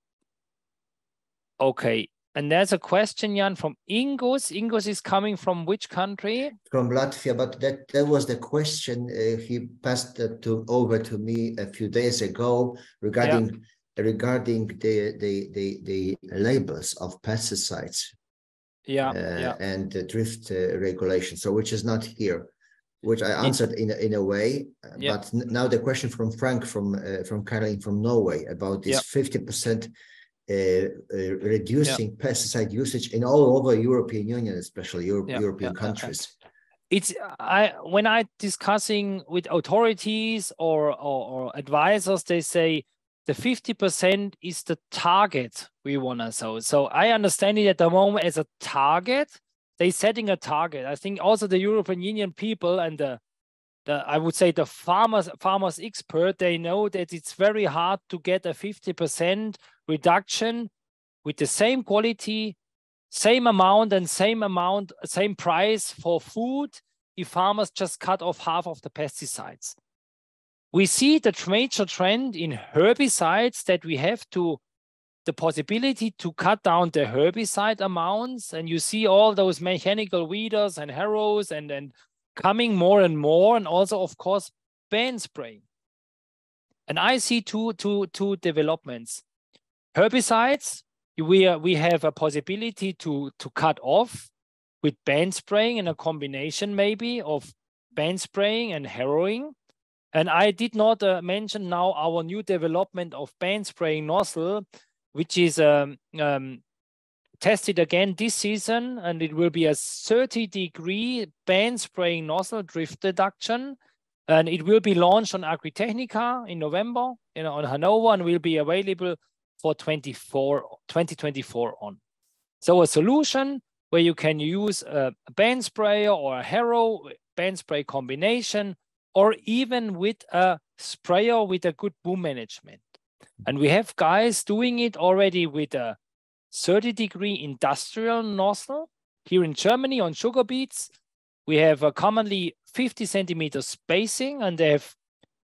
Speaker 1: Okay, and there's a question, Jan, from Ingus. Ingus is coming from which country?
Speaker 3: From Latvia, but that was the question. He passed that over to me a few days ago regarding the labels of pesticides. And the drift regulation, so which is not here, which I answered in a way. But now the question from Frank from Caroline from Norway about this 50% reducing pesticide usage in all over European Union, especially European countries.
Speaker 1: It's when I discussing with authorities or advisors, they say the 50% is the target we want to sow. So I understand it at the moment as a target. They're setting a target. I think also the European Union people and I would say the farmers expert, they know that it's very hard to get a 50% reduction with the same quality, same amount, same price for food if farmers just cut off half of the pesticides. We see the major trend in herbicides that we have the possibility to cut down the herbicide amounts, and you see all those mechanical weeders and harrows and coming more and more, and also of course band spraying. And I see two developments. Herbicides, we have a possibility to cut off with band spraying, and a combination maybe of band spraying and harrowing. And I did not mention now our new development of band spraying nozzle, which is tested again this season, and it will be a 30-degree band spraying nozzle drift reduction, and it will be launched on Agritechnica in November, on Hanover, and will be available for 2024 on. So a solution where you can use a band sprayer or a harrow band spray combination, or even with a sprayer with a good boom management. And we have guys doing it already with a 30-degree industrial nozzle. Here in Germany on sugar beets, we have a commonly 50 centimeter spacing, and they have,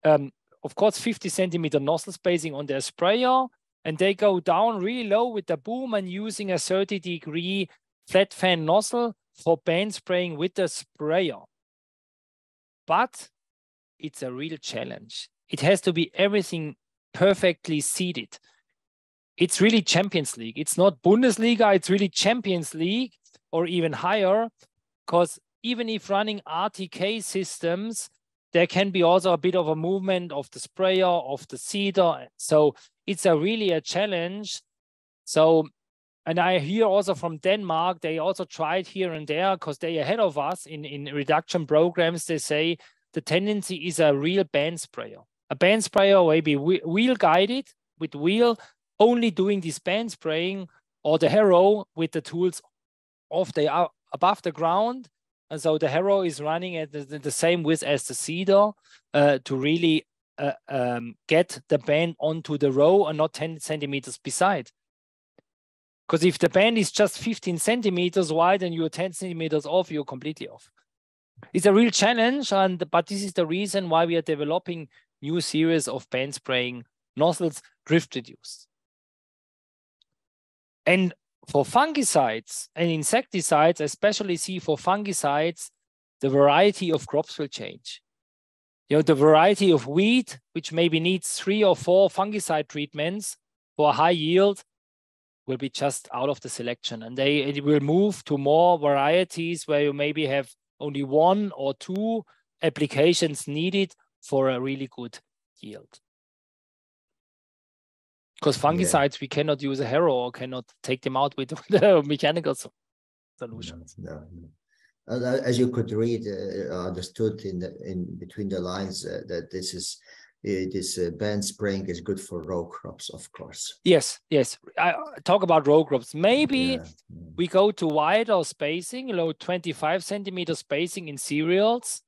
Speaker 1: of course, 50 centimeter nozzle spacing on their sprayer, and they go down really low with the boom and using a 30-degree flat fan nozzle for band spraying with the sprayer. But it's a real challenge. It has to be everything perfectly seeded. It's really Champions League. It's not Bundesliga, it's really Champions League or even higher, because even if running RTK systems, there can be also a bit of a movement of the sprayer, of the seeder. So it's really a challenge. So And I hear also from Denmark, they also tried here and there because they're ahead of us in reduction programs. They say the tendency is a real band sprayer. A band sprayer may be wheel guided with wheel, only doing this band spraying, or the harrow with the tools above the ground. And so the harrow is running at the same width as the seeder to really get the band onto the row and not 10 centimeters beside. Because if the band is just 15 centimeters wide and you're 10 centimeters off, you're completely off. It's a real challenge, but this is the reason why we are developing new series of band spraying nozzles, drift reduced. And for fungicides and insecticides, especially see for fungicides, the variety of crops will change. The variety of wheat, which maybe needs 3 or 4 fungicide treatments for a high yield, will be just out of the selection. And it will move to more varieties where you maybe have only 1 or 2 applications needed for a really good yield. Because fungicides, we cannot use a harrow or cannot take them out with the mechanical solutions.
Speaker 3: No. As you could read, understood in between the lines, that this band spraying is good for row crops, of course.
Speaker 1: Yes. I talk about row crops. Maybe we go to wider spacing, 25 centimeter spacing in cereals.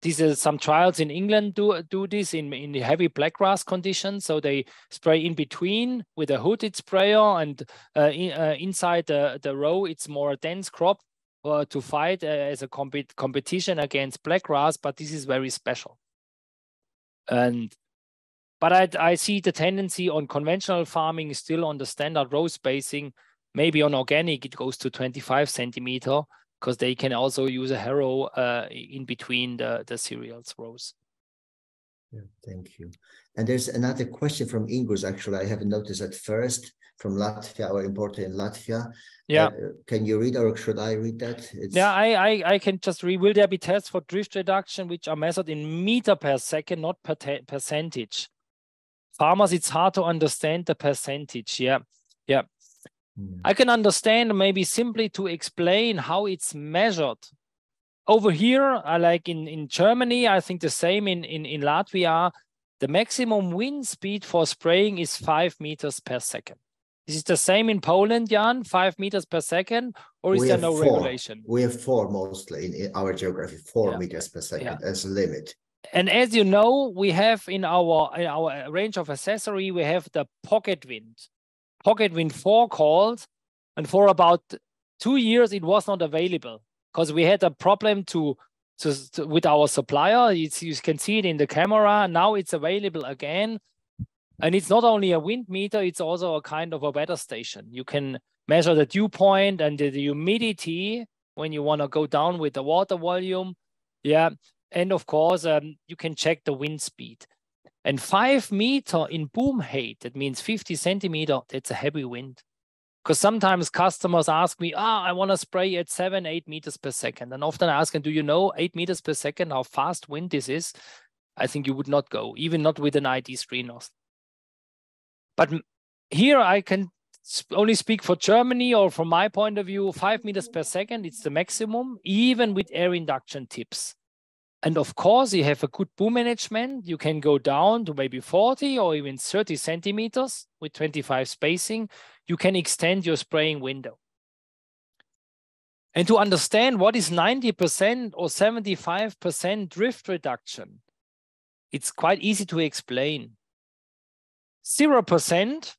Speaker 1: These are some trials in England do this in the heavy blackgrass conditions. So they spray in between with a hooded sprayer, and inside the row, it's more dense crop to fight as a competition against blackgrass. But this is very special. But I see the tendency on conventional farming still on the standard row spacing. Maybe on organic, it goes to 25 centimeter. Because they can also use a harrow in between the cereals rows.
Speaker 3: Yeah, thank you. And there's another question from Ingus, actually, I haven't noticed at first, from Latvia, our importer in Latvia.
Speaker 1: Yeah.
Speaker 3: Can you read, or should I read that?
Speaker 1: Yeah, I can just read. Will there be tests for drift reduction which are measured in meter per second, not percentage? Farmers, it's hard to understand the percentage. Yeah. I can understand maybe simply to explain how it's measured. Over here, like in Germany, I think the same in Latvia, the maximum wind speed for spraying is 5 meters per second. Is it the same in Poland, Jan, 5 meters per second, or is there no regulation?
Speaker 3: We have 4 mostly in our geography, 4 meters per second as a limit.
Speaker 1: And as you know, we have in our range of accessory, we have the pocket wind 4 called, and for about 2 years it was not available because we had a problem with our supplier. You can see it in the camera. Now it's available again, and it's not only a wind meter, it's also a kind of a weather station. You can measure the dew point and the humidity when you want to go down with the water volume. And of course you can check the wind speed. And 5 meter in boom height, that means 50 centimeter, that's a heavy wind. Because sometimes customers ask me, I want to spray at 7-8 meters per second. And often I ask them, do you know 8 meters per second, how fast wind this is? I think you would not go, even not with an ID3 nozzle. But here I can only speak for Germany, or from my point of view, 5 meters per second, it's the maximum, even with air induction tips. And of course, you have a good boom management. You can go down to maybe 40 or even 30 centimeters with 25 spacing. You can extend your spraying window. And to understand what is 90% or 75% drift reduction, it's quite easy to explain. 0%,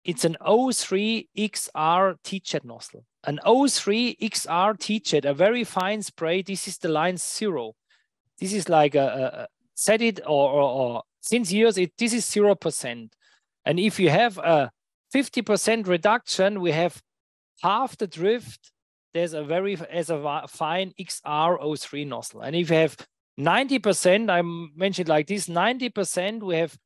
Speaker 1: it's an O3 XR T-Jet nozzle. An O3 XR T-Jet, a very fine spray. This is the line 0. This is like a set it or since years, this is 0%. And if you have a 50% reduction, we have half the drift. There's a fine XR O3 nozzle. And if you have 90%, I mentioned like this, 90%, we have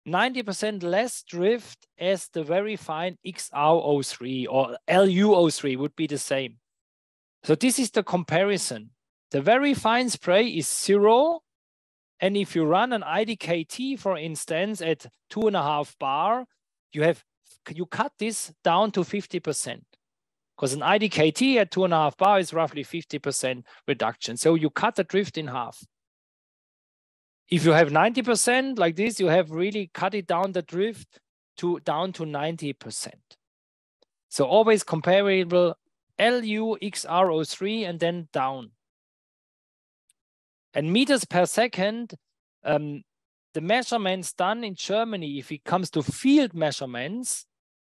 Speaker 1: 90% less drift as the very fine XR03 or LU03 would be the same. So this is the comparison. The very fine spray is 0. And if you run an IDKT, for instance, at 2.5 bar, you cut this down to 50%. Because an IDKT at 2.5 bar is roughly 50% reduction. So you cut the drift in half. If you have 90% like this, you have really cut it down the drift down to 90%. So always comparable LU XR03 and then down. And meters per second, the measurements done in Germany, if it comes to field measurements,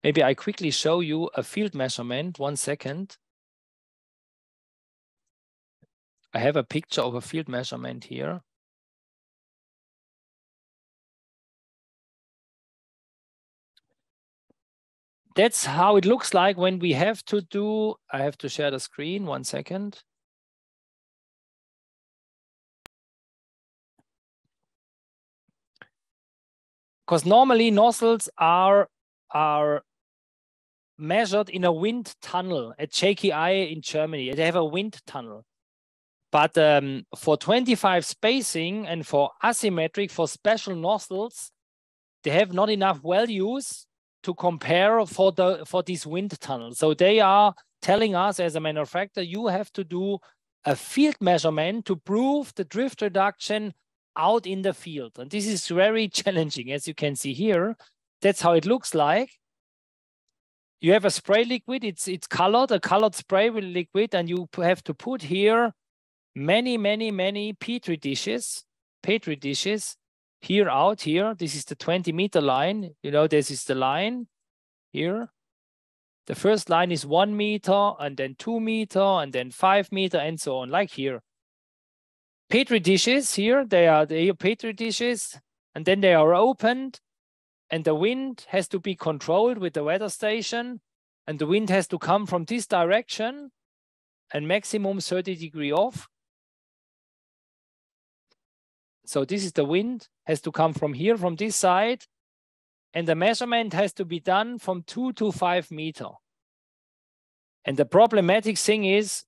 Speaker 1: maybe I quickly show you a field measurement, 1 second. I have a picture of a field measurement here. That's how it looks like when we have to do, I have to share the screen, 1 second. Because normally nozzles are measured in a wind tunnel at JKI in Germany. They have a wind tunnel. But for 25 spacing and for asymmetric, for special nozzles, they have not enough values to compare for these wind tunnels. So they are telling us as a manufacturer, you have to do a field measurement to prove the drift reduction out in the field. And this is very challenging, as you can see here. That's how it looks like. You have a spray liquid, it's colored, a colored spray with liquid, and you have to put here many Petri dishes here out here. This is the 20-meter line. You know, this is the line here. The first line is 1 meter, and then 2 meter, and then 5 meter, and so on, like here. Petri dishes here, they are Petri dishes, and then they are opened, and the wind has to be controlled with the weather station, and the wind has to come from this direction, and maximum 30 degrees off. So this is the wind, has to come from here, from this side, and the measurement has to be done from 2 to 5 meter. And the problematic thing is,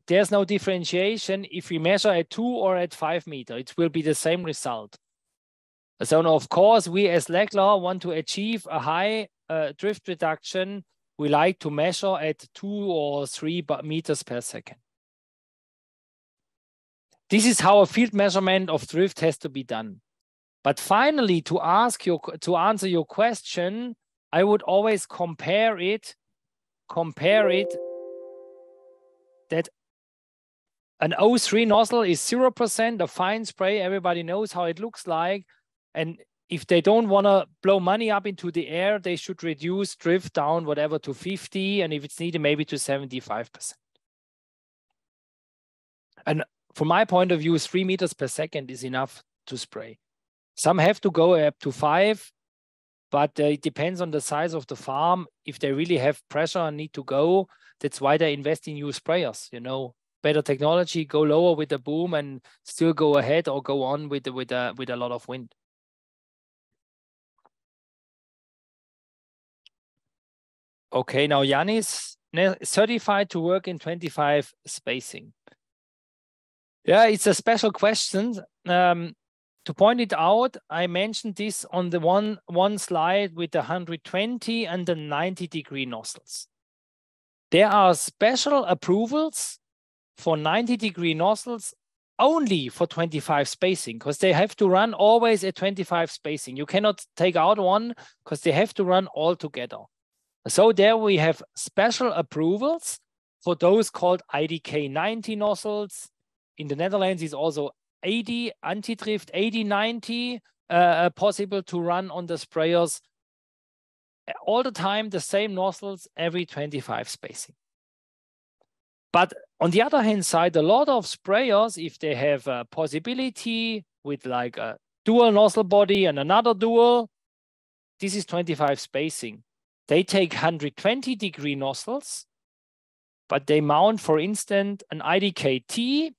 Speaker 1: there's no differentiation if we measure at 2 or at 5 meter. It will be the same result. So now, of course, we as Lechler want to achieve a high drift reduction. We like to measure at 2 or 3 meters per second. This is how a field measurement of drift has to be done. But finally, to answer your question, I would always compare it that an O3 nozzle is 0%, a fine spray. Everybody knows how it looks like. And if they don't want to blow money up into the air, they should reduce drift down whatever to 50, and if it's needed, maybe to 75%. And from my point of view, 3 meters per second is enough to spray. Some have to go up to 5, but it depends on the size of the farm. If they really have pressure and need to go, that's why they invest in new sprayers, you know. Better technology, go lower with the boom and still go ahead or go on with a lot of wind. Okay, now Yanis, certified to work in 25 spacing. Yeah, it's a special question. To point it out, I mentioned this on the one slide with the 120 and the 90-degree nozzles. There are special approvals for 90-degree nozzles only for 25 spacing, because they have to run always at 25 spacing. You cannot take out one because they have to run all together. So there we have special approvals for those called IDK 90 nozzles. In the Netherlands is also 80 anti-drift, 80-90 possible to run on the sprayers. All the time, the same nozzles every 25 spacing. But on the other hand side, a lot of sprayers, if they have a possibility with like a dual nozzle body and another dual, this is 25 spacing. They take 120-degree nozzles, but they mount, for instance, an IDKT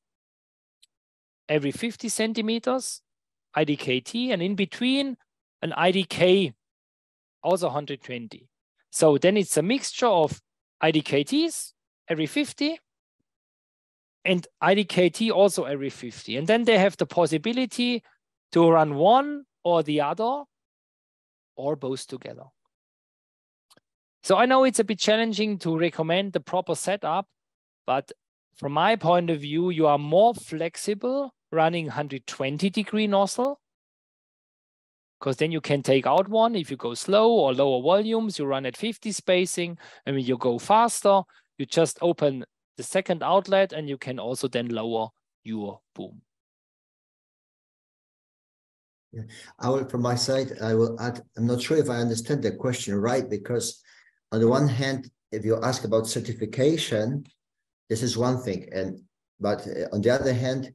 Speaker 1: every 50 centimeters, IDKT, and in between an IDK, also 120. So then it's a mixture of IDKTs every 50 and IDKT also every 50. And then they have the possibility to run one or the other. or both together. So I know it's a bit challenging to recommend the proper setup, but from my point of view, you are more flexible running 120-degree nozzle, because then you can take out one if you go slow or lower volumes, you run at 50 spacing, and when you go faster, you just open the second outlet and you can also then lower your boom.
Speaker 3: Yeah. I will, from my side, I will add, I'm not sure if I understand the question right, because on the one hand, if you ask about certification, this is one thing, but on the other hand,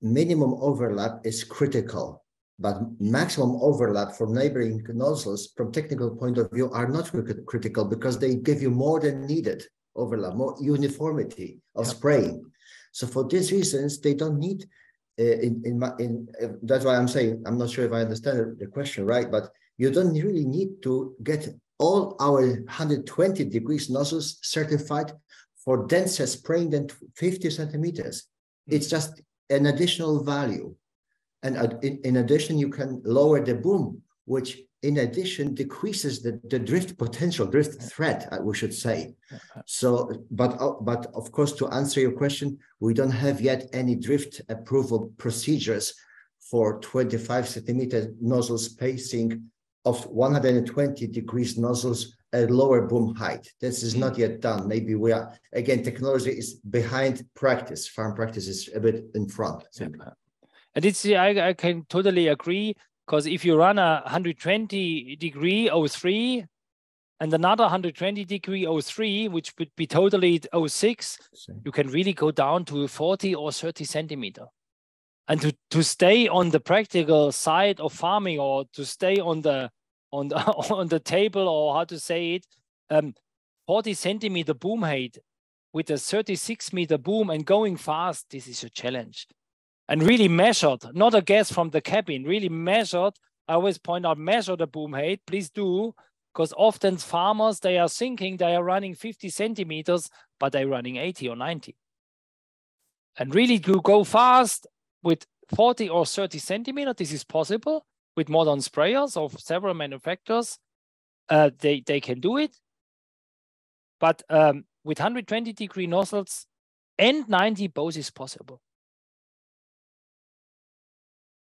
Speaker 3: minimum overlap is critical, but maximum overlap from neighboring nozzles from technical point of view are not critical, because they give you more than needed overlap, more uniformity of spraying. So for these reasons, they don't need, that's why I'm saying, I'm not sure if I understand the question right, but you don't really need to get all our 120 degrees nozzles certified for denser spraying than 50 centimeters. It's just an additional value. And in addition, you can lower the boom, which in addition decreases the drift potential, drift threat, we should say. So, but of course, to answer your question, we don't have yet any drift approval procedures for 25 centimeter nozzle spacing of 120 degrees nozzles at lower boom height. This is not yet done. Maybe we are, again, technology is behind practice. Farm practice is a bit in front.
Speaker 1: And it's, I can totally agree, because if you run a 120 degree 03 and another 120 degree 03, which would be totally 06, you can really go down to 40 or 30 centimeter. And to stay on the practical side of farming, or to stay on the table, or how to say it, 40 centimeter boom height with a 36 meter boom and going fast, this is a challenge. And really measured, not a guess from the cabin, really measured. I always point out, measure the boom height, please do, because often farmers, they are thinking they are running 50 centimeters, but they're running 80 or 90. And really to go fast with 40 or 30 centimeters, this is possible with modern sprayers of several manufacturers. They can do it. But with 120 degree nozzles and 90, both is possible.